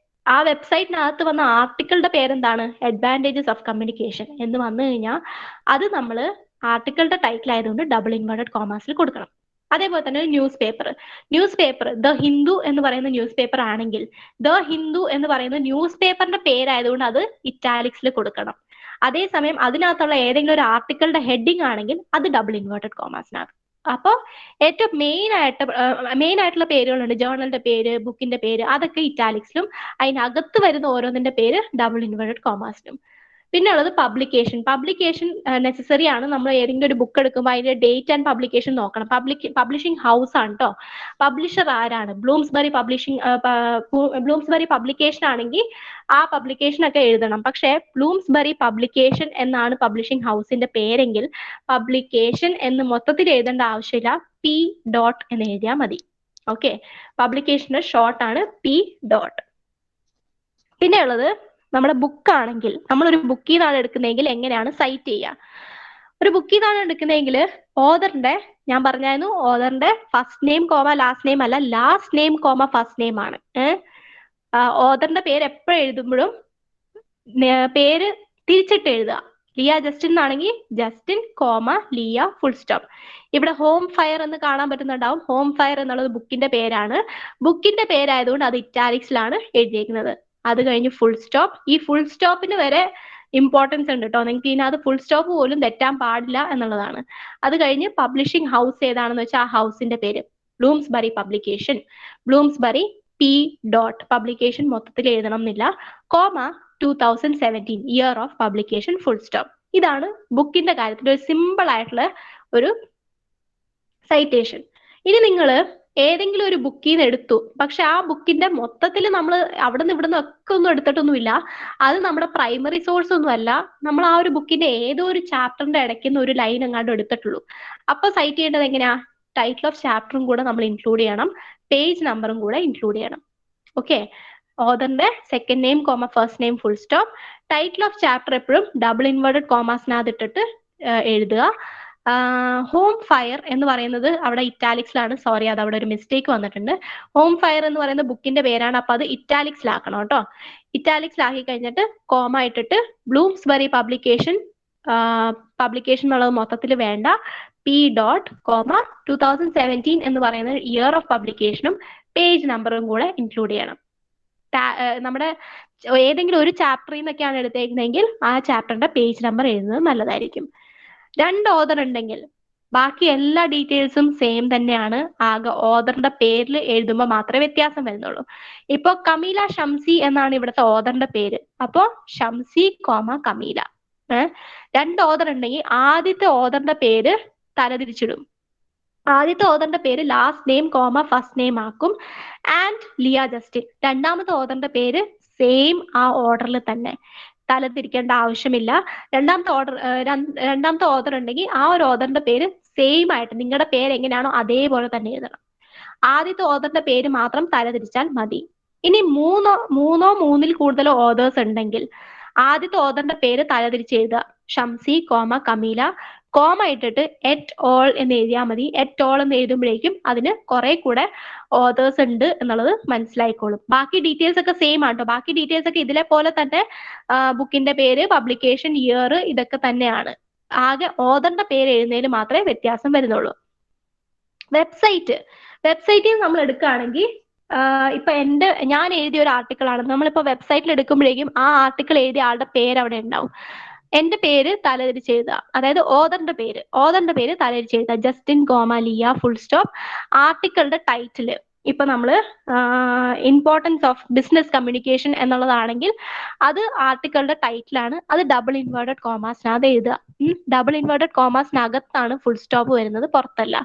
ആ വെബ്സൈറ്റിനകത്ത് വന്ന ആർട്ടിക്കിളുടെ പേരെന്താണ്? അഡ്വാൻറ്റേജസ് ഓഫ് കമ്മ്യൂണിക്കേഷൻ എന്ന് വന്നു കഴിഞ്ഞാൽ അത് നമ്മൾ ആർട്ടിക്കിളുടെ ടൈറ്റിൽ ആയതുകൊണ്ട് ഡബിൾ ഇൻവേർട്ടഡ് കോമാസിൽ കൊടുക്കണം. അതേപോലെ തന്നെ ന്യൂസ് പേപ്പർ ദ ഹിന്ദു എന്ന് പറയുന്ന ന്യൂസ് പേപ്പർ ആണെങ്കിൽ ദ ഹിന്ദു എന്ന് പറയുന്ന ന്യൂസ് പേപ്പറിന്റെ പേരായതുകൊണ്ട് അത് ഇറ്റാലിക്സിൽ കൊടുക്കണം. അതേസമയം അതിനകത്തുള്ള ഏതെങ്കിലും ഒരു ആർട്ടിക്കിളുടെ ഹെഡിങ് ആണെങ്കിൽ അത് ഡബിൾ ഇൻവേർട്ടഡ് കോമാസിനകത്ത്. അപ്പോൾ ഏറ്റവും മെയിൻ ആയിട്ടുള്ള പേരുകളുണ്ട്. ജേർണലിന്റെ പേര്, ബുക്കിന്റെ പേര്, അതൊക്കെ ഇറ്റാലിക്സിലും അതിനകത്ത് വരുന്ന ഓരോന്നിന്റെ പേര് ഡബിൾ ഇൻവേർട്ടഡ് കോമാസിലും. പിന്നെ ഉള്ളത് പബ്ലിക്കേഷൻ. പബ്ലിക്കേഷൻ നെസസറി ആണ്. നമ്മൾ ഏതെങ്കിലും ഒരു ബുക്ക് എടുക്കുമ്പോൾ അതിന്റെ ഡേറ്റ് ആൻഡ് പബ്ലിക്കേഷൻ നോക്കണം. പബ്ലിഷിംഗ് ഹൗസ് ആണ് കേട്ടോ. പബ്ലിഷർ ആരാണ്? ബ്ലൂംസ്ബറി പബ്ലിക്കേഷൻ ആണെങ്കിൽ ആ പബ്ലിക്കേഷൻ ഒക്കെ എഴുതണം. പക്ഷേ ബ്ലൂംസ്ബറി പബ്ലിക്കേഷൻ എന്നാണ് പബ്ലിഷിംഗ് ഹൗസിന്റെ പേരെങ്കിൽ പബ്ലിക്കേഷൻ എന്ന് മൊത്തത്തിൽ എഴുതേണ്ട ആവശ്യമില്ല, പി ഡോട്ട് എന്ന് എഴുതിയാൽ മതി. ഓക്കെ, പബ്ലിക്കേഷന്റെ ഷോർട്ട് ആണ് പി ഡോട്ട്. പിന്നെ ഉള്ളത് നമ്മുടെ ബുക്ക് ആണെങ്കിൽ, നമ്മളൊരു ബുക്കിൽ നിന്നാണ് എടുക്കുന്നതെങ്കിൽ എങ്ങനെയാണ് സൈറ്റ് ചെയ്യുക? ഒരു ബുക്കിൽ നിന്നാണ് എടുക്കുന്നതെങ്കിൽ ഓതറിന്റെ, ഞാൻ പറഞ്ഞായിരുന്നു ഓതറിന്റെ first name comma last name അല്ല, last name comma first name ആണ്. ഓതറിന്റെ പേര് എപ്പോഴും എഴുതുമ്പോഴും പേര് തിരിച്ചിട്ട് എഴുതുക. ലിയ ജസ്റ്റിൻ എന്നാണെങ്കിൽ Justin comma Leah full stop. ഇവിടെ ഹോം ഫയർ എന്ന് കാണാൻ പറ്റുന്നുണ്ടാവും. ഹോം ഫയർ എന്നുള്ളത് ബുക്കിന്റെ പേരാണ്. ബുക്കിന്റെ പേരായതുകൊണ്ട് അത് ഇറ്റാലിക്സിലാണ് എഴുതിയിരിക്കുന്നത്. അത് കഴിഞ്ഞ് ഫുൾ സ്റ്റോപ്പ്. ഈ ഫുൾ സ്റ്റോപ്പിന് വരെ ഇമ്പോർട്ടൻസ് ഉണ്ട് കേട്ടോ. നിങ്ങൾക്ക് ഇതിനകത്ത് ഫുൾ സ്റ്റോപ്പ് പോലും തെറ്റാൻ പാടില്ല എന്നുള്ളതാണ്. അത് കഴിഞ്ഞ് പബ്ലിഷിംഗ് ഹൗസ് ഏതാണെന്ന് വെച്ചാൽ ആ ഹൗസിന്റെ പേര്. Bloomsbury publication, Bloomsbury P dot. Publication മൊത്തത്തിൽ എഴുതണം എന്നില്ല, comma 2017 year of publication full stop. ഇതാണ് ബുക്കിന്റെ കാര്യത്തിൽ ഒരു സിമ്പിൾ ആയിട്ടുള്ള ഒരു സൈറ്റേഷൻ. ഇനി നിങ്ങൾ ഏതെങ്കിലും ഒരു ബുക്കിൽ നിന്ന് എടുത്തു, പക്ഷെ ആ ബുക്കിന്റെ മൊത്തത്തിൽ നമ്മൾ അവിടെ നിന്ന് ഇവിടെ നിന്ന് ഒക്കെ ഒന്നും എടുത്തിട്ടൊന്നുമില്ല, അത് നമ്മുടെ പ്രൈമറി സോഴ്സ് ഒന്നും അല്ല, നമ്മൾ ആ ഒരു ബുക്കിന്റെ ഏതോ ഒരു ചാപ്റ്ററിന്റെ ഇടയ്ക്ക് നിന്ന് ഒരു ലൈൻ എങ്ങാണ്ട് എടുത്തിട്ടുള്ളൂ. അപ്പൊ സൈറ്റ് ചെയ്യേണ്ടത് എങ്ങനെയാ? ടൈറ്റിൽ ഓഫ് ചാപ്റ്ററും കൂടെ നമ്മൾ ഇൻക്ലൂഡ് ചെയ്യണം, പേജ് നമ്പറും കൂടെ ഇൻക്ലൂഡ് ചെയ്യണം. ഓക്കെ, ഓതറിന്റെ second name comma first name full stop. Title of chapter എപ്പോഴും ഡബിൾ ഇൻവേർട്ടഡ് കോമാസിനകത്ത് ഇട്ടിട്ട് എഴുതുക. ഹോം ഫയർ എന്ന് പറയുന്നത് അവിടെ ഇറ്റാലിക്സിലാണ്. സോറി, അത് അവിടെ ഒരു മിസ്റ്റേക്ക് വന്നിട്ടുണ്ട്. ഹോം ഫയർ എന്ന് പറയുന്ന ബുക്കിന്റെ പേരാണ്, അപ്പൊ അത് ഇറ്റാലിക്സിലാക്കണം കേട്ടോ. ഇറ്റാലിക്സിലാക്കി കഴിഞ്ഞിട്ട് കോമ ഇട്ടിട്ട് ബ്ലൂംസ്ബറി പബ്ലിക്കേഷൻ എന്നുള്ളത് മൊത്തത്തിൽ വേണ്ട, പി ഡോട്ട് കോമ 2017 എന്ന് പറയുന്ന ഇയർ ഓഫ് പബ്ലിക്കേഷനും പേജ് നമ്പറും കൂടെ ഇൻക്ലൂഡ് ചെയ്യണം. നമ്മുടെ ഏതെങ്കിലും ഒരു ചാപ്റ്ററിൽ നിന്നൊക്കെയാണ് എടുത്തേക്കുന്നതെങ്കിൽ ആ ചാപ്റ്ററിന്റെ പേജ് നമ്പർ എഴുതുന്നത് നല്ലതായിരിക്കും. 2 ഓതർ ഉണ്ടെങ്കിൽ ബാക്കി എല്ലാ ഡീറ്റെയിൽസും സെയിം തന്നെയാണ്. ആകെ ഓതറിന്റെ പേരിൽ എഴുതുമ്പോൾ മാത്രമേ വ്യത്യാസം വരുന്നുള്ളൂ. ഇപ്പൊ കമീല ഷംസി എന്നാണ് ഇവിടുത്തെ ഓതറിന്റെ പേര്. അപ്പോ ഷംസി കോമ കമീല. 2 ഓതർ ഉണ്ടെങ്കിൽ ആദ്യത്തെ ഓതറിന്റെ പേര് തലതിരിച്ചിടും. ആദ്യത്തെ ഓതറിന്റെ പേര് last name comma first name ആക്കും, ആൻഡ് ലിയ ജസ്റ്റിൻ. രണ്ടാമത്തെ ഓതറിന്റെ പേര് സെയിം ആ ഓർഡറിൽ തന്നെ, തലതിരിക്കേണ്ട ആവശ്യമില്ല. രണ്ടാമത്തെ ഓതർ ഉണ്ടെങ്കിൽ ആ ഒരു ഓതറിന്റെ പേര് സെയിം ആയിട്ട് നിങ്ങളുടെ പേര് എങ്ങനെയാണോ അതേപോലെ തന്നെ എഴുതണം. ആദ്യത്തെ ഓതറിന്റെ പേര് മാത്രം തലതിരിച്ചാൽ മതി. ഇനി മൂന്നിൽ കൂടുതലോ ഓതേഴ്സ് ഉണ്ടെങ്കിൽ ആദ്യത്തെ ഓതറിന്റെ പേര് തലതിരിച്ച് എഴുതുക. ഷംസി കോമ കമീല, കോമ ഇട്ടിട്ട് എറ്റ് ഓൾ എന്ന് എഴുതിയാൽ മതി. എറ്റ് ഓൾ എന്ന് എഴുതുമ്പോഴേക്കും അതിന് കുറെ കൂടെ ഓതേഴ്സ് ഉണ്ട് എന്നുള്ളത് മനസ്സിലായിക്കോളും. ബാക്കി ഡീറ്റെയിൽസ് ഒക്കെ സെയിം ആട്ടോ. ബാക്കി ഡീറ്റെയിൽസ് ഒക്കെ ഇതിലെ പോലെ തന്നെ, ബുക്കിന്റെ പേര്, പബ്ലിക്കേഷൻ ഇയർ, ഇതൊക്കെ തന്നെയാണ്. ആകെ ഓതറിന്റെ പേര് എഴുതുന്നതിൽ മാത്രമേ വ്യത്യാസം വരുന്നുള്ളൂ. വെബ്സൈറ്റിൽ നമ്മൾ എടുക്കുകയാണെങ്കിൽ ഇപ്പൊ ഞാൻ എഴുതിയ ഒരു ആർട്ടിക്കിൾ ആണ്. നമ്മളിപ്പോ വെബ്സൈറ്റിൽ എടുക്കുമ്പോഴേക്കും ആ ആർട്ടിക്കിൾ എഴുതിയ ആളുടെ പേര് അവിടെ ഉണ്ടാവും. എന്റെ പേര് തലതിരിച്ച് എഴുതുക, അതായത് ഓതറിന്റെ പേര് തലതിരിച്ച് എഴുതുക. Justin comma Leah full stop. ആർട്ടിക്കിളുടെ ടൈറ്റില് ഇപ്പൊ നമ്മള് ഇമ്പോർട്ടൻസ് ഓഫ് ബിസിനസ് കമ്മ്യൂണിക്കേഷൻ എന്നുള്ളതാണെങ്കിൽ അത് ആർട്ടിക്കിളുടെ ടൈറ്റിലാണ്. അത് ഡബിൾ ഇൻവേർട്ടഡ് കോമാസിനകത്ത് എഴുതുക. ഡബിൾ ഇൻവേർട്ടഡ് കോമാസിനകത്താണ് ഫുൾ സ്റ്റോപ്പ് വരുന്നത്, പുറത്തല്ല.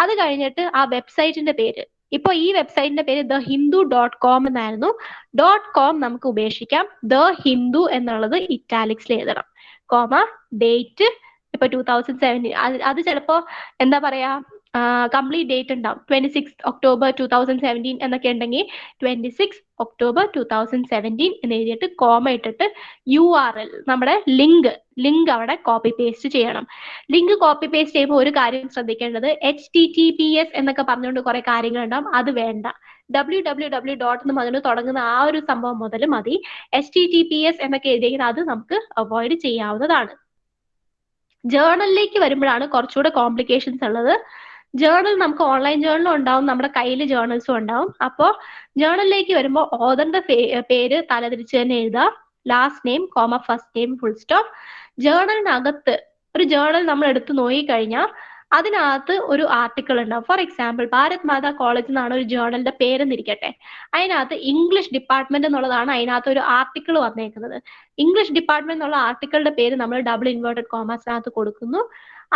അത് കഴിഞ്ഞിട്ട് ആ വെബ്സൈറ്റിന്റെ പേര്, ഇപ്പൊ ഈ വെബ്സൈറ്റിന്റെ പേര് thehindu.com എന്നായിരുന്നു. .com നമുക്ക് ഉപേക്ഷിക്കാം. ദ ഹിന്ദു എന്നുള്ളത് ഇറ്റാലിക്സിൽ എഴുതണം. കോമ ഡേറ്റ് ഇപ്പൊ 2017. അത് ചിലപ്പോ എന്താ പറയാ, കംപ്ലീറ്റ് ഡേറ്റ് ഉണ്ടാവും. 26 October 2017 എന്നൊക്കെ ഉണ്ടെങ്കിൽ 26 October 2017 എന്ന് എഴുതിയിട്ട് കോമ ഇട്ടിട്ട് URL, നമ്മുടെ ലിങ്ക് അവിടെ കോപ്പി പേസ്റ്റ് ചെയ്യണം. ലിങ്ക് കോപ്പി പേസ്റ്റ് ചെയ്യുമ്പോൾ ഒരു കാര്യം ശ്രദ്ധിക്കേണ്ടത്, HTTPS എന്നൊക്കെ പറഞ്ഞുകൊണ്ട് കുറെ കാര്യങ്ങൾ ഉണ്ടാവും. അത് വേണ്ട. www. എന്ന് പറഞ്ഞിട്ട് തുടങ്ങുന്ന ആ ഒരു സംഭവം മുതൽ മതി. HTTPS എന്നൊക്കെ എഴുതിയെങ്കിൽ അത് നമുക്ക് അവോയ്ഡ് ചെയ്യാവുന്നതാണ്. ജേർണലിലേക്ക് വരുമ്പോഴാണ് കുറച്ചുകൂടെ കോംപ്ലിക്കേഷൻസ് ഉള്ളത്. ജേർണൽ നമുക്ക് ഓൺലൈൻ ജേർണലും ഉണ്ടാവും, നമ്മുടെ കയ്യിൽ ജേർണൽസും ഉണ്ടാവും. അപ്പോൾ ജേർണലിലേക്ക് വരുമ്പോൾ ഓതറിന്റെ പേര് തലതിരിച്ച് തന്നെ എഴുതുക. Last name comma first name full stop. ജേർണലിനകത്ത് ഒരു ജേർണൽ നമ്മൾ എടുത്ത് നോക്കിക്കഴിഞ്ഞാൽ അതിനകത്ത് ഒരു ആർട്ടിക്കിൾ ഉണ്ടാവും. For example Bharat Mata college എന്നാണ് ഒരു ജേർണലിന്റെ പേരെന്നിരിക്കട്ടെ. അതിനകത്ത് ഇംഗ്ലീഷ് ഡിപ്പാർട്ട്മെന്റ് എന്നുള്ളതാണ് അതിനകത്ത് ഒരു ആർട്ടിക്കിൾ വന്നേക്കുന്നത്. ഇംഗ്ലീഷ് ഡിപ്പാർട്ട്മെന്റ് എന്നുള്ള ആർട്ടിക്കിളിന്റെ പേര് നമ്മൾ ഡബിൾ ഇൻവേർട്ടഡ് കോമസിനകത്ത് കൊടുക്കുന്നു.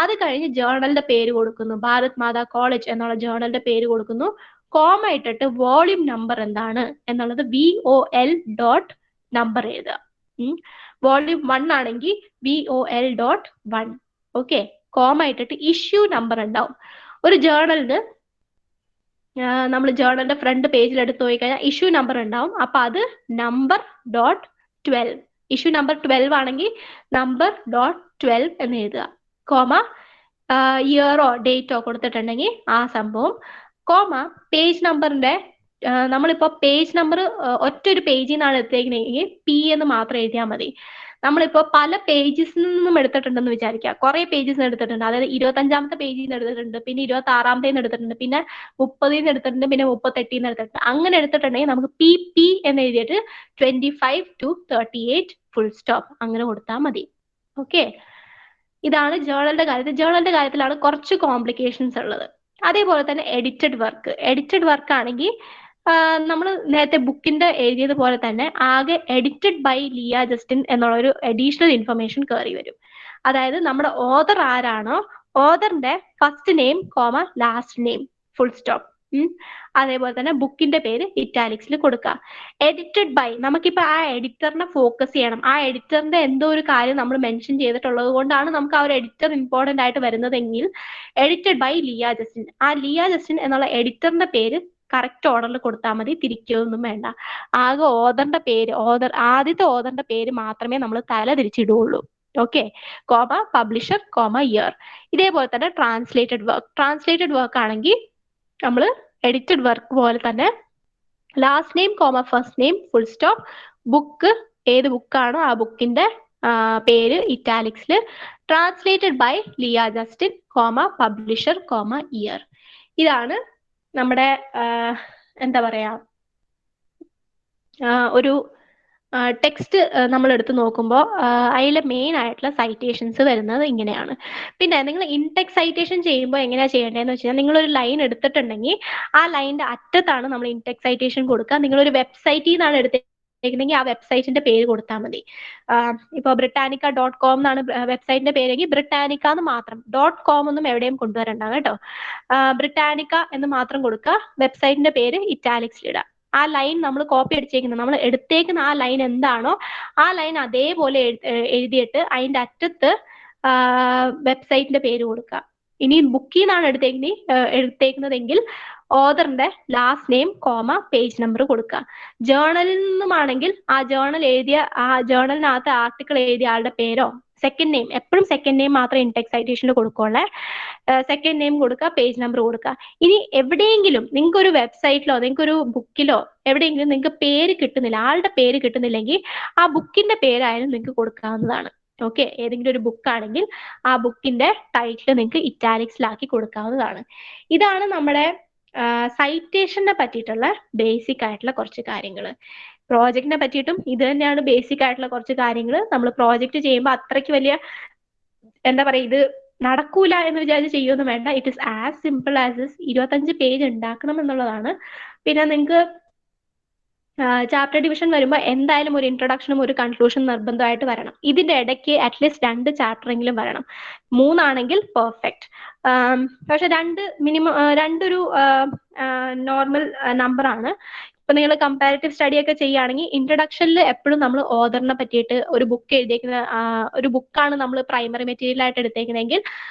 അത് കഴിഞ്ഞ് ജേർണലിന്റെ പേര് കൊടുക്കുന്നു, ഭാരത് മാതാ കോളേജ് എന്നുള്ള ജേർണലിന്റെ പേര് കൊടുക്കുന്നു. കോമ ഇട്ടിട്ട് വോളിയം നമ്പർ എന്താണ് എന്നുള്ളത് VOL. നമ്പർ എഴുതുക. വോളിയം 1 ആണെങ്കിൽ VOL.1. ഓക്കെ, കോമ ഇട്ടിട്ട് ഇഷ്യൂ നമ്പർ ഉണ്ടാവും. ഒരു ജേർണലിന് നമ്മൾ ജേർണലിന്റെ ഫ്രണ്ട് പേജിൽ എടുത്ത് പോയി കഴിഞ്ഞാൽ ഇഷ്യൂ നമ്പർ ഉണ്ടാവും. അപ്പൊ അത് number.12. ഇഷ്യൂ നമ്പർ 12 ആണെങ്കിൽ number.12 എന്ന് എഴുതുക. കോമ ഇയറോ ഡേറ്റോ കൊടുത്തിട്ടുണ്ടെങ്കിൽ ആ സംഭവം. കോമ പേജ് നമ്പറിന്റെ നമ്മളിപ്പോ പേജ് നമ്പർ ഒറ്റ ഒരു പേജിൽ നിന്നാണ് എടുത്തേക്കുന്നതെങ്കിൽ P എന്ന് മാത്രം എഴുതിയാൽ മതി. നമ്മളിപ്പോ പല പേജസിൽ നിന്നും എടുത്തിട്ടുണ്ടെന്ന് വിചാരിക്കുക, കുറെ പേജസ് എടുത്തിട്ടുണ്ട്. അതായത് 25ാമത്തെ പേജിൽ നിന്ന് എടുത്തിട്ടുണ്ട്, പിന്നെ 26ാമത്തേന്ന് എടുത്തിട്ടുണ്ട്, പിന്നെ 30ന്ന് എടുത്തിട്ടുണ്ട്, പിന്നെ 38ന്ന് എടുത്തിട്ടുണ്ട്. അങ്ങനെ എടുത്തിട്ടുണ്ടെങ്കിൽ നമുക്ക് PP എന്ന് എഴുതിയിട്ട് 25 to 38 ഫുൾ സ്റ്റോപ്പ് അങ്ങനെ കൊടുത്താൽ മതി. ഓക്കെ, ഇതാണ് ജേർണലിന്റെ കാര്യത്തിൽ. ജേർണലിന്റെ കാര്യത്തിലാണ് കുറച്ച് കോംപ്ലിക്കേഷൻസ് ഉള്ളത്. അതേപോലെ തന്നെ എഡിറ്റഡ് വർക്ക് ആണെങ്കിൽ നമ്മൾ നേരത്തെ ബുക്കിന്റെ എഴുതിയതുപോലെ തന്നെ ആകെ എഡിറ്റഡ് ബൈ ലിയ ജസ്റ്റിൻ എന്നുള്ള ഒരു അഡീഷണൽ ഇൻഫർമേഷൻ കയറി വരും. അതായത് നമ്മുടെ ഓതർ ആരാണോ ഓതറിന്റെ first name comma last name full stop. അതേപോലെ തന്നെ ബുക്കിന്റെ പേര് ഇറ്റാലിക്സിൽ കൊടുക്കുക. എഡിറ്റഡ് ബൈ, നമുക്കിപ്പോ ആ എഡിറ്ററിനെ ഫോക്കസ് ചെയ്യണം. ആ എഡിറ്ററിന്റെ എന്തോ ഒരു കാര്യം നമ്മൾ മെൻഷൻ ചെയ്തിട്ടുള്ളത് കൊണ്ടാണ് നമുക്ക് ആ ഒരു എഡിറ്റർ ഇമ്പോർട്ടന്റ് ആയിട്ട് വരുന്നതെങ്കിൽ എഡിറ്റഡ് ബൈ ലിയ ജസ്റ്റിൻ. ആ ലിയ ജസ്റ്റിൻ എന്നുള്ള എഡിറ്ററിന്റെ പേര് കറക്റ്റ് ഓർഡറിൽ കൊടുത്താൽ മതി, തിരിക്കുകയൊന്നും വേണ്ട. ആകെ ഓതറിന്റെ പേര്, ആദ്യത്തെ ഓതറിന്റെ പേര് മാത്രമേ നമ്മൾ തല തിരിച്ചിടുകയുള്ളൂ. Okay, comma publisher comma year. ഇതേപോലെ തന്നെ ട്രാൻസ്ലേറ്റഡ് വർക്ക് ആണെങ്കിൽ നമ്മൾ എഡിറ്റഡ് വർക്ക് പോലെ തന്നെ last name comma first name full stop, book ഏത് ബുക്കാണോ ആ ബുക്കിന്റെ പേര് ഇറ്റാലിക്സിൽ, translated by Leah Justin comma publisher comma year. ഇതാണ് നമ്മുടെ എന്താ പറയാ ഒരു ടെക്സ്റ്റ് നമ്മൾ എടുത്ത് നോക്കുമ്പോൾ അതിലെ മെയിൻ ആയിട്ടുള്ള സൈറ്റേഷൻസ് വരുന്നത് ഇങ്ങനെയാണ്. പിന്നെ നിങ്ങൾ ഇൻടെക്സ്റ്റ് സൈറ്റേഷൻ ചെയ്യുമ്പോൾ എങ്ങനെയാ ചെയ്യേണ്ടതെന്ന് വെച്ചാൽ, നിങ്ങളൊരു ലൈൻ എടുത്തിട്ടുണ്ടെങ്കിൽ ആ ലൈനിന്റെ അറ്റത്താണ് നമ്മൾ ഇൻടെക്സ്റ്റ് സൈറ്റേഷൻ കൊടുക്കുക. നിങ്ങളൊരു വെബ്സൈറ്റിൽ നിന്നാണ് എടുത്തേക്കുന്നെങ്കിൽ ആ വെബ്സൈറ്റിന്റെ പേര് കൊടുത്താൽ മതി. ഇപ്പോൾ Britannica.com എന്നാണ് വെബ്സൈറ്റിന്റെ പേരെങ്കിൽ Britannica എന്ന് മാത്രം, .com ഒന്നും എവിടെയും കൊണ്ടുവരണ്ട കേട്ടോ. ബ്രിട്ടാനിക്ക എന്ന് മാത്രം കൊടുക്കുക, വെബ്സൈറ്റിന്റെ പേര് ഇറ്റാലിക്സിലിടുക. ആ ലൈൻ നമ്മൾ കോപ്പി അടിച്ചേക്കുന്നത്, നമ്മൾ എടുത്തേക്കുന്ന ആ ലൈൻ എന്താണോ ആ ലൈൻ അതേപോലെ എഴുതിയിട്ട് അതിന്റെ അറ്റത്ത് വെബ്സൈറ്റിന്റെ പേര് കൊടുക്കുക. ഇനി ബുക്കിൽ നിന്നാണ് എടുത്തേക്കുന്നതെങ്കിൽ ഓതറിന്റെ last name comma page number കൊടുക്കുക. ജേർണലിൽ നിന്നുമാണെങ്കിൽ ആ ജേർണലിനകത്ത് ആർട്ടിക്കിൾ എഴുതിയ ആളുടെ പേരോ സെക്കൻഡ് നെയിം, എപ്പോഴും സെക്കൻഡ് നെയിം മാത്രമേ ഇൻടെക്സ്റ്റ് സൈറ്റേഷനിൽ കൊടുക്കുള്ളൂ. സെക്കൻഡ് നെയിം കൊടുക്കുക, പേജ് നമ്പർ കൊടുക്കുക. ഇനി എവിടെയെങ്കിലും നിങ്ങൾക്ക് ഒരു വെബ്സൈറ്റിലോ നിങ്ങൾക്ക് ഒരു ബുക്കിലോ എവിടെയെങ്കിലും നിങ്ങൾക്ക് പേര് കിട്ടുന്നില്ല, ആളുടെ പേര് കിട്ടുന്നില്ലെങ്കിൽ ആ ബുക്കിന്റെ പേരായാലും നിങ്ങൾക്ക് കൊടുക്കാവുന്നതാണ്. ഓക്കെ, ഏതെങ്കിലും ഒരു ബുക്കാണെങ്കിൽ ആ ബുക്കിന്റെ ടൈറ്റിൽ നിങ്ങൾക്ക് ഇറ്റാലിക്സിലാക്കി കൊടുക്കാവുന്നതാണ്. ഇതാണ് നമ്മുടെ സൈറ്റേഷനെ പറ്റിയിട്ടുള്ള ബേസിക് ആയിട്ടുള്ള കുറച്ച് കാര്യങ്ങൾ. പ്രോജക്റ്റിനെ പറ്റിയിട്ടും ഇത് തന്നെയാണ് ബേസിക് ആയിട്ടുള്ള കുറച്ച് കാര്യങ്ങൾ. നമ്മൾ പ്രോജക്റ്റ് ചെയ്യുമ്പോൾ അത്രയ്ക്ക് വലിയ എന്താ പറയാ ഇത് നടക്കൂല എന്ന് വിചാരിച്ച് ചെയ്യൊന്നും വേണ്ട. It is as simple as 25 page ഉണ്ടാക്കണം എന്നുള്ളതാണ്. പിന്നെ നിങ്ങൾക്ക് ചാപ്റ്റർ ഡിവിഷൻ വരുമ്പോൾ എന്തായാലും ഒരു ഇൻട്രൊഡക്ഷനും ഒരു കൺക്ലൂഷൻ നിർബന്ധമായിട്ട് വരണം. ഇതിന്റെ ഇടയ്ക്ക് അറ്റ്ലീസ്റ്റ് 2 ചാപ്റ്റർ എങ്കിലും വരണം. 3 ആണെങ്കിൽ പെർഫെക്റ്റ്. പക്ഷെ 2 ഒരു നോർമൽ നമ്പർ ആണ്. ഇപ്പൊ നിങ്ങൾ കമ്പാരിറ്റീവ് സ്റ്റഡി ഒക്കെ ചെയ്യുകയാണെങ്കിൽ ഇൻട്രൊഡക്ഷനിൽ എപ്പോഴും നമ്മൾ ഓതറിനെ പറ്റിയിട്ട് ഒരു ബുക്ക് എഴുതിയേക്കുന്ന ഒരു ബുക്കാണ് നമ്മൾ പ്രൈമറി മെറ്റീരിയൽ ആയിട്ട് എടുത്തേക്കുന്നതെങ്കിൽ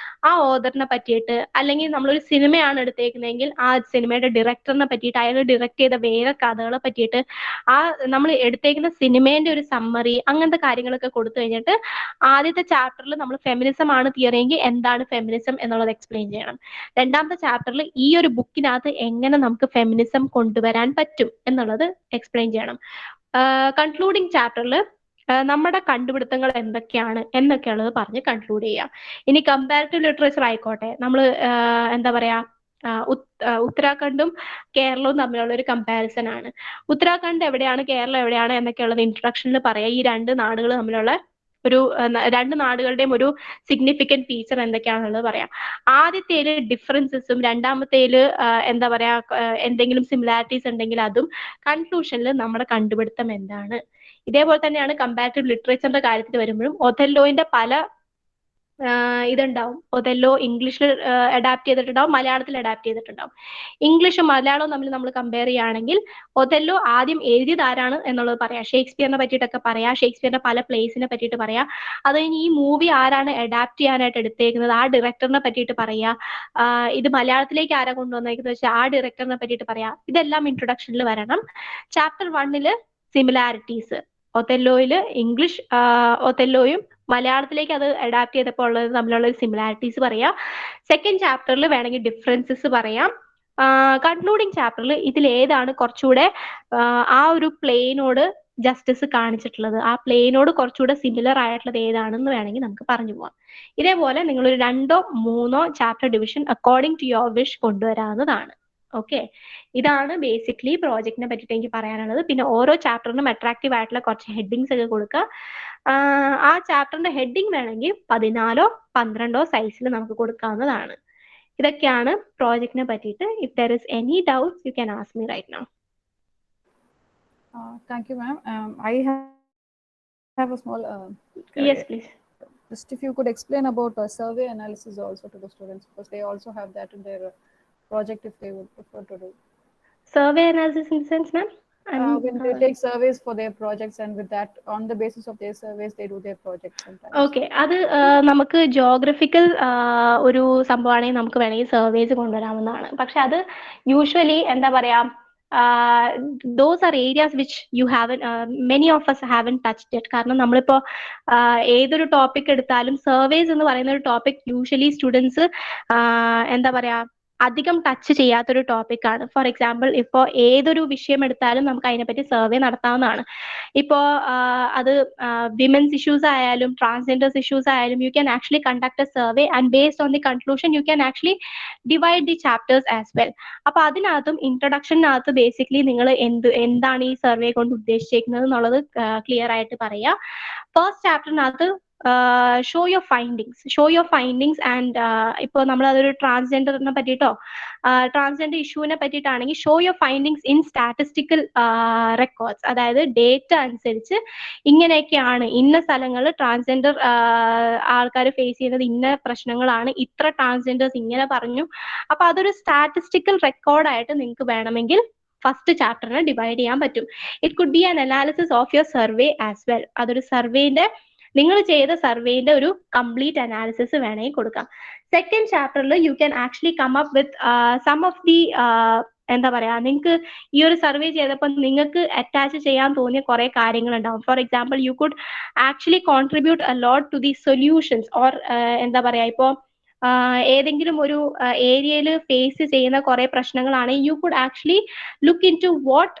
ആ ഓതറിനെ പറ്റിയിട്ട്, അല്ലെങ്കിൽ നമ്മളൊരു സിനിമയാണ് എടുത്തേക്കുന്നതെങ്കിൽ ആ സിനിമയുടെ ഡയറക്ടറിനെ പറ്റിയിട്ട്, അയാൾ ഡയറക്ട് ചെയ്ത വേറെ കഥകളെ പറ്റിയിട്ട്, ആ നമ്മൾ എടുത്തേക്കുന്ന സിനിമേന്റെ ഒരു സമ്മറി, അങ്ങനത്തെ കാര്യങ്ങളൊക്കെ കൊടുത്തു കഴിഞ്ഞിട്ട് ആദ്യത്തെ ചാപ്റ്ററിൽ നമ്മൾ ഫെമിനിസം ആണ് തിയറി എങ്കിൽ എന്താണ് ഫെമിനിസം എന്നുള്ളത് എക്സ്പ്ലെയിൻ ചെയ്യണം. 2ാമത്തെ ചാപ്റ്ററിൽ ഈ ഒരു ബുക്കിനകത്ത് എങ്ങനെ നമുക്ക് ഫെമിനിസം കൊണ്ടുവരാൻ പറ്റും എന്നുള്ളത് എക്സ്പ്ലെയിൻ ചെയ്യണം. കൺക്ലൂഡിങ് ചാപ്റ്ററിൽ നമ്മുടെ കണ്ടുപിടുത്തങ്ങൾ എന്തൊക്കെയാണ് എന്നൊക്കെയുള്ളത് പറഞ്ഞ് കൺക്ലൂഡ് ചെയ്യാം. ഇനി കമ്പാരിറ്റീവ് ലിറ്ററേച്ചർ ആയിക്കോട്ടെ, നമ്മൾ എന്താ പറയാ ഉത്തരാഖണ്ഡും കേരളവും തമ്മിലുള്ള ഒരു കമ്പാരിസൺ ആണ്. ഉത്തരാഖണ്ഡ് എവിടെയാണ് കേരളം എവിടെയാണ് എന്നൊക്കെയുള്ളത് ഇൻട്രൊഡക്ഷനിൽ പറയാം. ഈ 2 നാടുകൾ തമ്മിലുള്ള ഒരു രണ്ട് നാടുകളുടെയും ഒരു സിഗ്നിഫിക്കന്റ് ഫീച്ചർ എന്തൊക്കെയാണെന്നുള്ളത് പറയാം. ആദ്യത്തേല് ഡിഫറൻസസും രണ്ടാമത്തേല് എന്താ പറയാ എന്തെങ്കിലും സിമിലാരിറ്റീസ് ഉണ്ടെങ്കിൽ അതും കൺക്ലൂഷനിൽ നമ്മുടെ കണ്ടുപിടുത്തം എന്താണ്. ഇതേപോലെ തന്നെയാണ് കമ്പാരിറ്റീവ് ലിറ്ററേച്ചറിന്റെ കാര്യത്തിൽ വരുമ്പോഴും ഒഥല്ലോന്റെ പല ഇതുണ്ടാവും. ഒഥല്ലോ ഇംഗ്ലീഷിൽ അഡാപ്റ്റ് ചെയ്തിട്ടുണ്ടാവും, മലയാളത്തിൽ അഡാപ്റ്റ് ചെയ്തിട്ടുണ്ടാവും. ഇംഗ്ലീഷും മലയാളവും തമ്മിൽ നമ്മൾ കമ്പയർ ചെയ്യുകയാണെങ്കിൽ ഒഥല്ലോ ആദ്യം എഴുതിയത് ആരാണ് എന്നുള്ളത് പറയാം, ഷേക്സ്പിയറിനെ പറ്റിയിട്ടൊക്കെ പറയാം, ഷേക്സ്പിയറിന്റെ പല പ്ലേസിനെ പറ്റിയിട്ട് പറയാം. അത് കഴിഞ്ഞ് ഈ മൂവി ആരാണ് അഡാപ്റ്റ് ചെയ്യാനായിട്ട് എടുത്തേക്കുന്നത് ആ ഡയറക്ടറിനെ പറ്റിയിട്ട് പറയാ, ഇത് മലയാളത്തിലേക്ക് ആരാ കൊണ്ടുവന്നേക്കുന്നത് വെച്ചാൽ ആ ഡയറക്ടറിനെ പറ്റിയിട്ട് പറയാം. ഇതെല്ലാം ഇൻട്രൊഡക്ഷനിൽ വരണം. ചാപ്റ്റർ 1 സിമിലാരിറ്റീസ്, ഒഥല്ലോയില് ഇംഗ്ലീഷ് ഒഥല്ലോയും മലയാളത്തിലേക്ക് അത് അഡാപ്റ്റ് ചെയ്തപ്പോൾ ഉള്ളത് തമ്മിലുള്ള സിമിലാരിറ്റീസ് പറയാം. സെക്കൻഡ് ചാപ്റ്ററിൽ വേണമെങ്കിൽ ഡിഫറൻസസ് പറയാം. കൺക്ലൂഡിങ് ചാപ്റ്ററിൽ ഇതിൽ ഏതാണ് കുറച്ചുകൂടെ ആ ഒരു പ്ലേനോട് ജസ്റ്റിസ് കാണിച്ചിട്ടുള്ളത്, ആ പ്ലേനോട് കുറച്ചുകൂടെ സിമിലർ ആയിട്ടുള്ളത് ഏതാണെന്ന് വേണമെങ്കിൽ നമുക്ക് പറഞ്ഞു പോവാം. ഇതേപോലെ നിങ്ങൾ ഒരു 2 or 3 chapter division according to your wish കൊണ്ടുവരാവുന്നതാണ്. ഓക്കെ, ഇതാണ് ബേസിക്കലി പ്രോജക്റ്റിനെ പറ്റിയിട്ട് എനിക്ക് പറയാനുള്ളത്. പിന്നെ ഓരോ ചാപ്റ്ററിനും അട്രാക്റ്റീവ് ആയിട്ടുള്ള കുറച്ച് ഹെഡിങ്സ് ഒക്കെ കൊടുക്കുക. ആ ചാപ്റ്ററിന്റെ ഹെഡിങ് വേണമെങ്കിൽ 14 or 12 സൈസിൽ നമുക്ക് കൊടുക്കാവുന്നതാണ്. ഇതൊക്കെയാണ് പ്രോജക്റ്റിനെ പറ്റിയിട്ട്. If there is any doubts you can ask me right now. Thank you, ma'am. I have a small Yes, please. just if you could explain about survey analysis also to the students, because they also have that in their project if they would prefer to do. Survey analysis in the sense, ma'am? When they take surveys for their projects, and with that, on the basis of their surveys, they do their projects sometimes. Okay, അത് നമുക്ക് ജോഗ്രഫിക്കൽ ഒരു സംഭവമാണെങ്കിൽ നമുക്ക് വേണമെങ്കിൽ സർവേസ് കൊണ്ടുവരാവുന്നതാണ്. പക്ഷെ അത് യൂഷ്വലി എന്താ പറയാ, those are areas which you haven't many of us haven't touched it. കാരണം നമ്മളിപ്പോ ഏതൊരു ടോപ്പിക് എടുത്താലും സർവേസ് എന്ന് പറയുന്ന ഒരു ടോപ്പിക് യൂഷ്വലി സ്റ്റുഡൻസ് എന്താ പറയാ അധികം ടച്ച് ചെയ്യാത്തൊരു ടോപ്പിക്കാണ്. ഫോർ എക്സാമ്പിൾ, ഇപ്പോൾ ഏതൊരു വിഷയം എടുത്താലും നമുക്ക് അതിനെപ്പറ്റി സർവേ നടത്താവുന്നതാണ്. ഇപ്പോൾ അത് വിമൻസ് ഇഷ്യൂസ് ആയാലും ട്രാൻസ്ജെൻഡേഴ്സ് ഇഷ്യൂസ് ആയാലും U can actually conduct A survey and based on the conclusion U can actually divide the chapters as well. അപ്പൊ അതിനകത്തും ഇൻട്രൊഡക്ഷനകത്ത് ബേസിക്കലി നിങ്ങൾ എന്താണ് ഈ സർവേ കൊണ്ട് ഉദ്ദേശിച്ചിരിക്കുന്നത് എന്നുള്ളത് ക്ലിയർ ആയിട്ട് പറയാ. ഫസ്റ്റ് ചാപ്റ്ററിനകത്ത് ഷോ യുവർ ഫൈൻഡിങ്സ് ആൻഡ് ഇപ്പോൾ നമ്മൾ അതൊരു ട്രാൻസ്ജെൻഡറിനെ പറ്റിയിട്ടോ ട്രാൻസ്ജെൻഡർ ഇഷ്യൂവിനെ പറ്റിയിട്ടാണെങ്കിൽ show your findings in statistical records. അതായത് ഡേറ്റ അനുസരിച്ച് ഇങ്ങനെയൊക്കെയാണ്, ഇന്ന സ്ഥലങ്ങളിൽ ട്രാൻസ്ജെൻഡർ ആൾക്കാർ ഫേസ് ചെയ്യുന്നത് ഇന്ന പ്രശ്നങ്ങളാണ്, ഇത്ര ട്രാൻസ്ജെൻഡേഴ്സ് ഇങ്ങനെ പറഞ്ഞു. അപ്പൊ അതൊരു സ്റ്റാറ്റിസ്റ്റിക്കൽ റെക്കോർഡായിട്ട് നിങ്ങൾക്ക് വേണമെങ്കിൽ ഫസ്റ്റ് ചാപ്റ്ററിനെ ഡിവൈഡ് ചെയ്യാൻ പറ്റും. It could be an analysis of your survey as well. അതൊരു സർവേന്റെ, നിങ്ങൾ ചെയ്ത സർവേന്റെ ഒരു കംപ്ലീറ്റ് അനാലിസിസ് വേണമെങ്കിൽ കൊടുക്കാം. സെക്കൻഡ് ചാപ്റ്ററിൽ you can actually come up with some of the എന്താ പറയാ, നിങ്ങൾക്ക് ഈ ഒരു സർവേ ചെയ്തപ്പോൾ നിങ്ങൾക്ക് അറ്റാച്ച് ചെയ്യാൻ തോന്നിയ കുറെ കാര്യങ്ങൾ ഉണ്ടാവും. For example, you could actually contribute a lot to the solutions or എന്താ പറയാ, ഇപ്പോൾ ഏതെങ്കിലും ഒരു ഏരിയയിൽ ഫേസ് ചെയ്യുന്ന കുറെ പ്രശ്നങ്ങളാണ്, you could actually look into what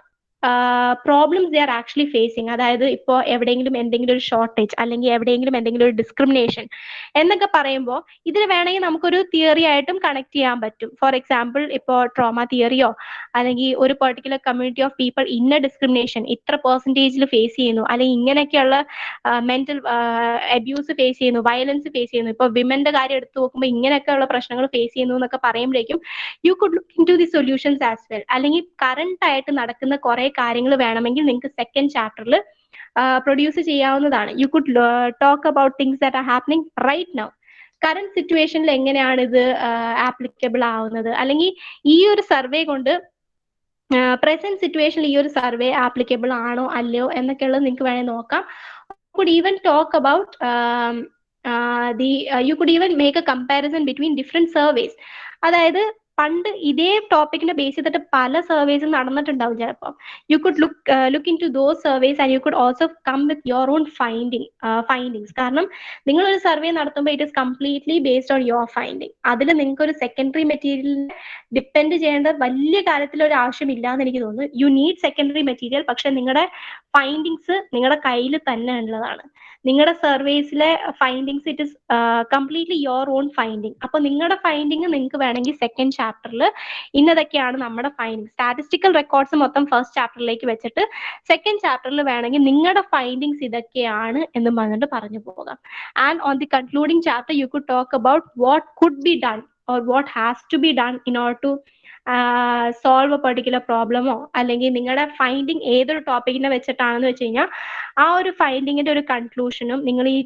problems they are actually facing. അതായത് ഇപ്പോൾ എവിടെയെങ്കിലും എന്തെങ്കിലും ഒരു ഷോർട്ടേജ് അല്ലെങ്കിൽ എവിടെയെങ്കിലും എന്തെങ്കിലും ഒരു ഡിസ്ക്രിമിനേഷൻ എന്നൊക്കെ പറയുമ്പോൾ ഇതിന് വേണമെങ്കിൽ നമുക്കൊരു തിയറി ആയിട്ടും കണക്ട് ചെയ്യാൻ പറ്റും. ഫോർ എക്സാമ്പിൾ, ഇപ്പോൾ ട്രോമ തിയറിയോ അല്ലെങ്കിൽ ഒരു പെർട്ടിക്കുലർ കമ്മ്യൂണിറ്റി ഓഫ് പീപ്പിൾ ഇന്ന ഡിസ്ക്രിമിനേഷൻ ഇത്ര പെർസെൻറ്റേജിൽ ഫേസ് ചെയ്യുന്നു, അല്ലെങ്കിൽ ഇങ്ങനെയൊക്കെയുള്ള മെന്റൽ അബ്യൂസ് ഫേസ് ചെയ്യുന്നു, വയലൻസ് ഫേസ് ചെയ്യുന്നു, ഇപ്പോൾ വിമന്റെ കാര്യം എടുത്തു നോക്കുമ്പോൾ ഇങ്ങനെയൊക്കെയുള്ള പ്രശ്നങ്ങൾ ഫേസ് ചെയ്യുന്നു എന്നൊക്കെ പറയുമ്പോഴേക്കും you could look into the solutions as well. അല്ലെങ്കിൽ കറന്റ് ആയിട്ട് നടക്കുന്ന കുറെ കാര്യങ്ങൾ വേണമെങ്കിൽ നിങ്ങൾക്ക് സെക്കൻഡ് ചാപ്റ്ററിൽ പ്രൊഡ്യൂസ് ചെയ്യാവുന്നതാണ്. You could talk about things that are happening right now. Current സിറ്റുവേഷനിൽ എങ്ങനെയാണ് ഇത് ആപ്ലിക്കബിൾ ആവുന്നത്, അല്ലെങ്കിൽ ഈ ഒരു സർവേ കൊണ്ട് പ്രസന്റ് സിറ്റുവേഷനിൽ ഈ ഒരു സർവേ ആപ്ലിക്കബിൾ ആണോ അല്ലയോ എന്നൊക്കെയുള്ളത് നിങ്ങൾക്ക് വേണമെങ്കിൽ നോക്കാം. Could even talk about you could even make a comparison between different surveys. അതായത് പണ്ട് ഇതേ ടോപ്പിക്കിനെ ബേസ് ചെയ്തിട്ട് പല സർവേസും നടന്നിട്ടുണ്ടാവും ചിലപ്പോൾ. You could look into those surveys and you could also come with your own findings. കാരണം നിങ്ങളൊരു സർവേ നടത്തുമ്പോൾ it is completely based on your finding. അതിൽ നിങ്ങൾക്ക് ഒരു സെക്കൻഡറി മെറ്റീരിയലിനെ ഡിപ്പെൻഡ് ചെയ്യേണ്ട വലിയ കാര്യത്തിലൊരു ആവശ്യമില്ല എന്ന് എനിക്ക് തോന്നുന്നു. യു നീഡ് സെക്കൻഡറി മെറ്റീരിയൽ, പക്ഷെ നിങ്ങളുടെ ഫൈൻഡിങ്സ് നിങ്ങളുടെ കയ്യിൽ തന്നെ ഉള്ളതാണ്. നിങ്ങളുടെ സർവേസിലെ findings it is completely your own finding. അപ്പൊ നിങ്ങളുടെ ഫൈൻഡിങ് നിങ്ങൾക്ക് വേണമെങ്കിൽ സെക്കൻഡ് ചാപ്റ്ററിൽ ഇന്നതൊക്കെയാണ് നമ്മുടെ ഫൈൻഡിങ്. സ്റ്റാറ്റിസ്റ്റിക്കൽ റെക്കോർഡ്സ് മൊത്തം ഫസ്റ്റ് ചാപ്റ്ററിലേക്ക് വെച്ചിട്ട് സെക്കൻഡ് ചാപ്റ്ററിൽ വേണമെങ്കിൽ നിങ്ങളുടെ ഫൈൻഡിങ്സ് ഇതൊക്കെയാണ് എന്ന് പറഞ്ഞിട്ട് പറഞ്ഞു പോകാം. And on the concluding chapter you could talk about what could be done or what has to be done in order to solve a particular പ്രോബ്ലമോ അല്ലെങ്കിൽ നിങ്ങളുടെ ഫൈൻഡിങ് ഏതൊരു ടോപ്പിക്കിനെ വെച്ചിട്ടാണെന്ന് വെച്ച് കഴിഞ്ഞാൽ ആ ഒരു ഫൈൻഡിങ്ങിന്റെ ഒരു കൺക്ലൂഷനും നിങ്ങൾ ഈ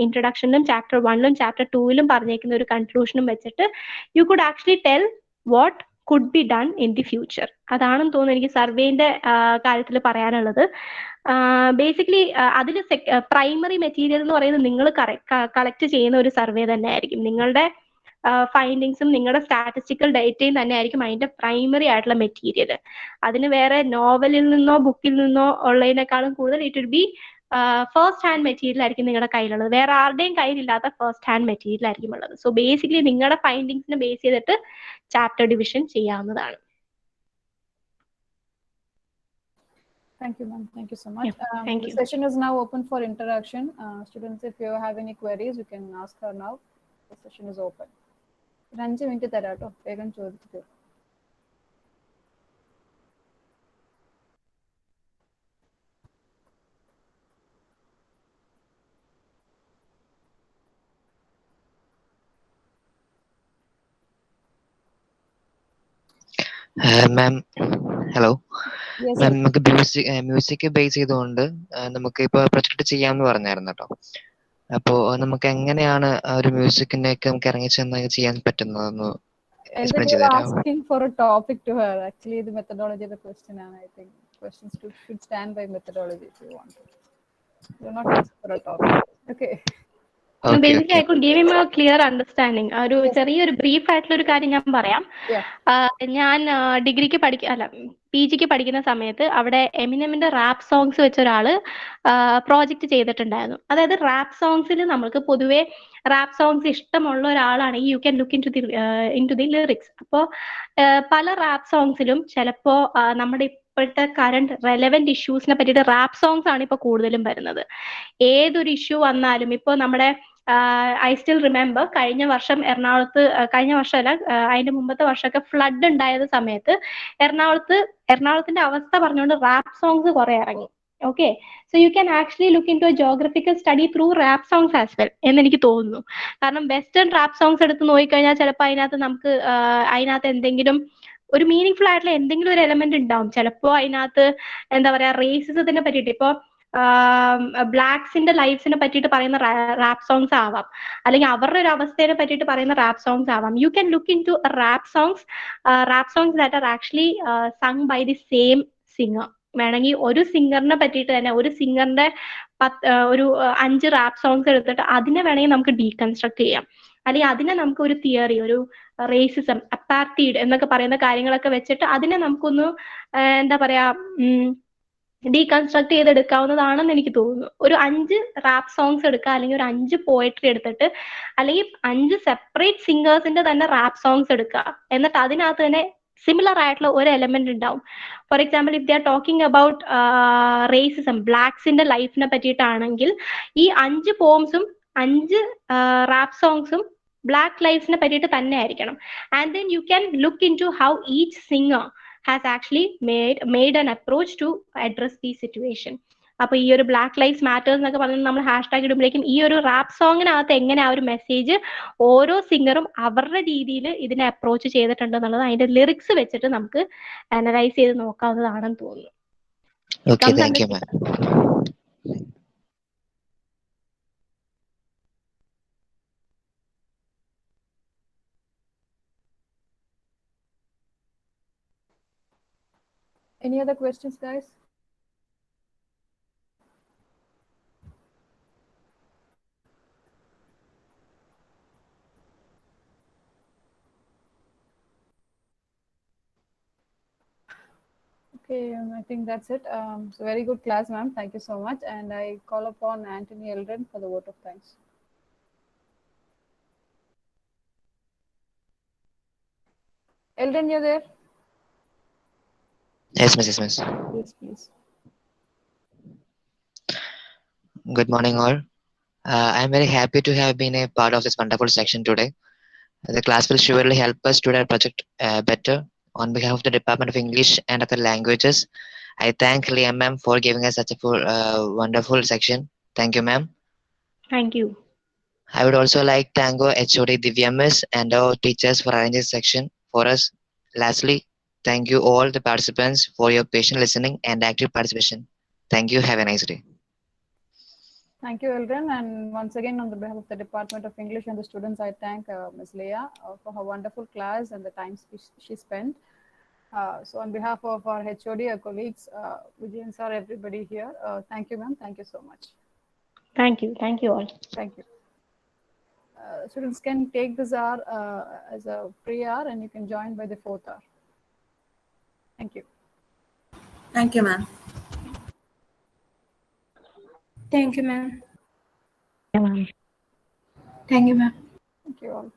ഇൻട്രൊഡക്ഷനിലും ചാപ്റ്റർ 1-ലും ചാപ്റ്റർ 2-ലും പറഞ്ഞേക്കുന്ന ഒരു കൺക്ലൂഷനും വെച്ചിട്ട് U could actually tell what could be done in the future. അതാണെന്ന് തോന്നുന്നു എനിക്ക് സർവേന്റെ കാര്യത്തിൽ പറയാനുള്ളത്. ബേസിക്കലി അതിൽ പ്രൈമറി മെറ്റീരിയൽ എന്ന് പറയുന്നത് നിങ്ങൾ കളക്ട് ചെയ്യുന്ന ഒരു സർവേ തന്നെ ആയിരിക്കും. നിങ്ങളുടെ ഫൈൻഡിങ്സും നിങ്ങളുടെ സ്റ്റാറ്റിസ്റ്റിക്കൽ ഡേറ്റയും തന്നെ ആയിരിക്കും അതിന്റെ പ്രൈമറി ആയിട്ടുള്ള മെറ്റീരിയൽ. അതിന് വേറെ നോവലിൽ നിന്നോ ബുക്കിൽ നിന്നോ ഉള്ളതിനേക്കാളും കൂടുതൽ it will be first hand material ആയിരിക്കും നിങ്ങളുടെ കയ്യിലുള്ളത്. വേറെ ആരുടെയും കയ്യിലില്ലാത്ത ഫസ്റ്റ് ഹാൻഡ് മെറ്റീരിയൽ ആയിരിക്കും ഉള്ളത്. സോ ബേസിക്കലി നിങ്ങളുടെ ഫൈൻഡിങ്സിനെ ബേസ് ചെയ്തിട്ട് ചാപ്റ്റർ ഡിവിഷൻ ചെയ്യാവുന്നതാണ്. Thank you, ma'am. Thank you so much. Thank The you. session is now open for interaction. Students, if you have any queries, you can ask her now. The session is open. 5 minutes തരാം കേട്ടോ, വേഗം ചോദിച്ചിട്ട്. മാം ഹലോ Yes, മാം, sir. നമുക്ക് മ്യൂസിക് ബേസ് ചെയ്തുകൊണ്ട് നമുക്ക് ഇപ്പോൾ പ്രൊജക്ട് ചെയ്യാമെന്ന് പറഞ്ഞായിരുന്നു കേട്ടോ. അപ്പോൾ നമുക്ക് എങ്ങനെയാണ് ആ ഒരു മ്യൂസിക്കിനെയൊക്കെ നമുക്ക് ഇറങ്ങി ചെന്ന് ചെയ്യാൻ പറ്റുന്നതെന്ന് And then എക്സ്പ്ലെയിൻ you're ചെയ്തു തരാമോ? asking for a topic to her. Actually, the methodology of the question, and I think questions should stand by methodology if you want to. You're not asking for a topic. Okay. Okay basically I okay. Could give him A clear understanding. ഒരു Yes. ചെറിയൊരു ബ്രീഫ് ആയിട്ടുള്ള ഒരു കാര്യം ഞാൻ പറയാം. Yeah. ഞാൻ ഡിഗ്രിക്ക് പി ജിക്ക് പഠിക്കുന്ന സമയത്ത് അവിടെ എമിനെമിന്റെ റാപ്പ് സോങ്സ് വെച്ച ഒരാള് പ്രോജക്റ്റ് ചെയ്തിട്ടുണ്ടായിരുന്നു. അതായത് റാപ്പ് സോങ്സിൽ നമ്മൾക്ക് പൊതുവെ റാപ്പ് സോങ്സ് ഇഷ്ടമുള്ള ഒരാളാണെങ്കിൽ you can look into the lyrics. അപ്പോൾ പല റാപ്പ് സോങ്സിലും ചിലപ്പോ നമ്മുടെ ഇപ്പോഴത്തെ കറണ്ട് റെലവെന്റ് ഇഷ്യൂസിനെ പറ്റിയിട്ട് റാപ്പ് സോങ്സ് ആണ് ഇപ്പൊ കൂടുതലും വരുന്നത്. ഏതൊരു ഇഷ്യൂ വന്നാലും ഇപ്പൊ നമ്മുടെ ഐ സ്റ്റിൽ റിമെമ്പർ കഴിഞ്ഞ വർഷം എറണാകുളത്ത്, കഴിഞ്ഞ വർഷമല്ല അതിന്റെ മുമ്പത്തെ വർഷമൊക്കെ ഫ്ലഡ് ഉണ്ടായത് സമയത്ത് എറണാകുളത്തിന്റെ അവസ്ഥ പറഞ്ഞുകൊണ്ട് റാപ്പ് സോങ്സ് കുറെ ഇറങ്ങി. Okay, so you can actually look into a geographical study through rap songs as well എന്ന് എനിക്ക് തോന്നുന്നു. കാരണം വെസ്റ്റേൺ റാപ്പ് സോങ്സ് എടുത്ത് നോക്കിക്കഴിഞ്ഞാൽ ചിലപ്പോൾ അതിനകത്ത് നമുക്ക് അതിനകത്ത് എന്തെങ്കിലും ഒരു മീനിങ് ഫുൾ ആയിട്ടുള്ള എന്തെങ്കിലും ഒരു എലമെന്റ് ഉണ്ടാവും. ചിലപ്പോ അതിനകത്ത് എന്താ പറയാ റേസിസത്തിനെ പറ്റിയിട്ട് ഇപ്പൊ ബ്ലാക്സിന്റെ ലൈഫ്സിനെ പറ്റിയിട്ട് പറയുന്ന റാപ്പ് സോങ്സ് ആവാം, അല്ലെങ്കിൽ അവരുടെ ഒരു അവസ്ഥയെ പറ്റിയിട്ട് പറയുന്ന റാപ്പ് സോങ്സ് ആവാം. You can look into rap songs that are actually sung by the same singer. വേണമെങ്കിൽ ഒരു സിംഗറിനെ പറ്റിയിട്ട് തന്നെ ഒരു സിംഗറിന്റെ ഒരു 5 റാപ്പ് സോങ്സ് എടുത്തിട്ട് അതിനെ വേണമെങ്കിൽ നമുക്ക് ഡീകൺസ്ട്രക്ട് ചെയ്യാം. അല്ലെങ്കിൽ അതിനെ നമുക്ക് ഒരു തിയറി, ഒരു റേസിസം, അപ്പാർത്തീഡ് എന്നൊക്കെ പറയുന്ന കാര്യങ്ങളൊക്കെ വെച്ചിട്ട് അതിനെ നമുക്കൊന്ന് എന്താ പറയാ ഡീകൺസ്ട്രക്ട് ചെയ്തെടുക്കാവുന്നതാണെന്ന് എനിക്ക് തോന്നുന്നു. ഒരു 5 റാപ്പ് സോങ്സ് എടുക്കുക, അല്ലെങ്കിൽ ഒരു 5 പോയട്രി എടുത്തിട്ട്, അല്ലെങ്കിൽ 5 സെപ്പറേറ്റ് സിംഗേഴ്സിന്റെ തന്നെ റാപ്പ് സോങ്സ് എടുക്കുക. എന്നിട്ട് അതിനകത്ത് തന്നെ സിമിലർ ആയിട്ടുള്ള ഒരു എലമെന്റ് ഉണ്ടാവും. For example, if they are talking about racism, ബ്ലാക്സിന്റെ ലൈഫിനെ പറ്റിയിട്ടാണെങ്കിൽ ഈ 5 പോംസും 5 റാപ്പ് സോങ്സും ബ്ലാക്ക് ലൈഫ്സിനെ പറ്റിയിട്ട് തന്നെ ആയിരിക്കണം. And then you can look into how each singer has actually made an approach to address the situation. അപ്പൊ ഈ ഒരു ബ്ലാക്ക് ലൈഫ്സ് മാറ്റേഴ്സ് എന്നൊക്കെ പറഞ്ഞ് നമ്മൾ ഹാഷ്ടാഗ് ഇടുമ്പോഴേക്കും ഈ ഒരു റാപ്പ് സോങ്ങിനകത്ത് എങ്ങനെ ആ ഒരു മെസ്സേജ് ഓരോ സിംഗറും അവരുടെ രീതിയിൽ ഇതിനെ അപ്രോച്ച് ചെയ്തിട്ടുണ്ട് എന്നുള്ളത് അതിന്റെ ലിറിക്സ് വെച്ചിട്ട് നമുക്ക് അനലൈസ് ചെയ്ത് നോക്കാവുന്നതാണെന്ന് തോന്നുന്നു. Okay, thank you ma'am. Any other questions, guys? Okay, I think that's it. So very good class, ma'am. Thank you so much. And I call upon Anthony Eldrin for the vote of thanks. Eldrin, you're there? Yes, miss. Yes, miss. Yes, please. Good morning, all. I'm very happy to have been a part of this wonderful section today. The class will surely help us to do our project better. On behalf of the Department of English and Other Languages, I thank Leah ma'am for giving us such a wonderful section. Thank you, ma'am. Thank you. I would also like to thank our HOD Divya Miss and our teachers for arranging this section for us. Lastly, thank you all the participants for your patient listening and active participation. Thank you. Have a nice day. Thank you, Eldrin. And once again, on the behalf of the Department of English and the students, I thank Ms. Leah for her wonderful class and the time she spent. So on behalf of our HOD, our colleagues, Vijay sir, everybody here, thank you, ma'am. Thank you so much. Thank you. Thank you all. Thank you. Students can take this hour as a free hour and you can join by the 4th hour. Thank you. Thank you, ma'am. Thank you, ma'am. Yeah, ma'am. Thank you, ma'am. Thank you all.